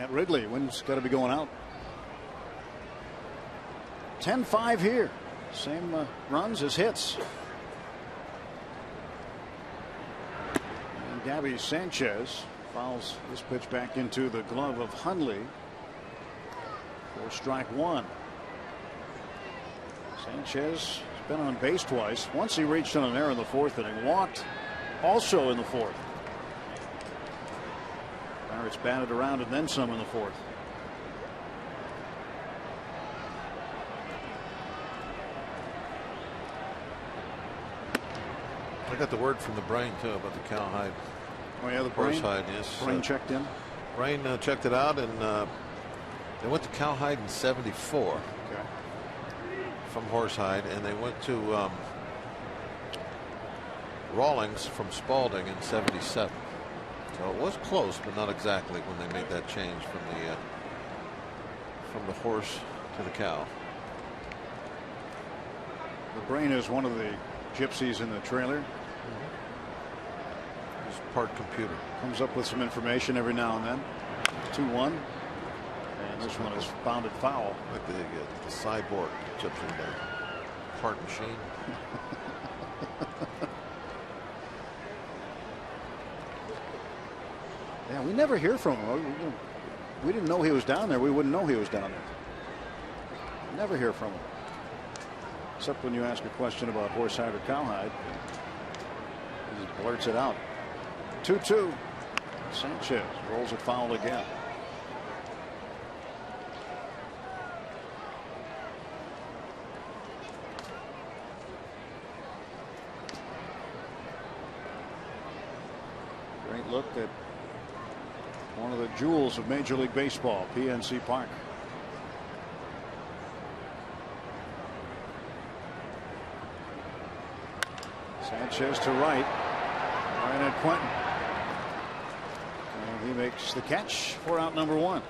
at Wrigley. Wind's got to be going out. 10-5 here. Same runs as hits. And Gabby Sanchez fouls this pitch back into the glove of Hundley for strike one. Sanchez has been on base twice. Once he reached on an error in the fourth inning. Walked also in the fourth. Pirates batted around and then some in the fourth. I got the word from the brain too about the cowhide. Oh yeah, the brain. Horsehide, yes. Brain checked in. Brain checked it out, and they went to cowhide in '74. Okay. From Horsehide, and they went to Rawlings from Spalding in '77. So it was close, but not exactly when they made that change from the horse to the cow. The brain is one of the gypsies in the trailer. It's part computer. Comes up with some information every now and then. 2-1. And this one is bounded foul. Like the cyborg gypsy there. Part machine. Yeah, we never hear from him. We didn't know he was down there. We wouldn't know he was down there. Never hear from him. Except when you ask a question about horsehide or cowhide. He just blurts it out. 2-2. Sanchez rolls it foul again. Great look at one of the jewels of Major League Baseball, PNC Park. Sanchez to right at Quentin. And he makes the catch for out number one.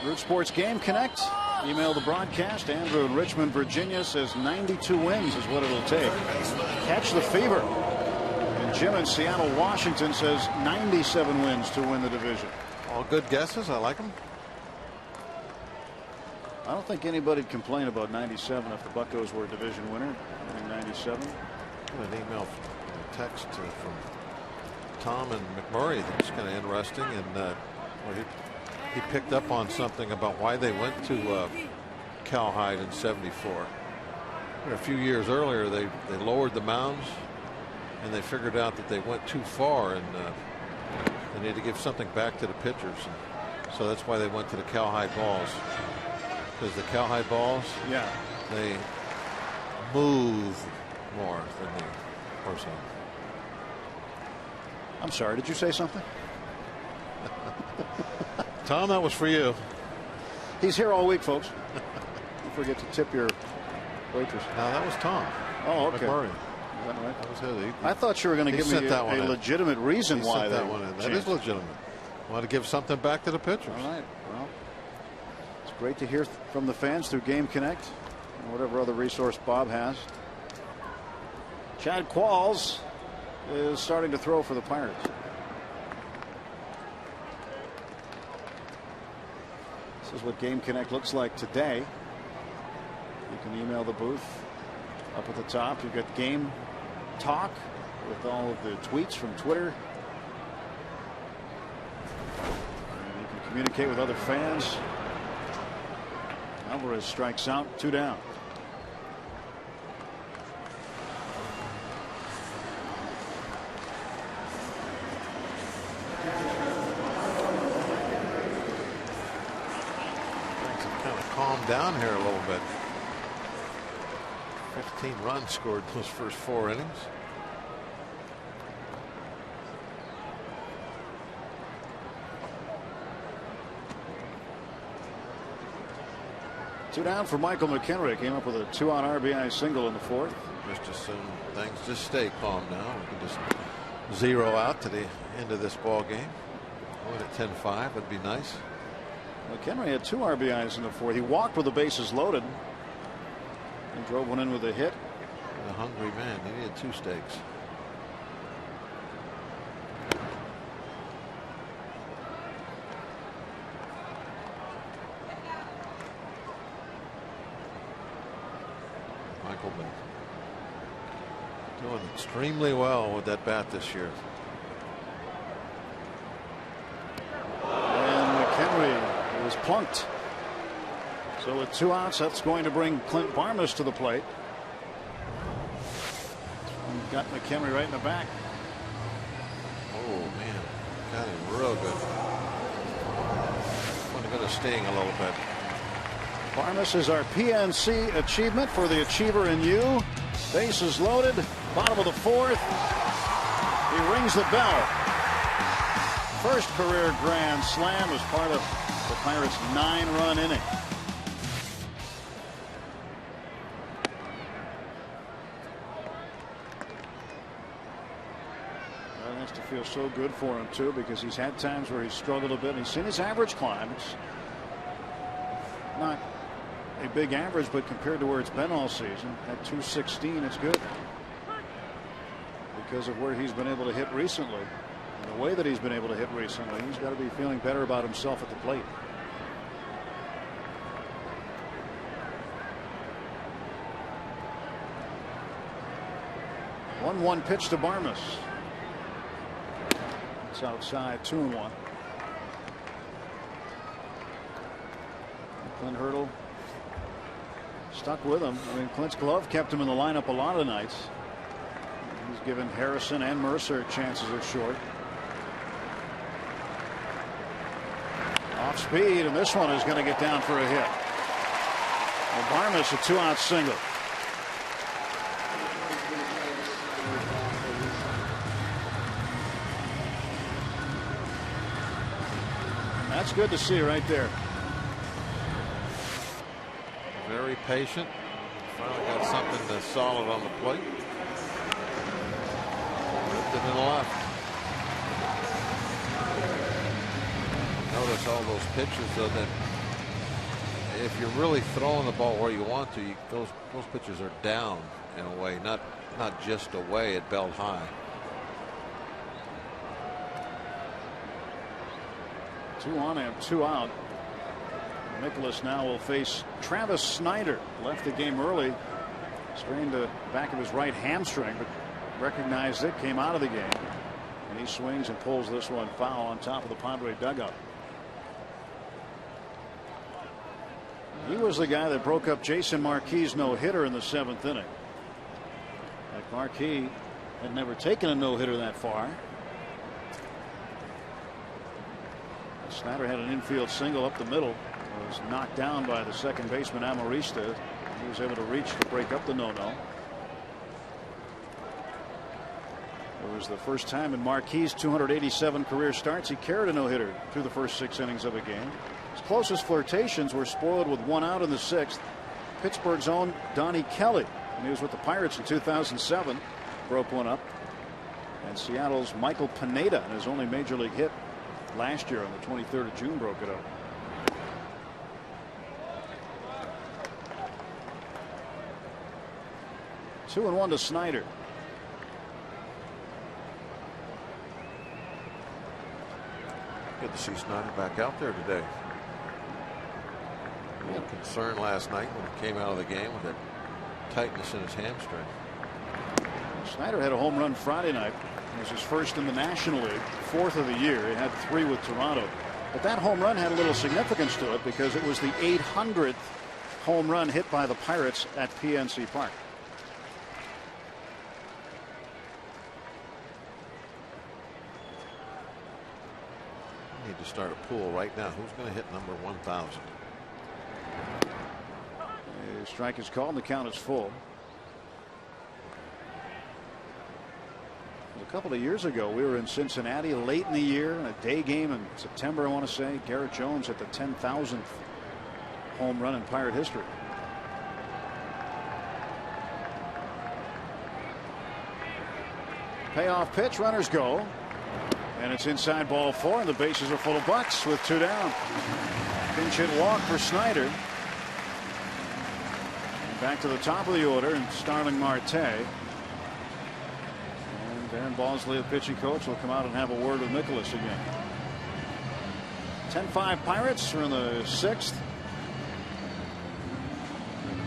Root Sports Game Connect. Email the broadcast. Andrew in Richmond, Virginia says 92 wins is what it'll take. Catch the fever. And Jim in Seattle, Washington says 97 wins to win the division. All good guesses. I like them. I don't think anybody'd complain about 97 if the Buccos were a division winner. Winning 97. An email, text from Tom and McMurray that's kind of interesting, and well, he picked up on something about why they went to cowhide in '74. A few years earlier, they lowered the mounds, and they figured out that they went too far, and they need to give something back to the pitchers. And so that's why they went to the cowhide balls. Because the cowhide balls, yeah, they move more than the horsehide. I'm sorry, did you say something? Tom, that was for you. He's here all week, folks. Don't forget to tip your waitress. No, that was Tom. Oh, okay. McMurray. Is that right? That was his. I thought you were going to give me a legitimate reason why that one in. That is legitimate. Want to give something back to the pitchers. All right. Well, it's great to hear from the fans through Game Connect and whatever other resource Bob has. Chad Qualls is starting to throw for the Pirates. This is what Game Connect looks like today. You can email the booth. Up at the top, you've got Game Talk with all of the tweets from Twitter. And you can communicate with other fans. Alvarez strikes out, 2 down. Calm down here a little bit. 15 runs scored those first 4 innings. Two down for Michael McHenry. Came up with a 2-out RBI single in the fourth. Just assume things just stay calm now. We can just zero out to the end of this ball game. Win at 10-5. That'd be nice. McHenry had 2 RBIs in the fourth. He walked with the bases loaded and drove one in with a hit. A hungry man. He needed 2 steaks. Winkleman doing extremely well with that bat this year. And McHenry was plunked. So with 2 outs, that's going to bring Clint Barmas to the plate. And got McHenry right in the back. Oh man, got him real good. Going to sting a little bit. Barmas is our PNC achievement for the Achiever in You. Bases loaded. Bottom of the 4th. He rings the bell. First career grand slam as part of the Pirates' 9-run inning. That has to feel so good for him too, because he's had times where he's struggled a bit. He's seen his average climb. It's not a big average, but compared to where it's been all season, at 216, it's good because of where he's been able to hit recently and the way that he's been able to hit recently. He's got to be feeling better about himself at the plate. One pitch to Barmas. It's outside, 2-1. Clint Hurdle stuck with him. I mean, Clint's glove kept him in the lineup a lot of nights. He's given Harrison and Mercer chances at short. Off speed, and this one is going to get down for a hit. Well, Barmas, a 2-out single. That's good to see right there. Very patient. Finally got something solid on the plate. Ripped it in the left. Notice all those pitches, though, that if you're really throwing the ball where you want to, those pitches are down in a way, not just away at belt high. 2 on him, 2 out. Nicholas now will face Travis Snyder. Left the game early, strained the back of his right hamstring, but recognized it, came out of the game, and he swings and pulls this one foul on top of the Padre dugout. He was the guy that broke up Jason Marquis' no-hitter in the 7th inning. Like, Marquis had never taken a no-hitter that far. Snyder had an infield single up the middle. Was knocked down by the second baseman Amarista. He was able to reach to break up the no-no. It was the first time in Marquis' 287 career starts he carried a no-hitter through the first 6 innings of a game. His closest flirtations were spoiled with 1 out in the 6th. Pittsburgh's own Donnie Kelly, and he was with the Pirates in 2007, broke one up. And Seattle's Michael Pineda, in his only major league hit last year on the 23rd of June, broke it up. Two and 1 to Snyder. Good to see Snyder back out there today. A little concern last night when he came out of the game with that tightness in his hamstring. Snyder had a home run Friday night. It was his first in the National League, 4th of the year. He had 3 with Toronto. But that home run had a little significance to it because it was the 800th home run hit by the Pirates at PNC Park. We need to start a pool right now. Who's going to hit number 1,000? A strike is called and the count is full. A couple of years ago, we were in Cincinnati late in the year, in a day game in September, I want to say. Garrett Jones at the 10,000th home run in Pirate history. Payoff pitch, runners go. And it's inside ball 4, and the bases are full of Bucks with 2 down. Pinch hit walk for Snyder. And back to the top of the order, and Starling Marte. Darren Balsley, the pitching coach, will come out and have a word with Nicholas again. 10-5 Pirates are in the 6th.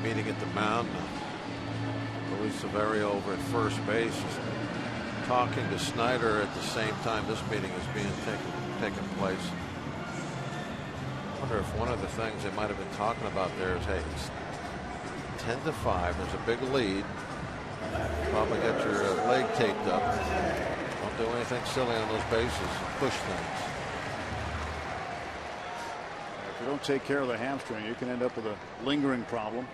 Meeting at the mound. Luis Severio over at first base is talking to Snyder at the same time this meeting is being taken place. I wonder if one of the things they might have been talking about there is, hey, it's 10-5. There's a big lead. Probably got your leg taped up. Don't do anything silly on those bases. Push things. If you don't take care of the hamstring, you can end up with a lingering problem.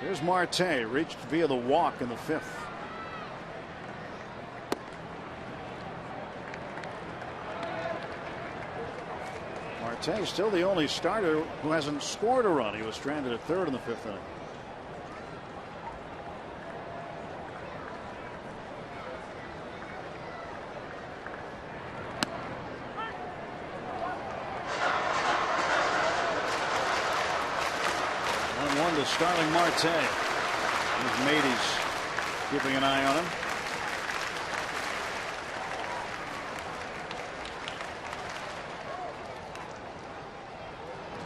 Here's Marte, reached via the walk in the 5th. Marte still the only starter who hasn't scored a run. He was stranded at 3rd in the 5th inning. To Starling Marte. His mate's keeping an eye on him.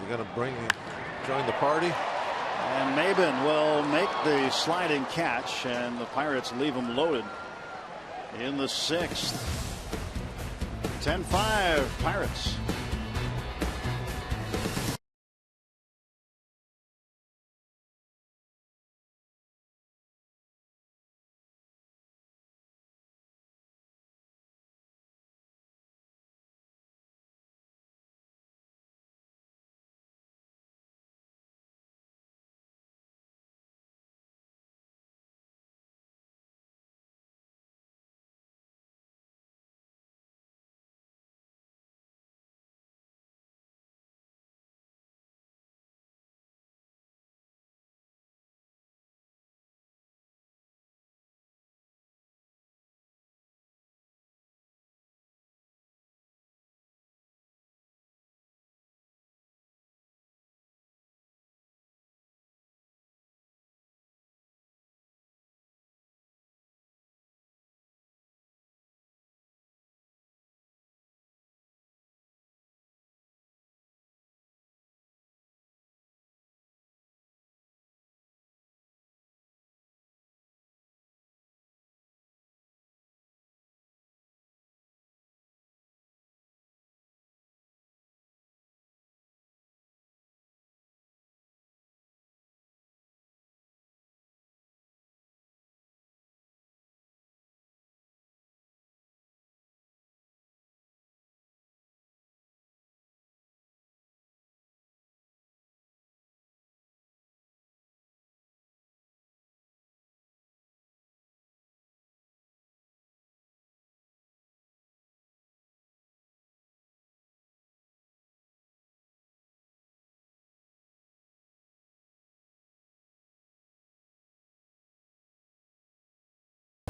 We're going to join the party. And Maben will make the sliding catch, and the Pirates leave him loaded in the 6th. 10-5 Pirates.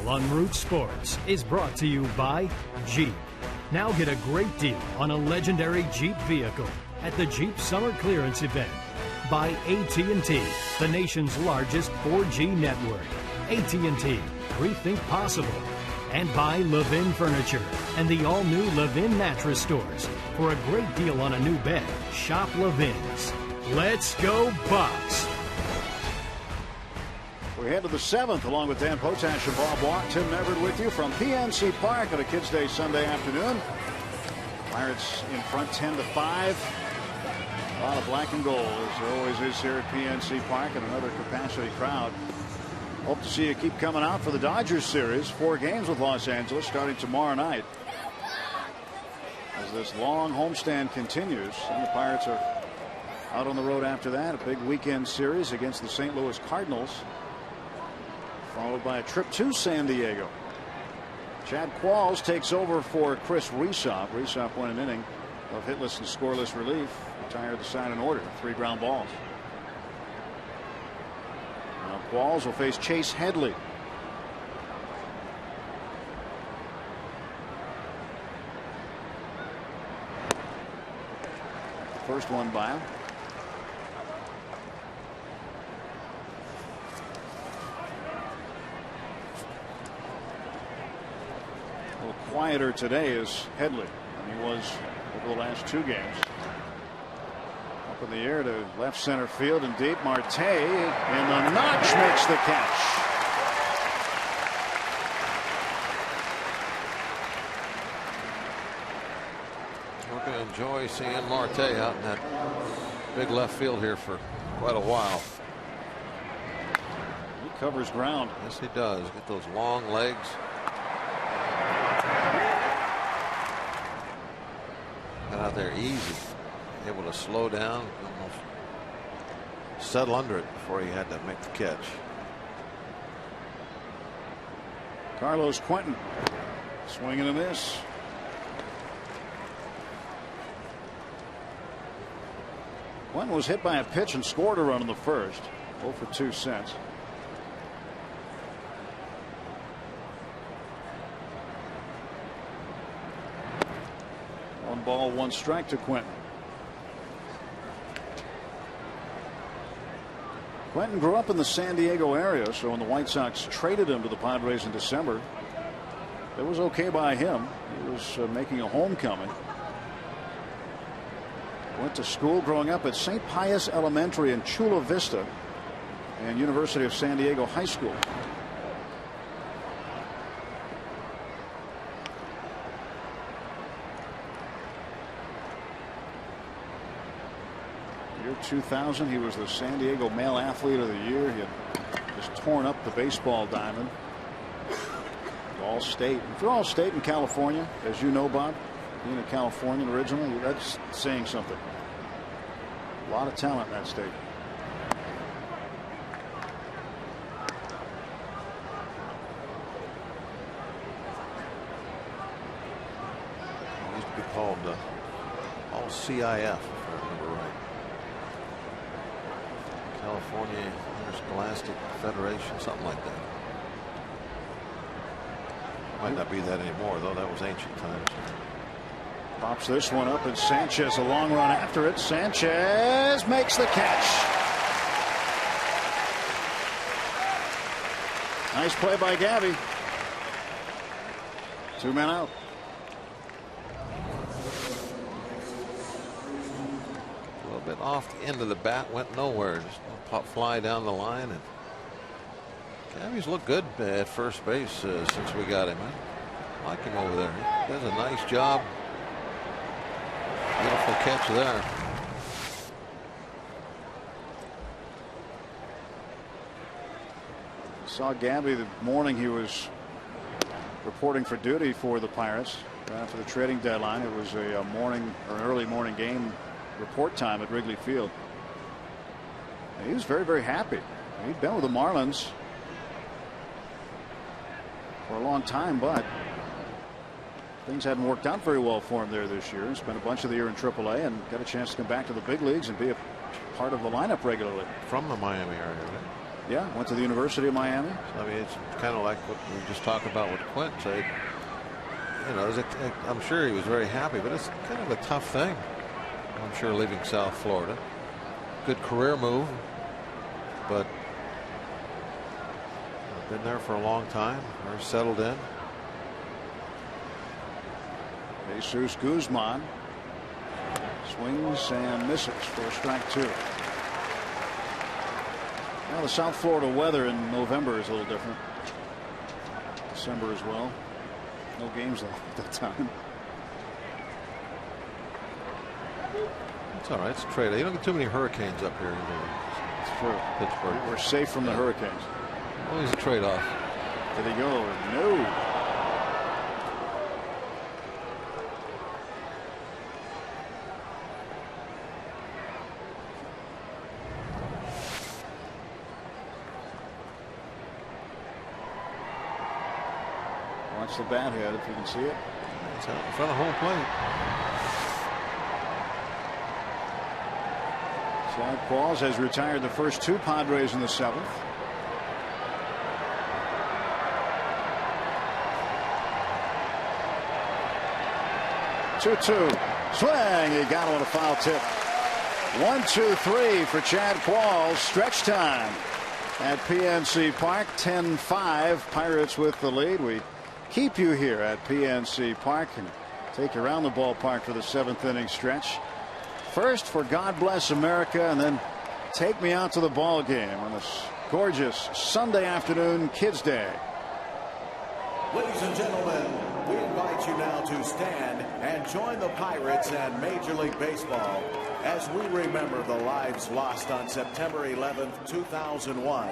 On Root Sports is brought to you by Jeep. Now get a great deal on a legendary Jeep vehicle at the Jeep Summer Clearance Event. By AT&T, the nation's largest 4G network. AT&T, rethink possible. And by Levin Furniture and the all-new Levin Mattress Stores. For a great deal on a new bed, shop Levin's. Let's go Bucks! We head to the 7th along with Dan Potash and Bob Walk. Tim Everett with you from PNC Park on a Kids Day Sunday afternoon. Pirates in front 10-5. A lot of black and gold, as there always is here at PNC Park, and another capacity crowd. Hope to see you keep coming out for the Dodgers series. 4 games with Los Angeles starting tomorrow night. As this long homestand continues, and the Pirates are out on the road after that. A big weekend series against the St. Louis Cardinals, followed by a trip to San Diego. Chad Qualls takes over for Chris Riesoff. Riesoff won an inning of hitless and scoreless relief. Retired the side in order. 3 ground balls. Now Qualls will face Chase Headley. First one by him. A little quieter today is Headley than he was over the last 2 games. in the air to left center field and deep. Marte in the notch makes the catch. We're going to enjoy seeing Marte out in that big left field here for quite a while. He covers ground. Yes, he does. Get those long legs. Got out there easy. Able to slow down, almost settle under it before he had to make the catch. Carlos Quentin, swing and a miss. Quentin was hit by a pitch and scored a run in the first. 0 for 2 since. One ball, one strike to Quentin. Quentin grew up in the San Diego area, so when the White Sox traded him to the Padres in December, it was okay by him. He was making a homecoming. Went to school growing up at St. Pius Elementary in Chula Vista and University of San Diego High School. Year 2000, he was the San Diego Male Athlete of the Year. He had just torn up the baseball diamond. All-State. If you're All-State in California, as you know, Bob, being a Californian originally, that's saying something. A lot of talent in that state. It used to be called All-CIF, if I remember right. California Interscholastic Federation, something like that. Might not be that anymore, though. That was ancient times. Pops this one up, and Sanchez a long run after it. Sanchez makes the catch. Nice play by Gabby. 2 men out. A little bit off the end of the bat, went nowhere. Just a pop fly down the line. And Gabby's looked good at first base since we got him. I like him over there. He does a nice job. Beautiful catch there. Saw Gabby the morning he was reporting for duty for the Pirates after the trading deadline. It was a morning or an early morning game report time at Wrigley Field. And he was very, very happy. He'd been with the Marlins for a long time, but things hadn't worked out very well for him there this year. He spent a bunch of the year in AAA and got a chance to come back to the big leagues and be a part of the lineup regularly. From the Miami area, right? Yeah, went to the University of Miami. I mean, it's kind of like what we just talked about with Quint. Said, you know, I'm sure he was very happy, but it's kind of a tough thing. I'm sure leaving South Florida. Good career move, but been there for a long time. Very settled in. Jesus Guzman swings and misses for strike 2. Well, the South Florida weather in November is a little different. December as well. No games at that time. It's all right. It's a trade. You don't get too many hurricanes up here. It's true. Pittsburgh. We're safe from the hurricanes. Always a trade-off. Did he go? No. Watch the bat head if you can see it. It's out in front of home plate. Chad Qualls has retired the first 2 Padres in the 7th. Two. Swing. He got him on a foul tip. 1-2-3 for Chad Qualls. Stretch time at PNC Park. 10-5. Pirates with the lead. We keep you here at PNC Park and take you around the ballpark for the 7th inning stretch. First for God Bless America, and then take me out to the ball game on this gorgeous Sunday afternoon, Kids Day. Ladies and gentlemen, we invite you now to stand and join the Pirates and Major League Baseball as we remember the lives lost on September 11th, 2001,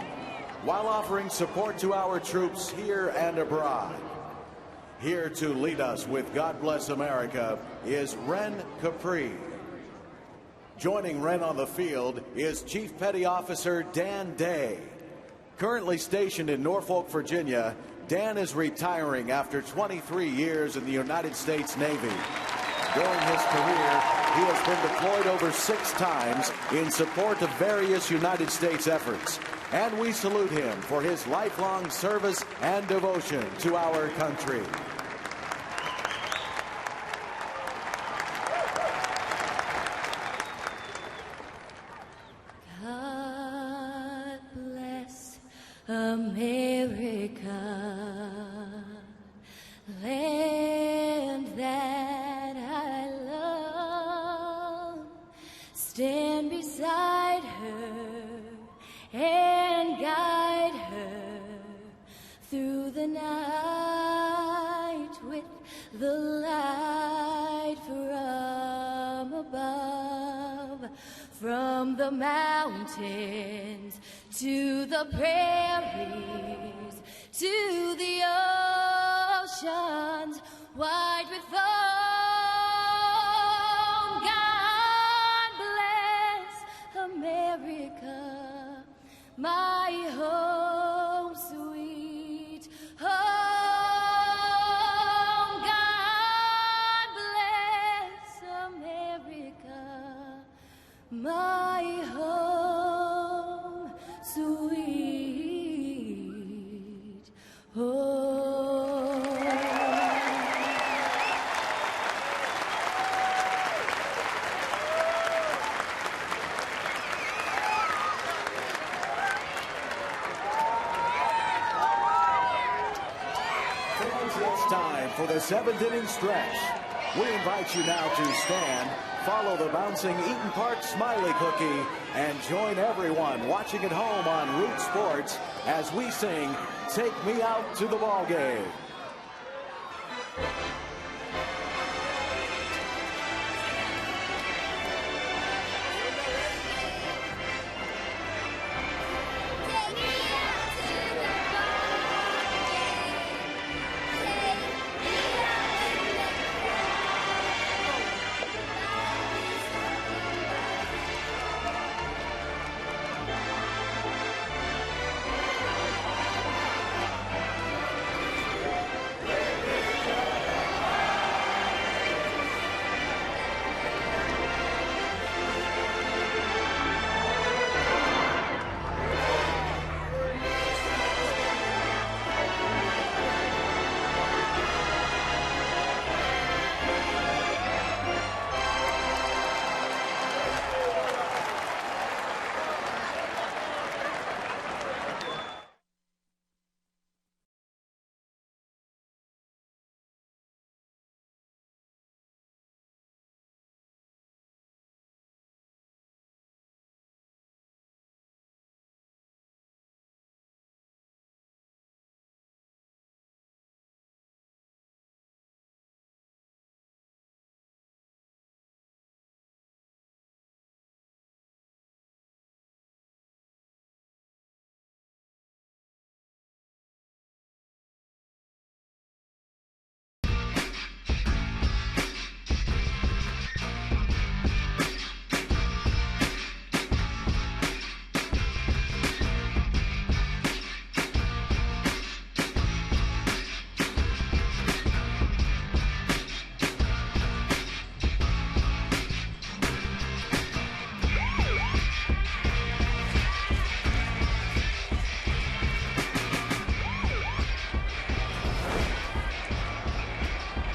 while offering support to our troops here and abroad. Here to lead us with God Bless America is Ren Capri. Joining Ren on the field is Chief Petty Officer Dan Day. Currently stationed in Norfolk, Virginia, Dan is retiring after 23 years in the United States Navy. During his career, he has been deployed over 6 times in support of various United States efforts. And we salute him for his lifelong service and devotion to our country. God bless America, land that I love. Stand beside her and guide her through the night with the light from above. From the mountains to the prairies to the oceans wide with foam. God bless America, my home sweet home. God bless America, my home sweet home. It's time for the 7th inning stretch. We invite you now to stand, follow the bouncing Eaton Park Smiley Cookie, and join everyone watching at home on Root Sports as we sing Take Me Out to the Ball Game.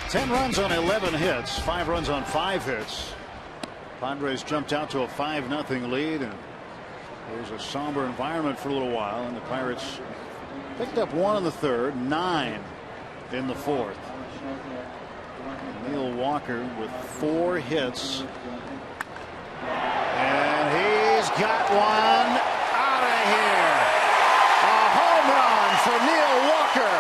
Ten runs on 11 hits, 5 runs on 5 hits. Padres jumped out to a 5-0 lead, and it was a somber environment for a little while, and the Pirates picked up 1 in the 3rd, 9 in the 4th. Neil Walker with 4 hits And he's got one out of here. A home run for Neil Walker.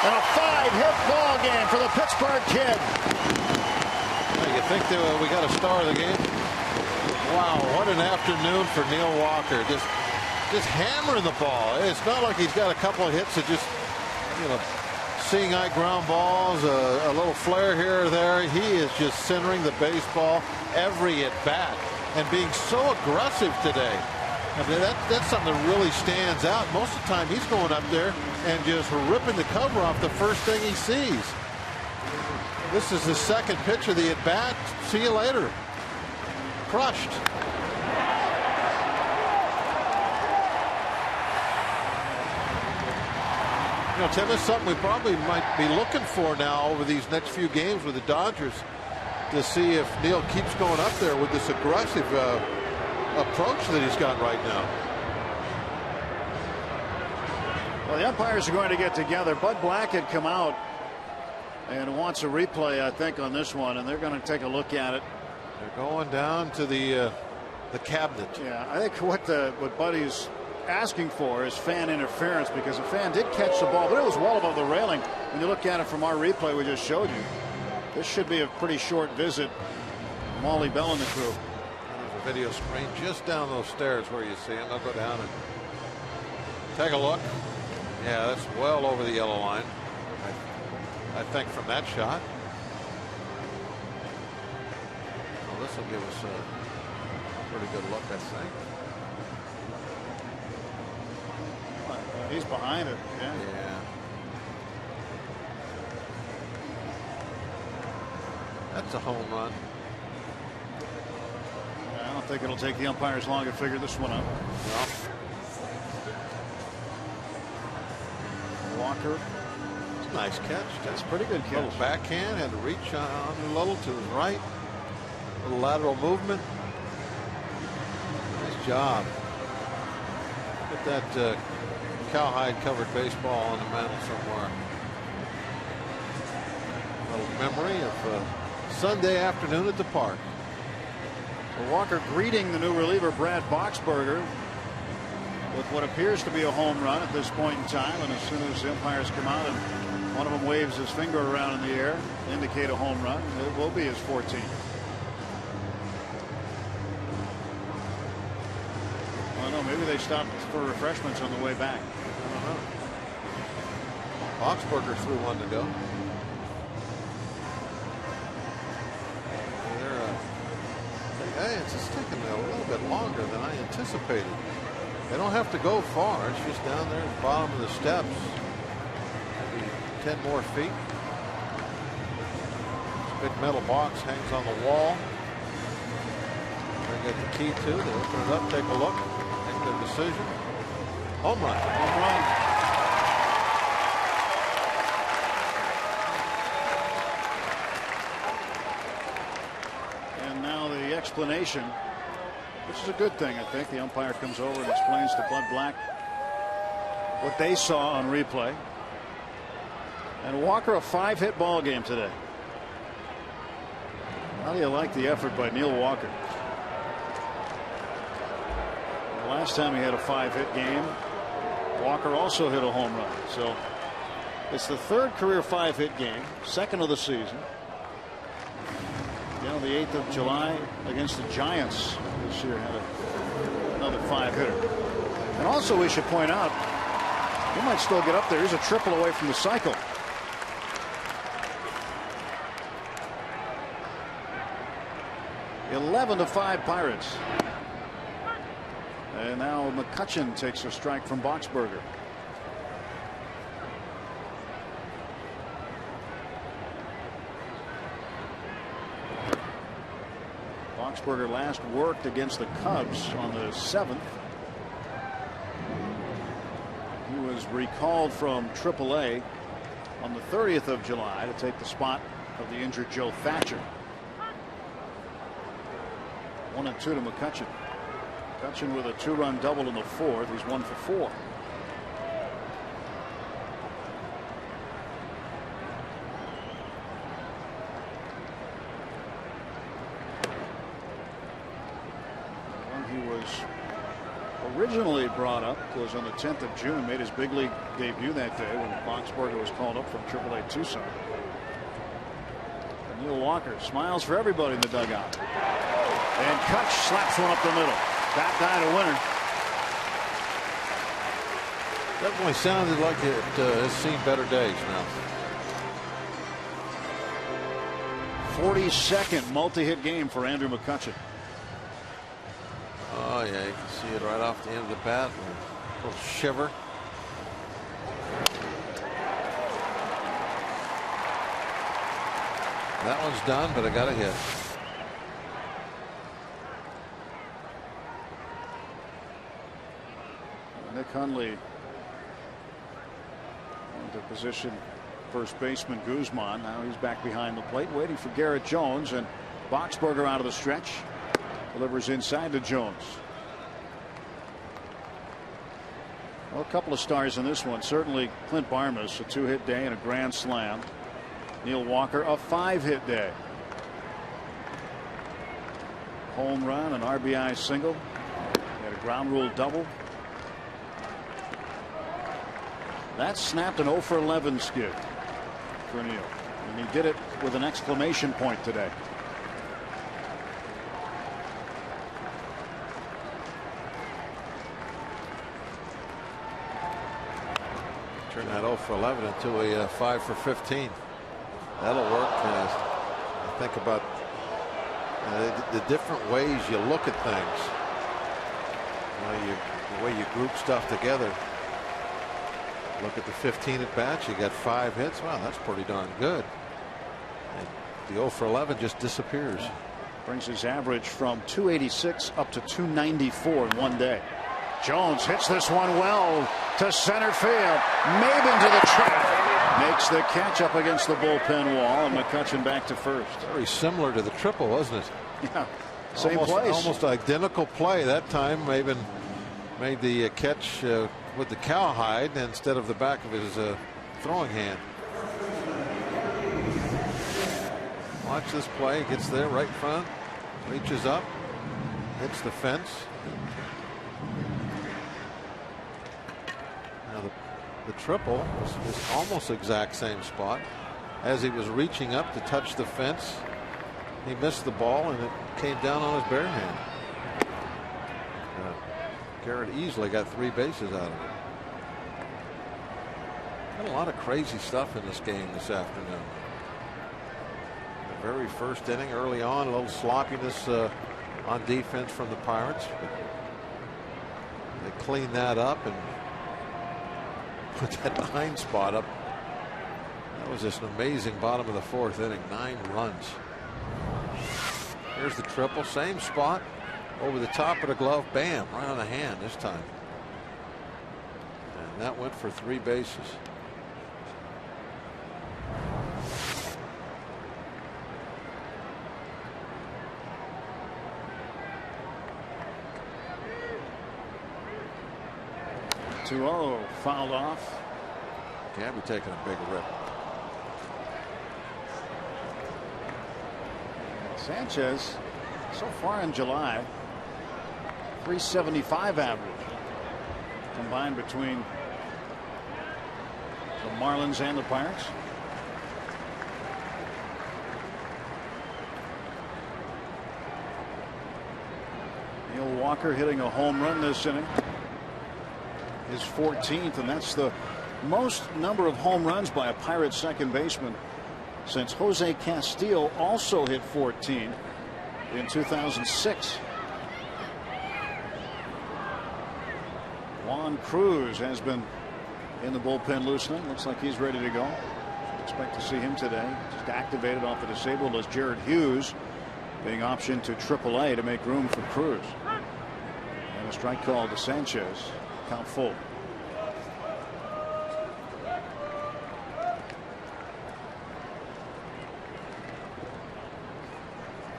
And a 5-hit ball game for the Pittsburgh Kid. You think that we got a star of the game? Wow, what an afternoon for Neil Walker. Just hammering the ball. It's not like he's got a couple of hits that just, seeing eye ground balls, a little flare here or there. He is just centering the baseball every at bat and being so aggressive today. I mean, that's something that really stands out. Most of the time he's going up there and just ripping the cover off the first thing he sees. This is the second pitch of the at bat. See you later. Crushed. Tim, this is something we probably might be looking for now over these next few games with the Dodgers, to see if Neil keeps going up there with this aggressive approach that he's got right now. Well, the umpires are going to get together. Bud Black had come out and wants a replay, I think, on this one, and they're going to take a look at it. They're going down to the cabinet. Yeah, I think what Buddy's asking for is fan interference, because a fan did catch the ball, but it was well above the railing. When you look at it from our replay we just showed you, this should be a pretty short visit. Molly Bell and the crew. There's a video screen just down those stairs where you see him. I'll go down and take a look. Yeah, that's well over the yellow line, I think, from that shot. Well, this will give us a pretty good look, I think. He's behind it. Yeah. That's a home run. I don't think it'll take the umpires long to figure this one out. Walker. It's a nice catch. That's a pretty good catch. Little backhand, had to reach on a little to his right. Little lateral movement. Nice job. Put that cowhide covered baseball on the mantle somewhere. A little memory of Sunday afternoon at the park. So Walker greeting the new reliever Brad Boxberger with what appears to be a home run at this point in time, and as soon as the umpires come out and one of them waves his finger around in the air, indicate a home run, it will be his 14th. I don't know, maybe they stopped for refreshments on the way back. I don't know. Boxberger threw one to go. Hey, it's just taking a little bit longer than I anticipated. They don't have to go far. It's just down there at the bottom of the steps. Maybe 10 more feet. This big metal box hangs on the wall. They get the key to. They open it up, take a look, make their decision. Home run. Home run. Explanation, which is a good thing. I think the umpire comes over and explains to Bud Black what they saw on replay. And Walker, a 5-hit ball game today. How do you like the effort by Neil Walker? The last time he had a 5-hit game, Walker also hit a home run. So it's the third career 5-hit game, second of the season. The 8th of July against the Giants this year had another 5-hitter. And also we should point out, he might still get up there. He's a triple away from the cycle. (11-5) Pirates. And now McCutchen takes a strike from Boxberger. Boxberger last worked against the Cubs on the 7th. He was recalled from AAA on the 30th of July to take the spot of the injured Joe Thatcher. 1-2 to McCutchen. McCutchen with a 2-run double in the 4th. He's 1 for 4. was originally brought up was on the 10th of June, made his big league debut that day when Boxberger was called up from AAA Tucson. And Neil Walker smiles for everybody in the dugout. And Kutch slaps one up the middle. That guy to winner. Definitely sounded like it has seen better days now. 42nd multi-hit game for Andrew McCutchen. Oh yeah, you can see it right off the end of the bat. A little shiver. That one's done, but I got a hit. Nick Hundley into position first baseman Guzman. Now he's back behind the plate waiting for Garrett Jones, and Boxberger out of the stretch delivers inside to Jones. Well, a couple of stars in this one. Certainly Clint Barmas, a 2-hit day and a grand slam. Neil Walker, a 5-hit day. Home run, an RBI single. He had a ground rule double. That snapped an 0 for 11 skid for Neil, and he did it with an exclamation point today. Turn that 0 for 11 into a 5 for 15. That'll work. I think about the different ways you look at things. The way you group stuff together. Look at the 15 at bats. You got 5 hits. Wow, that's pretty darn good. And the 0 for 11 just disappears. Brings his average from 286 up to 294 in one day. Jones hits this one well to center field. Maben to the track. Makes the catch up against the bullpen wall, and McCutchen back to first. Very similar to the triple, wasn't it? Yeah, same place. Almost identical play that time. Maben made the catch with the cowhide instead of the back of his throwing hand. Watch this play. Gets there right in front. Reaches up. Hits the fence. Now the triple is almost the exact same spot. As he was reaching up to touch the fence, he missed the ball and it came down on his bare hand. Garrett easily got 3 bases out of it. Got a lot of crazy stuff in this game this afternoon. The very first inning, early on, a little sloppiness on defense from the Pirates, but they cleaned that up and put that 9 spot up. That was just an amazing bottom of the 4th inning. 9 runs. Here's the triple, same spot. Over the top of the glove, bam, right on the hand this time. And that went for 3 bases. .2-0 fouled off. Can't be taking a big rip. Sanchez, so far in July, 375 average combined between the Marlins and the Pirates. Neil Walker hitting a home run this inning, his 14th, and that's the most number of home runs by a Pirates second baseman since Jose Castillo also hit 14 in 2006. Juan Cruz has been in the bullpen loosening. Looks like he's ready to go. Expect to see him today. Just activated off the disabled list. Jared Hughes being optioned to AAA to make room for Cruz. And a strike call to Sanchez. Count full.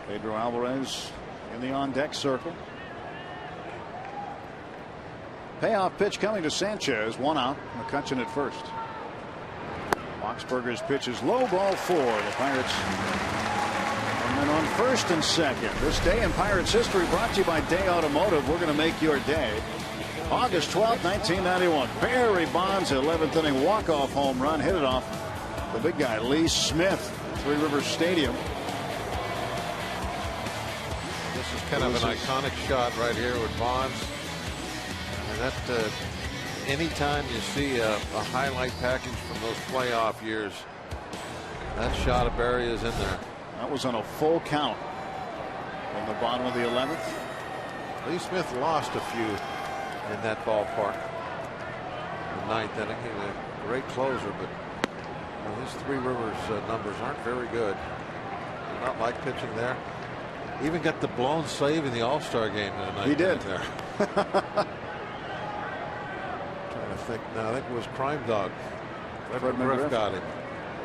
Pedro Alvarez in the on-deck circle. Payoff pitch coming to Sanchez. 1 out. McCutchen at first. Boxberger's pitch is low, ball 4. The Pirates 1 man on first and second. This day in Pirates history brought to you by Day Automotive. We're going to make your day. August 12, 1991. Barry Bonds, 11th inning walk-off home run. Hit it off the big guy, Lee Smith, Three Rivers Stadium. This is kind of an iconic shot right here with Bonds. And that, anytime you see a highlight package from those playoff years, that shot of Barry is in there. That was on a full count in the bottom of the 11th. Lee Smith lost a few in that ballpark. The ninth inning, he was a great closer, but his Three Rivers numbers aren't very good. Not like pitching there. Even got the blown save in the All-Star game tonight. He did. There. Trying to think. No, I think it was Crime Dog. Fred McGriff got him.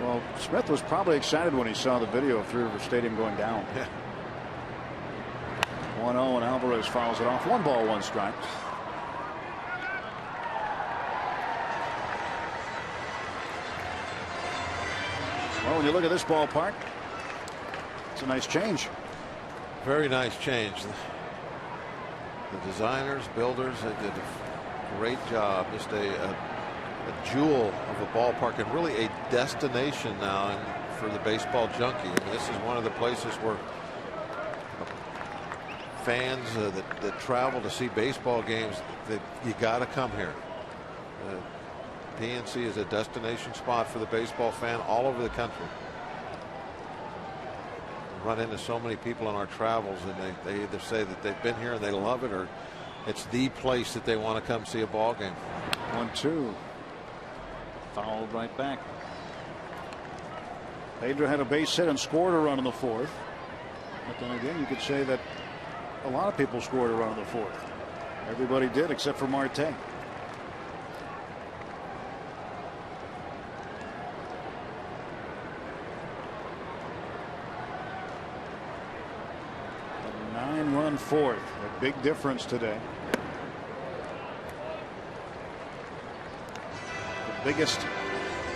Well, Smith was probably excited when he saw the video of Three River Stadium going down. Yeah. 1-0 and Alvarez fouls it off. 1 ball, 1 strike. Well, when you look at this ballpark, it's a nice change. Very nice change. The designers, builders, they did a great job. Just a jewel of a ballpark and really a destination now for the baseball junkie. I mean, this is one of the places where fans that travel to see baseball games, that you got to come here. PNC is a destination spot for the baseball fan all over the country. We run into so many people on our travels, and they either say that they've been here and they love it, or it's the place that they want to come see a ball game. 1-2. Fouled right back. Pedro had a base hit and scored a run in the 4th. But then again, you could say that a lot of people scored a run in the 4th. Everybody did except for Marte. A 9-run 4th. A big difference today. Biggest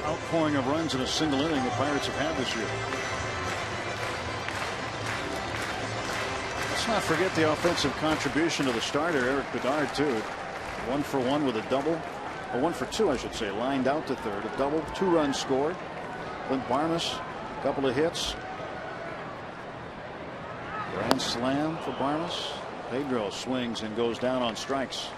outpouring of runs in a single inning the Pirates have had this year. Let's not forget the offensive contribution of the starter, Eric Bedard, too. 1 for 1 with a double, or 1 for 2, I should say, lined out to third. A double, 2 runs scored. Clint Barnes, a couple of hits. Grand slam for Barnes. Pedro swings and goes down on strikes.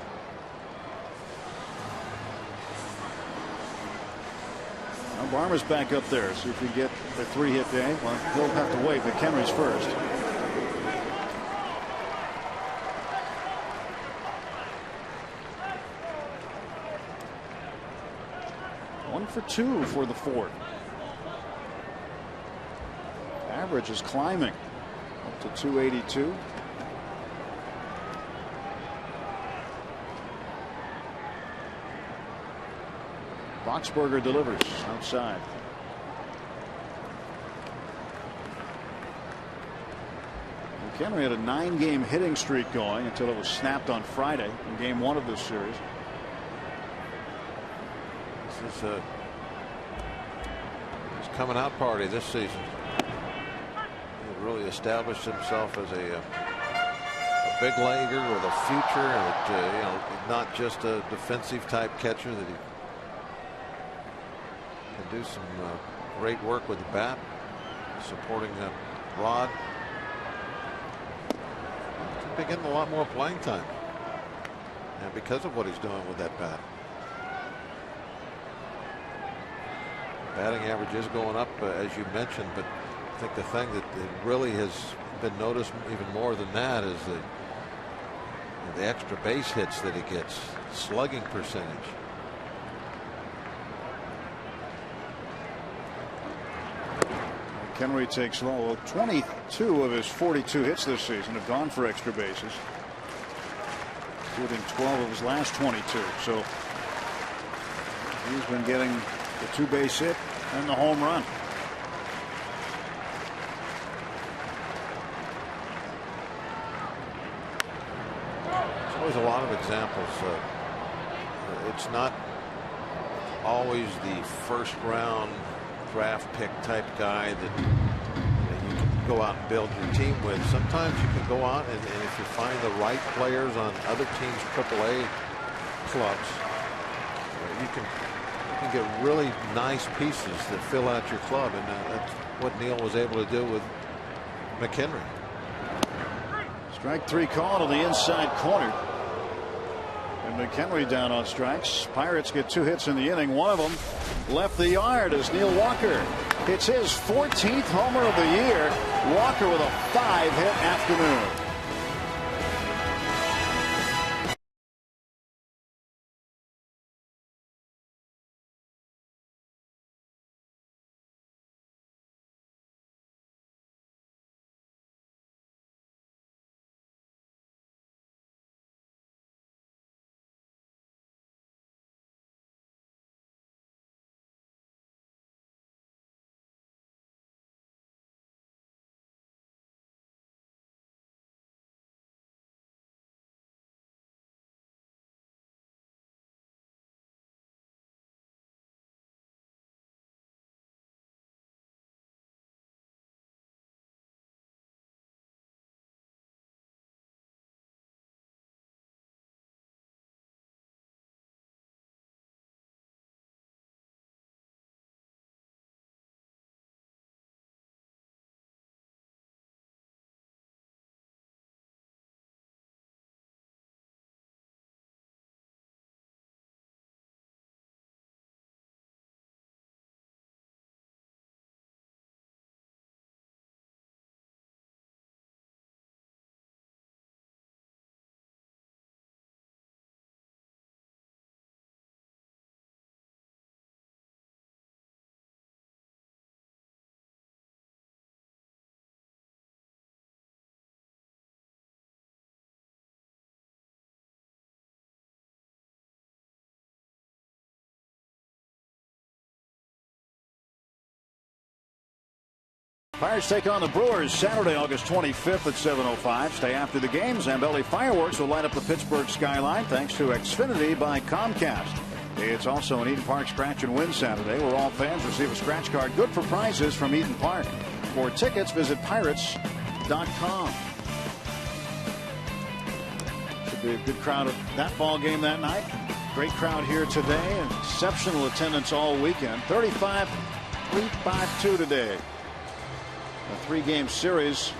Barmer's back up there. See if we get the 3-hit day. Well, he'll have to wait, but Henry's first. One for 2 for the 4th. Average is climbing up to 282. Boxberger delivers outside. McHenry had a 9-game hitting streak going until it was snapped on Friday in Game 1 of this series. This is his coming out party this season. He really established himself as a big leaguer with a future, and not just a defensive type catcher, that he can do some great work with the bat, supporting Rod. He's been getting a lot more playing time, and because of what he's doing with that bat. Batting average is going up, as you mentioned, but I think the thing that really has been noticed even more than that is the extra base hits that he gets, slugging percentage. Henry takes 22 of his 42 hits this season have gone for extra bases, including 12 of his last 22. So he's been getting the 2-base hit and the home run. There's always a lot of examples. It's not always the first round draft pick type guy that you can go out and build your team with. Sometimes you can go out and if you find the right players on other teams' AAA clubs, you can get really nice pieces that fill out your club, and that's what Neil was able to do with McHenry. Strike 3 called on the inside corner. And McHenry down on strikes. Pirates get 2 hits in the inning. One of them left the yard as Neil Walker hits his 14th homer of the year. Walker with a 5-hit afternoon. Pirates take on the Brewers Saturday, August 25th at 7:05. Stay after the game. Zambelli Fireworks will light up the Pittsburgh skyline thanks to Xfinity by Comcast. It's also an Eden Park Scratch and Win Saturday, where all fans receive a scratch card good for prizes from Eden Park. For tickets, visit pirates.com. Should be a good crowd at that ball game that night. Great crowd here today, and exceptional attendance all weekend. 35,352 today. A 3-game series,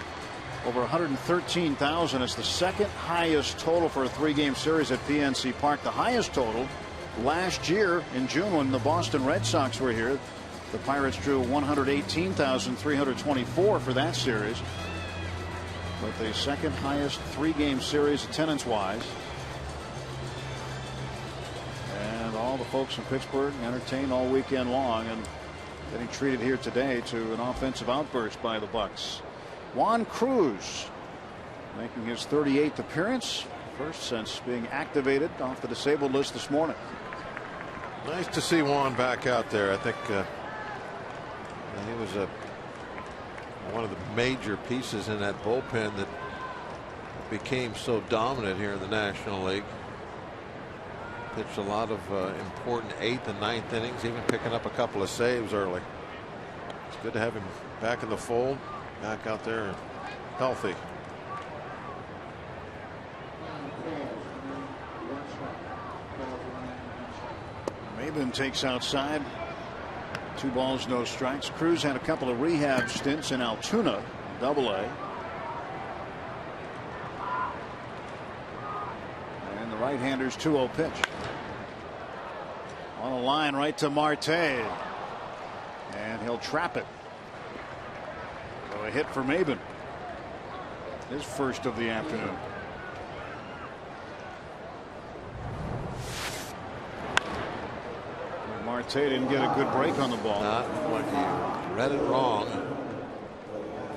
over 113,000. It's the second highest total for a 3-game series at PNC Park. The highest total last year in June when the Boston Red Sox were here. The Pirates drew 118,324 for that series. But the second highest 3-game series attendance wise. And all the folks in Pittsburgh entertained all weekend long, and getting treated here today to an offensive outburst by the Bucks. Juan Cruz making his 38th appearance, first since being activated off the disabled list this morning. Nice to see Juan back out there. I think he was one of the major pieces in that bullpen that became so dominant here in the National League. Pitched a lot of important 8th and 9th innings, even picking up a couple of saves early. It's good to have him back in the fold, back out there healthy. Maben takes outside. 2 balls, no strikes. Cruz had a couple of rehab stints in Altoona, AA. And the right-hander's 2-0 pitch. On a line right to Marte. And he'll trap it. So a hit for Maben. His first of the afternoon. Marte didn't get a good break on the ball. Not when he read it wrong.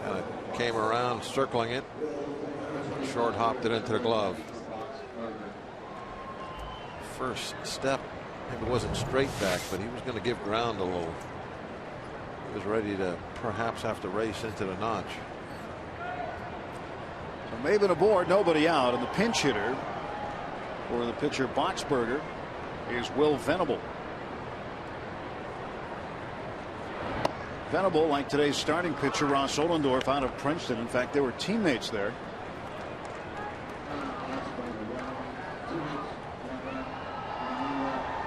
Kind of came around circling it. Short hopped it into the glove. First step. Maybe it wasn't straight back, but he was going to give ground a little. He was ready to perhaps have to race into the notch. So Maben aboard, nobody out, and the pinch hitter for the pitcher Boxberger is Will Venable. Venable, like today's starting pitcher Ross Ohlendorf out of Princeton. In fact, they were teammates there.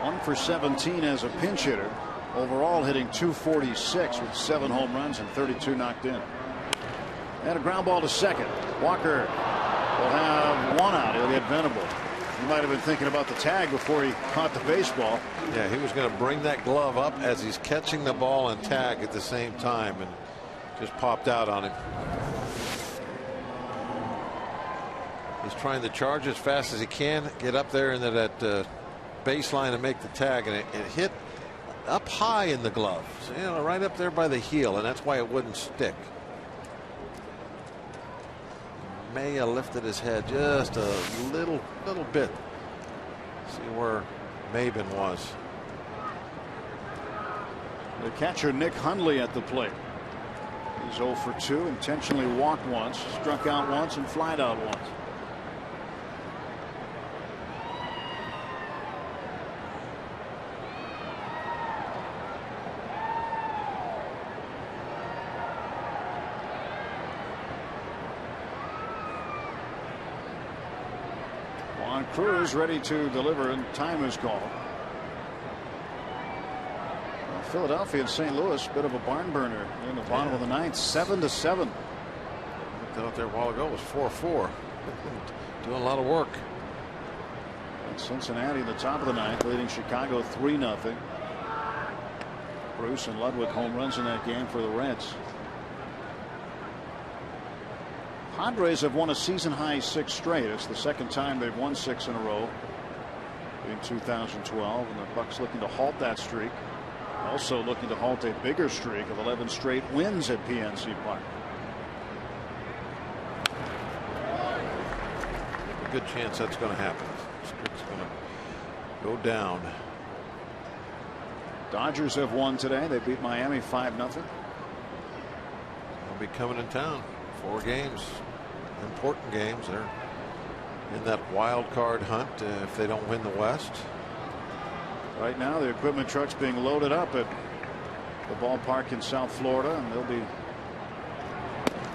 One for 17 as a pinch hitter. Overall hitting .246 with 7 home runs and 32 knocked in. And a ground ball to second. Walker will have 1 out. He'll get Venable. He might have been thinking about the tag before he caught the baseball. Yeah, he was going to bring that glove up as he's catching the ball and tag at the same time, and just popped out on him. He's trying to charge as fast as he can, get up there into that baseline and make the tag, and it hit up high in the glove, so, you know, right up there by the heel, and that's why it wouldn't stick. Maya lifted his head just a little bit. See where Maben was. The catcher Nick Hundley at the plate. He's 0 for 2. Intentionally walked once, struck out once, and flied out once. Cruz ready to deliver, and time is called. Well, Philadelphia and St. Louis, bit of a barn burner in the bottom of the 9th, 7-7. Looked out there a while ago. It was 4-4. Doing a lot of work. And Cincinnati in the top of the 9th, leading Chicago 3-0. Bruce and Ludwig home runs in that game for the Reds. Padres have won a season high 6 straight. It's the second time they've won 6 in a row in 2012, and the Bucks looking to halt that streak. Also looking to halt a bigger streak of 11 straight wins at PNC Park. A good chance that's going to happen. Streak's going to go down. Dodgers have won today. They beat Miami 5-0. They'll be coming in town. 4 games. Important games. They're in that wild card hunt if they don't win the West. Right now the equipment truck's being loaded up at the ballpark in South Florida, and they'll be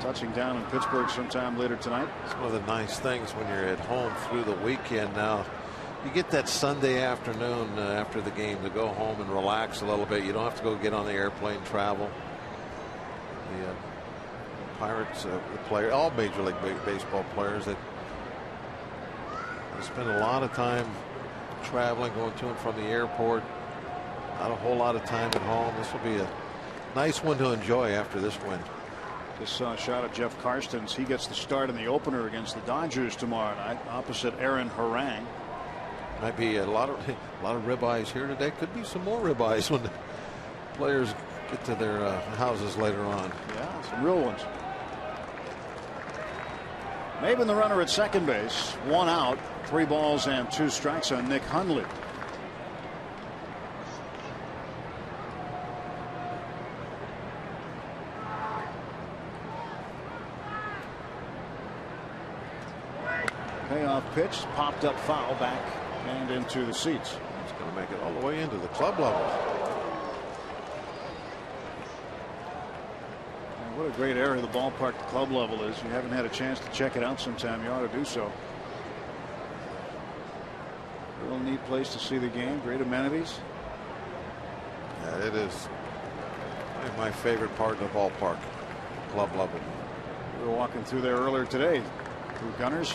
touching down in Pittsburgh sometime later tonight. It's one of the nice things when you're at home through the weekend. Now you get that Sunday afternoon after the game to go home and relax a little bit. You don't have to go get on the airplane, travel. The Pirates, the player, all Major League Baseball players, that they spend a lot of time traveling, going to and from the airport. Not a whole lot of time at home. This will be a nice one to enjoy after this win. Just saw a shot of Jeff Karstens. He gets the start in the opener against the Dodgers tomorrow night, opposite Aaron Harang. Might be a lot of ribeyes here today. Could be some more ribeyes when the players get to their houses later on. Yeah, some real ones. Maben the runner at second base, 1 out, 3 balls and 2 strikes on Nick Hundley. Payoff pitch, popped up foul, back and into the seats. It's going to make it all the way into the club level. What a great area the ballpark the club level is. If you haven't had a chance to check it out sometime, you ought to do so. Real neat place to see the game. Great amenities. Yeah, it is my favorite part of the ballpark, club level. We were walking through there earlier today through Gunners.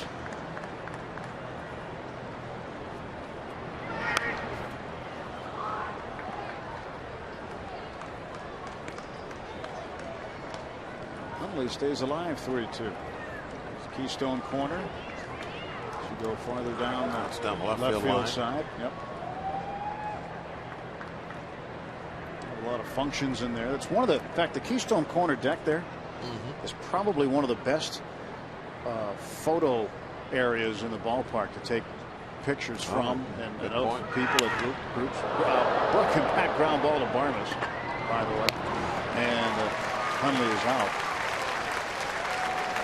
Hundley stays alive, 3-2. Keystone corner. Should go farther down the down left field line. side. Yep. A lot of functions in there. That's one of the, in fact, the Keystone corner deck there is probably one of the best photo areas in the ballpark to take pictures from and of people at groups. Broken back ground ball to Barnes, by the way, and Hundley is out.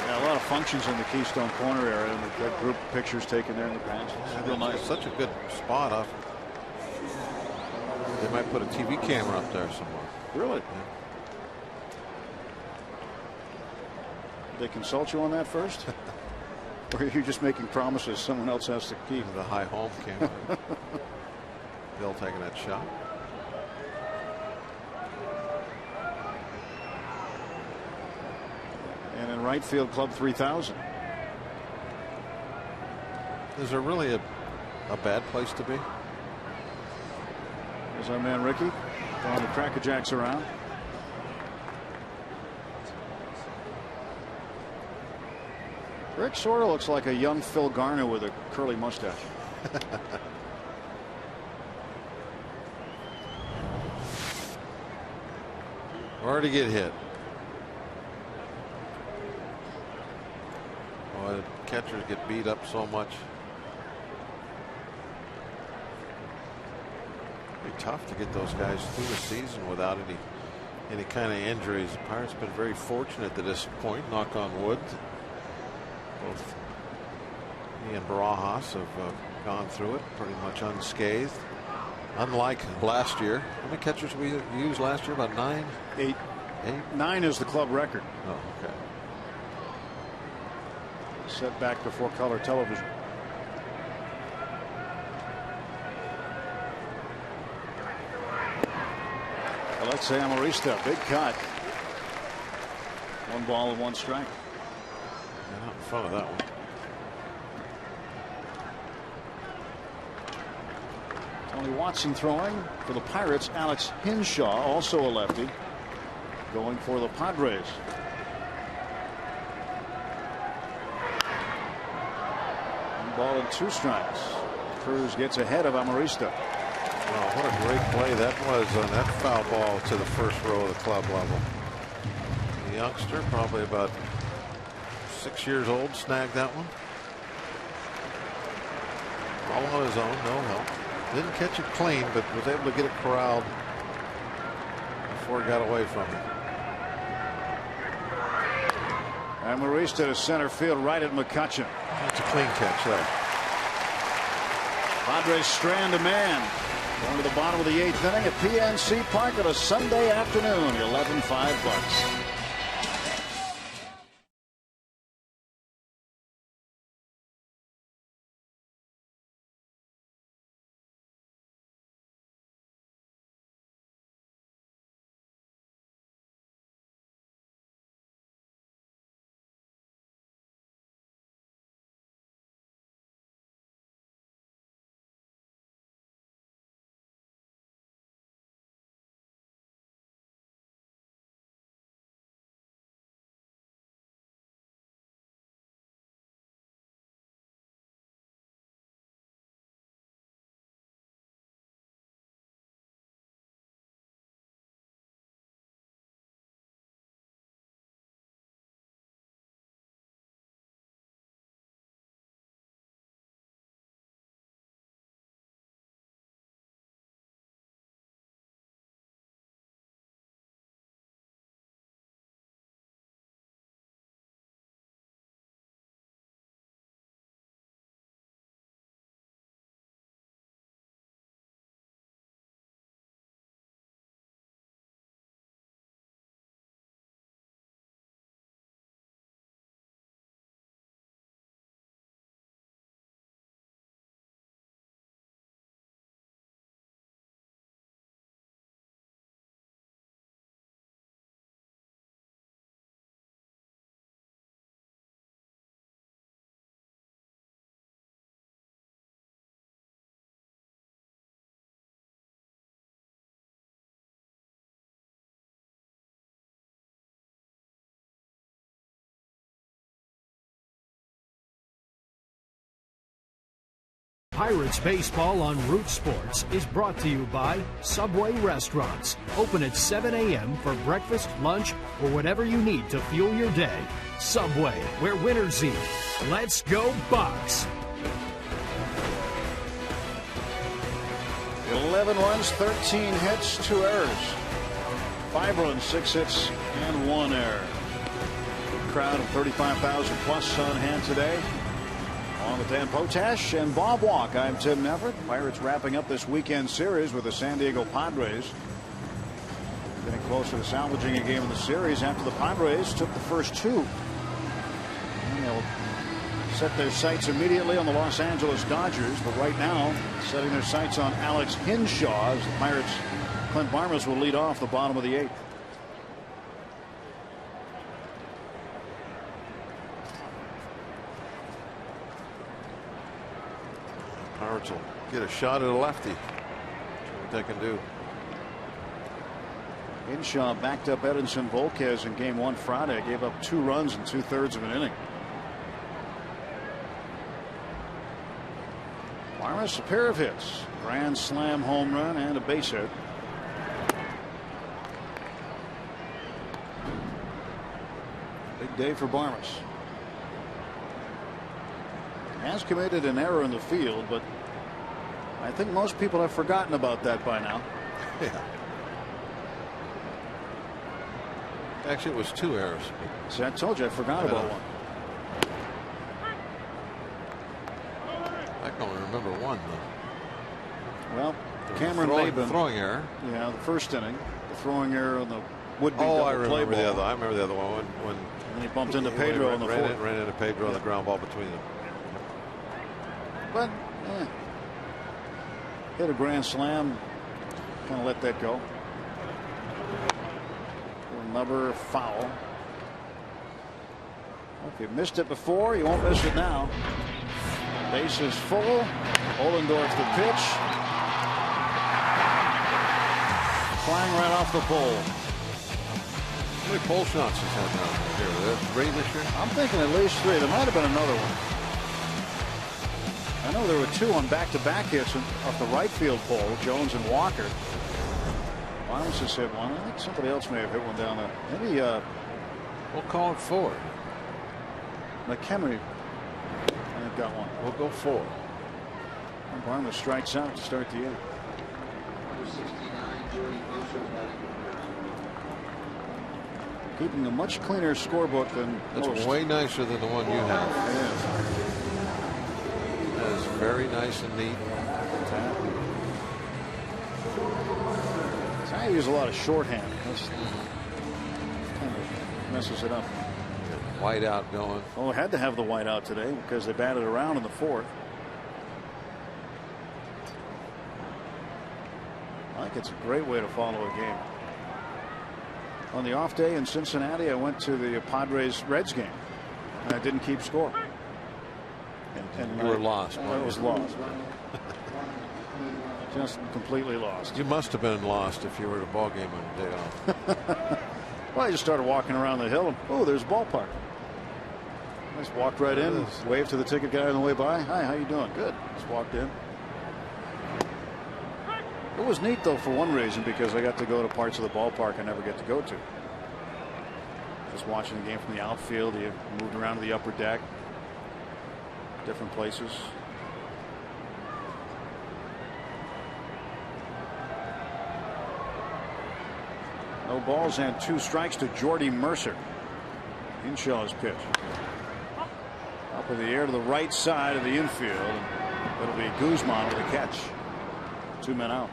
Yeah, a lot of functions in the Keystone corner area, and that group pictures taken there in the past. It's real nice. Such a good spot off. They might put a TV camera up there somewhere. Really? Yeah. They consult you on that first? Or are you just making promises someone else has to keep? The high home came. Bill taking that shot. And in right field, Club 3000. Is there really a bad place to be? There's our man Ricky throwing the Cracker Jacks around. Rick sort of looks like a young Phil Garner with a curly mustache. Or to get hit. Oh, the catchers get beat up so much. It'd be tough to get those guys through the season without any kind of injuries. The Pirates have been very fortunate to this point, knock on wood. Both he and Barajas have gone through it pretty much unscathed. Unlike last year. How many catchers we used last year? About 9? 8. 9 is the club record. Oh, okay. Set back before color television. Alexei Amarista, big cut. 1 ball and 1 strike. Yeah, not in front of that one. Tony Watson throwing for the Pirates. Alex Hinshaw, also a lefty, going for the Padres. One ball and 2 strikes. Cruz gets ahead of Amarista. Oh, what a great play that was on that foul ball to the first row of the club level. The youngster, probably about 6 years old, snagged that one. All on his own, no help. Didn't catch it clean, but was able to get it corralled before it got away from him. Amarista to center field, right at McCutcheon. That's a clean catch there. Padres strand a man. Going to the bottom of the 8th inning at PNC Park on a Sunday afternoon. 11-5 Bucks. Pirates Baseball on Root Sports is brought to you by Subway Restaurants. Open at 7 a.m. for breakfast, lunch, or whatever you need to fuel your day. Subway, where winners eat. Let's go Bucks! 11 runs, 13 hits, 2 errors. 5 runs, 6 hits, and 1 error. Crowd of 35,000 plus on hand today. Along with Dan Potash and Bob Walk, I'm Tim Neverett. Pirates wrapping up this weekend series with the San Diego Padres. Getting closer to salvaging a game in the series after the Padres took the first 2 set their sights immediately on the Los Angeles Dodgers, but right now setting their sights on Alex Hinshaw as the Pirates. Clint Barmes will lead off the bottom of the 8th. Pirates will get a shot at a lefty. What they can do. Hinshaw backed up Edinson Volquez in game 1 Friday. Gave up 2 runs in 2/3 of an inning. Barmes, a pair of hits, grand slam home run and a base hit. Big day for Barmes. Has committed an error in the field, but I think most people have forgotten about that by now. Yeah. Actually, it was 2 errors. See, I told you I forgot about one. I can only remember one, though. Well, Cameron Maben. Throwing error. Yeah, the first inning. The throwing error on the would-be I double play remember ball. the other. I remember the other one when and he bumped into Pedro on the fourth. Ran into Pedro on the ground ball between them. But hit a grand slam. Kind of let that go. Another foul. If you missed it before, you won't miss it now. Base is full. Ollendorf the pitch. Flying right off the pole. How many pole shots has had now here? 3 this year? I'm thinking at least 3. There might have been another one. I know there were 2 on back-to-back hits off the right field pole, Jones and Walker. Barnes has hit one. I think somebody else may have hit one down there. Maybe we'll call it 4. McHenry got one. We'll go 4. And Barnes strikes out to start the 8th. Keeping a much cleaner scorebook than That's most. way nicer than the one you have. Yeah. That is very nice and neat. I use a lot of shorthand. That's kind of messes it up. White out going. Well, we had to have the white out today because they batted around in the 4th. I think it's a great way to follow a game. On the off day in Cincinnati, I went to the Padres-Reds game, and I didn't keep score. And you were lost. I was lost. Just completely lost. You must have been lost if you were at a ball game on your day off. Well, I just started walking around the hill, and oh, there's a ballpark. I just walked right in, waved to the ticket guy on the way by. Hi, how you doing? Good. Just walked in. It was neat, though, for one reason, because I got to go to parts of the ballpark I never get to go to. Just watching the game from the outfield, you moved around to the upper deck, different places. No balls and 2 strikes to Jordy Mercer. Hinshaw's pitch. Up in the air to the right side of the infield. It'll be Guzman with a catch. 2 men out.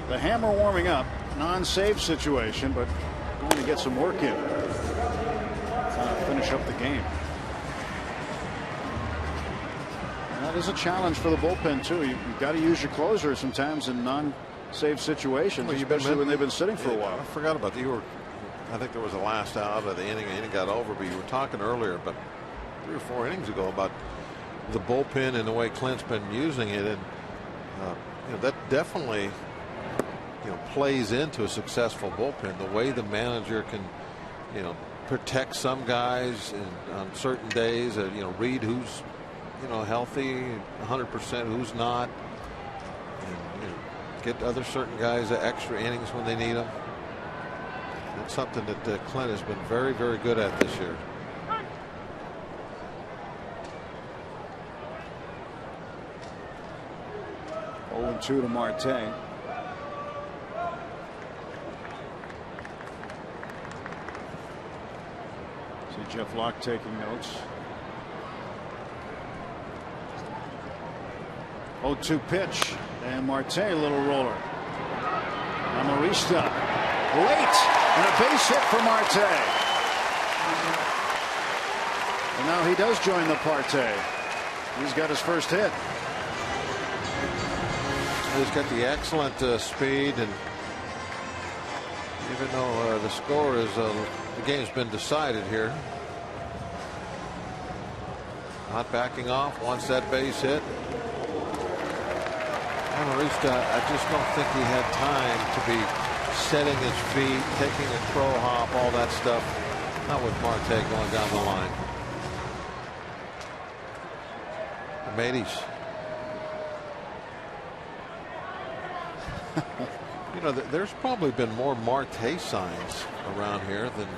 The hammer warming up. Non-save situation, but going to get some work in. Finish up the game. That is a challenge for the bullpen, too. You've got to use your closer sometimes in non-save situations, especially when they've been sitting for a while. I forgot about that. I think there was a last out of the inning. The inning got over, but you were talking earlier about 3 or 4 innings ago about the bullpen and the way Clint's been using it, and that definitely plays into a successful bullpen. The way the manager can protect some guys on certain days, read who's healthy 100%, who's not, and get other certain guys extra innings when they need them. That's something that Clint has been very, very good at this year. Oh, 2 to Marte. See Jeff Locke taking notes. 0-2 pitch, and Marte, a little roller. Amarista late, and a base hit for Marte. And now he does join the party. He's got his first hit. He's got the excellent speed, and even though the score is the game's been decided here, not backing off, wants that base hit. Amarista, I just don't think he had time to be setting his feet, taking a crow hop, all that stuff. Not with Marte going down the line. The Mateys. You know, there's probably been more Marte signs around here than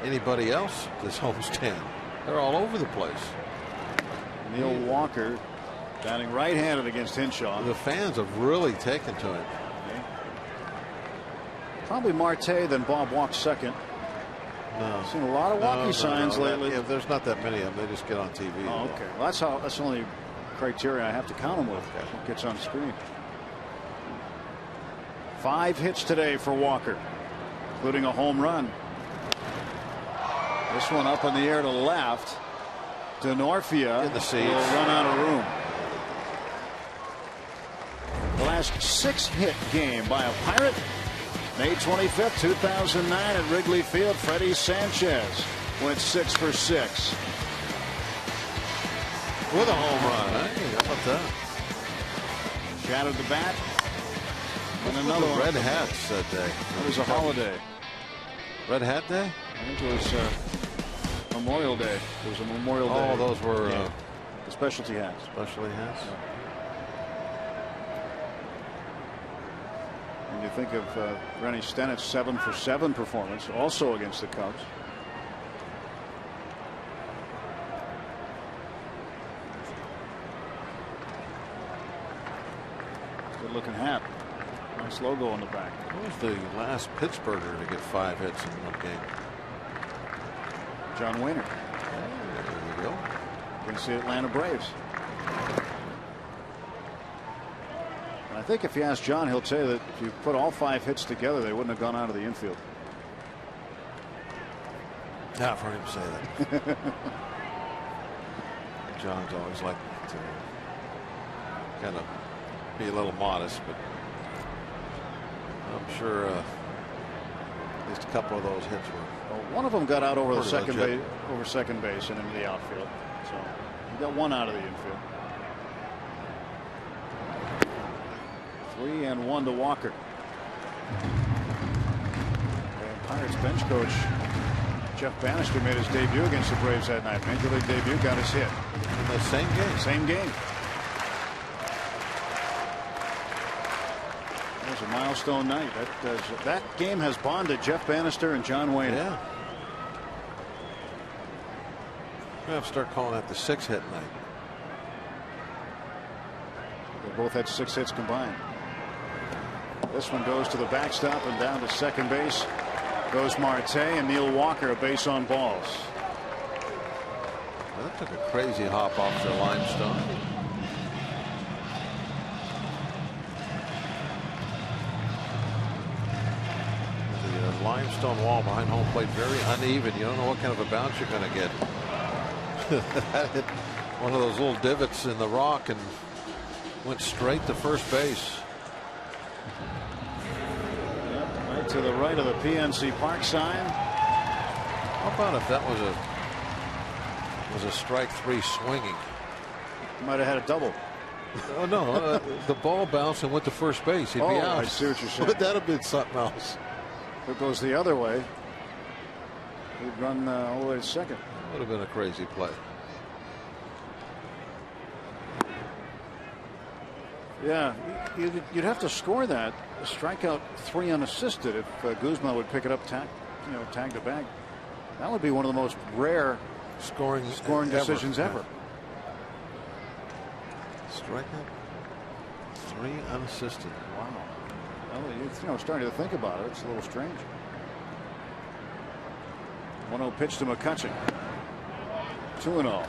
anybody else this homestand. They're all over the place. Neil Walker batting right-handed against Hinshaw. The fans have really taken to it. Probably Marte, then Bob walks second. No. Seen a lot of walkie signs lately. Yeah, there's not that many of them. They just get on TV. Oh, okay. Well, that's the only criteria I have to count them with. What gets on screen. 5 hits today for Walker, including a home run. This one up in the air to left. Denorfia in the seats. Will run out of room. The last 6-hit game by a Pirate. May 25th, 2009 at Wrigley Field. Freddie Sanchez went 6 for 6. With a home run. Hey, how about that? Shattered the bat. And What's another with the one. red hats that day. It was a holiday. Red Hat Day? I think it was Memorial Day. It was a Memorial Day. Oh, those were the specialty hats. Specialty hats. Yeah. When you think of Rennie Stennett's 7 for 7 performance, also against the Cubs. Good looking hat. Nice logo on the back. Who was the last Pittsburgher to get 5 hits in one game? John Wayner. There you go. Against the Atlanta Braves. And I think if you ask John, he'll tell you that if you put all 5 hits together, they wouldn't have gone out of the infield. Not for him to say that. John's always liked to kind of be a little modest, but I'm sure at least a couple of those hits were. Well, one of them got out over the Pretty second base and into the outfield. So you got one out of the infield. 3-1 to Walker. And Pirates bench coach Jeff Bannister made his debut against the Braves that night. Major League debut, got his hit. In the same game. Same game. It was a milestone night. That game has bonded Jeff Bannister and John Wayne. Yeah. We have to start calling that the 6-hit night. They both had 6 hits combined. This one goes to the backstop and down to second base goes Marte, and Neil Walker a base on balls. Well, that took a crazy hop off the limestone. The limestone wall behind home plate very uneven. You don't know what kind of a bounce you're going to get. That hit one of those little divots in the rock and went straight to first base. Right to the right of the PNC Park sign. How about if that was a strike 3 swinging? Might have had a double. Oh no, the ball bounced and went to first base. He'd be out. I see what you're saying. Would that have been something else? If it goes the other way, he'd run all the way to second. Would have been a crazy play. Yeah, you'd have to score that strikeout 3 unassisted if Guzman would pick it up, tag the bag. That would be one of the most rare scoring decisions ever. Strikeout 3 unassisted. Wow. Well, starting to think about it, it's a little strange. 1-0 pitch to McCutcheon. 2-0.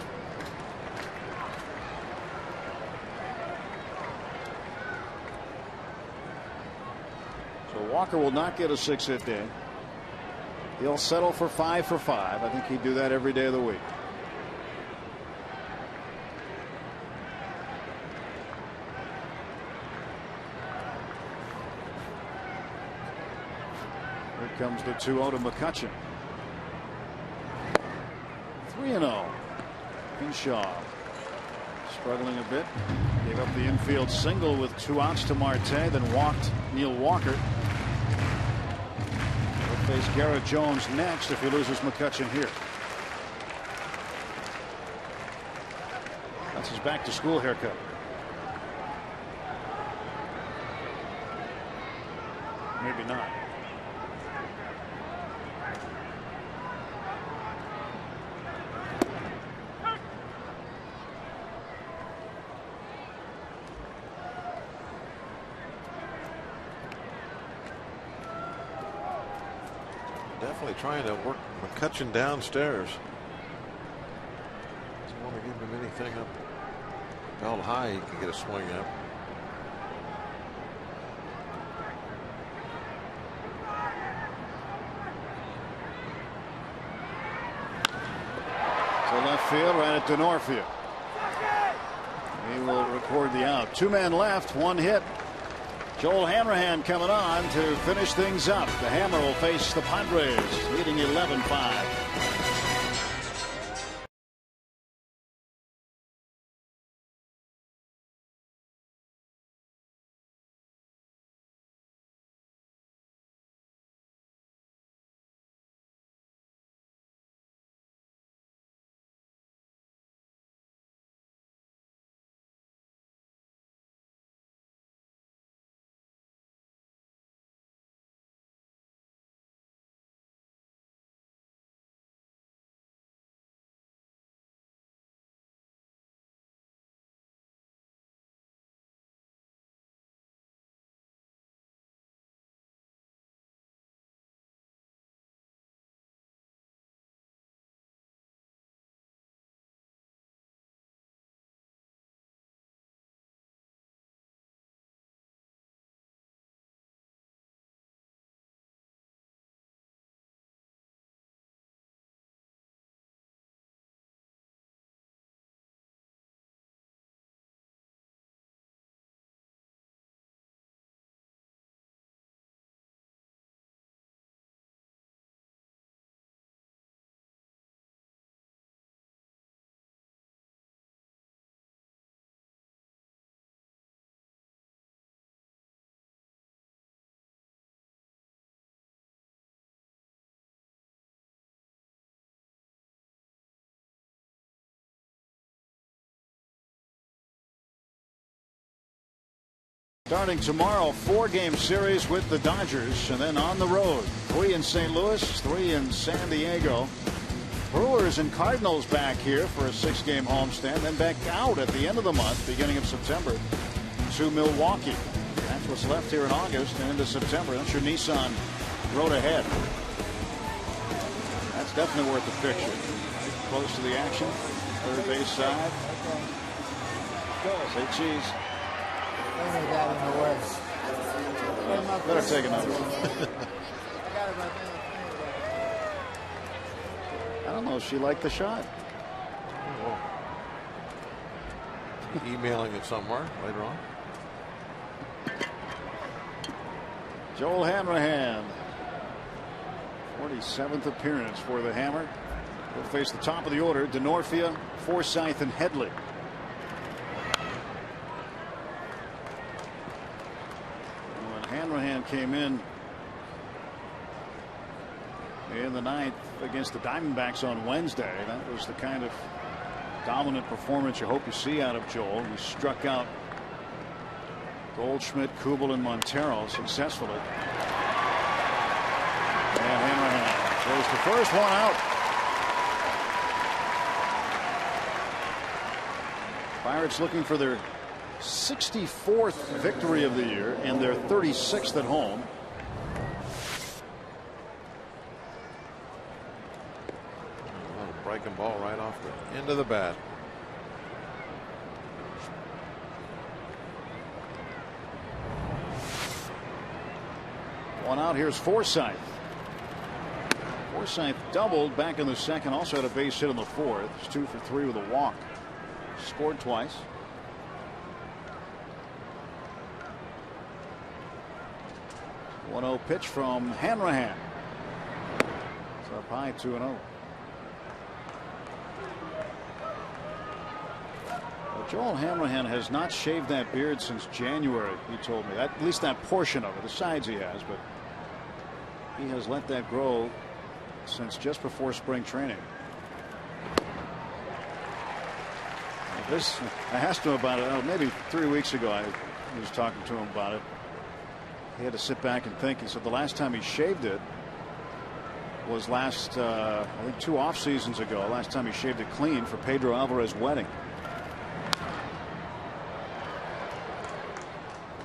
So Walker will not get a 6-hit day. He'll settle for 5 for 5. I think he'd do that every day of the week. Here comes the 2-0 to McCutchen. 3-0. Hinshaw struggling a bit. Gave up the infield single with 2 outs to Marte, then walked Neil Walker. He'll face Garrett Jones next if he loses McCutchen here. That's his back to school haircut. Maybe not. Definitely trying to work McCutchen downstairs. Doesn't want to give him anything up held high. He can get a swing up. To left field, right at Denorfia. He will record the out. 2 men left, 1 hit. Joel Hanrahan coming on to finish things up. The Hammer will face the Padres, leading 11-5. Starting tomorrow, 4-game series with the Dodgers, and then on the road, 3 in St. Louis, 3 in San Diego. Brewers and Cardinals back here for a 6-game homestand, then back out at the end of the month, beginning of September, to Milwaukee. That's what's left here in August and into September. That's your Nissan road ahead. That's definitely worth the picture. Close to the action, third base side. Say cheese. Better take another one. I don't know if she liked the shot. Emailing it somewhere later on. Joel Hanrahan, 47th appearance for the Hammer. Will face the top of the order, Denorfia, Forsythe, and Headley. Hanrahan came in the ninth against the Diamondbacks on Wednesday. That was the kind of dominant performance you hope you see out of Joel. He struck out Goldschmidt, Kubel, and Montero successfully. And Hanrahan throws the first one out. Pirates looking for their 64th victory of the year and their 36th at home. Breaking ball right off the end of the bat. One out. Here's Forsythe. Forsythe doubled back in the second. Also had a base hit in the fourth. He's 2 for 3 with a walk. Scored twice. One 1-0 pitch from Hanrahan. It's up high 2-0. Joel Hanrahan has not shaved that beard since January, he told me. At least that portion of it. The sides he has, but he has let that grow since just before spring training. I asked him about it maybe 3 weeks ago. I was talking to him about it. He had to sit back and think. He said the last time he shaved it was I think 2 off seasons ago. Last time he shaved it clean for Pedro Alvarez's wedding.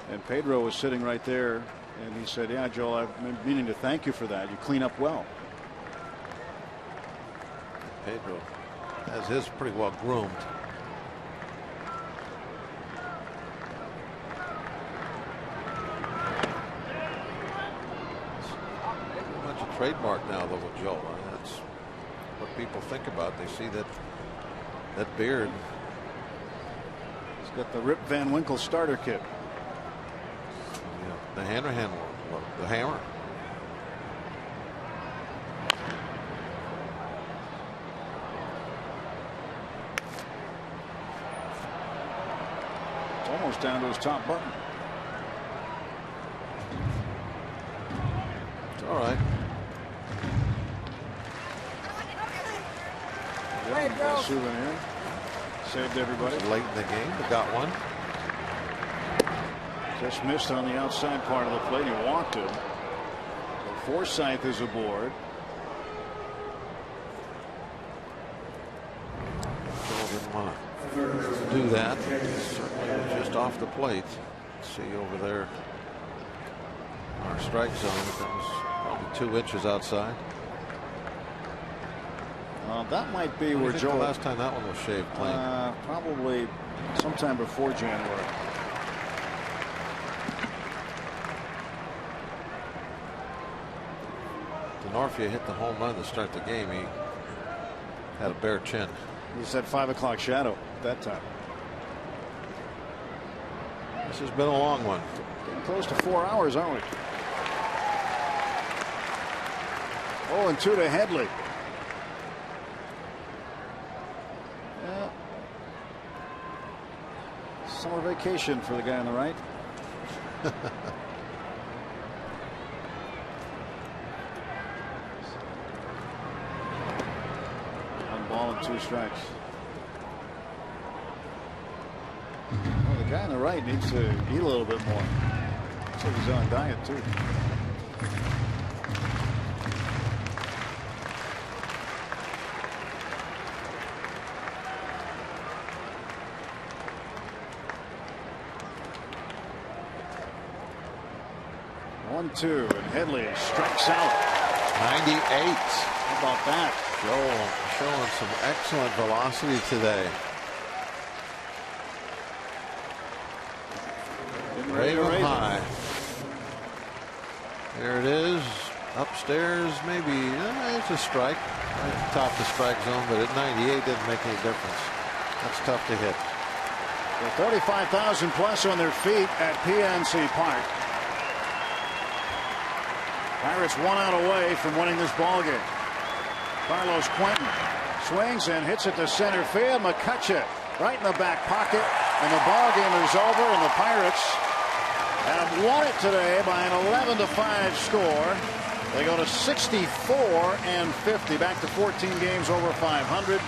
And Pedro was sitting right there, and he said, "Yeah, Joel, I've been meaning to thank you for that. You clean up well." Pedro has his pretty well groomed. Pretty much a trademark now, though, with Joel. That's what people think about. They see that beard. He's got the Rip Van Winkle starter kit. The Hanrahan one, the hammer. It's almost down to his top button. It's all right. Yeah, souvenir. Saved everybody. Late in the game, they got one. Just missed on the outside part of the plate. He walked him. So Forsythe is aboard. Joel didn't want to do that. Certainly was just off the plate. See over there, our strike zone. That was probably 2 inches outside. That might be where Joel. The last time that one was shaved clean. Probably sometime before January. Norfia hit the home run to start the game. He had a bare chin. He said 5 o'clock shadow at that time. This has been a long one. Getting close to 4 hours, aren't we? 0-2 to Headley. Yeah. Summer vacation for the guy on the right. Ball and 2 strikes. Well, the guy on the right needs to eat a little bit more. Looks like he's on diet too. One, 2, and Headley strikes out. 98. How about that? Joel showing some excellent velocity today. Raven high. There it is. Upstairs, maybe it's a strike. Right at the top of the strike zone, but at 98 didn't make any difference. That's tough to hit. The 35,000 plus on their feet at PNC Park. Pirates 1 out away from winning this ball game. Carlos Quentin swings and hits it to center field. McCutcheon right in the back pocket, and the ball game is over, and the Pirates have won it today by an 11-5 score. They go to 64-50, back to 14 games over 500.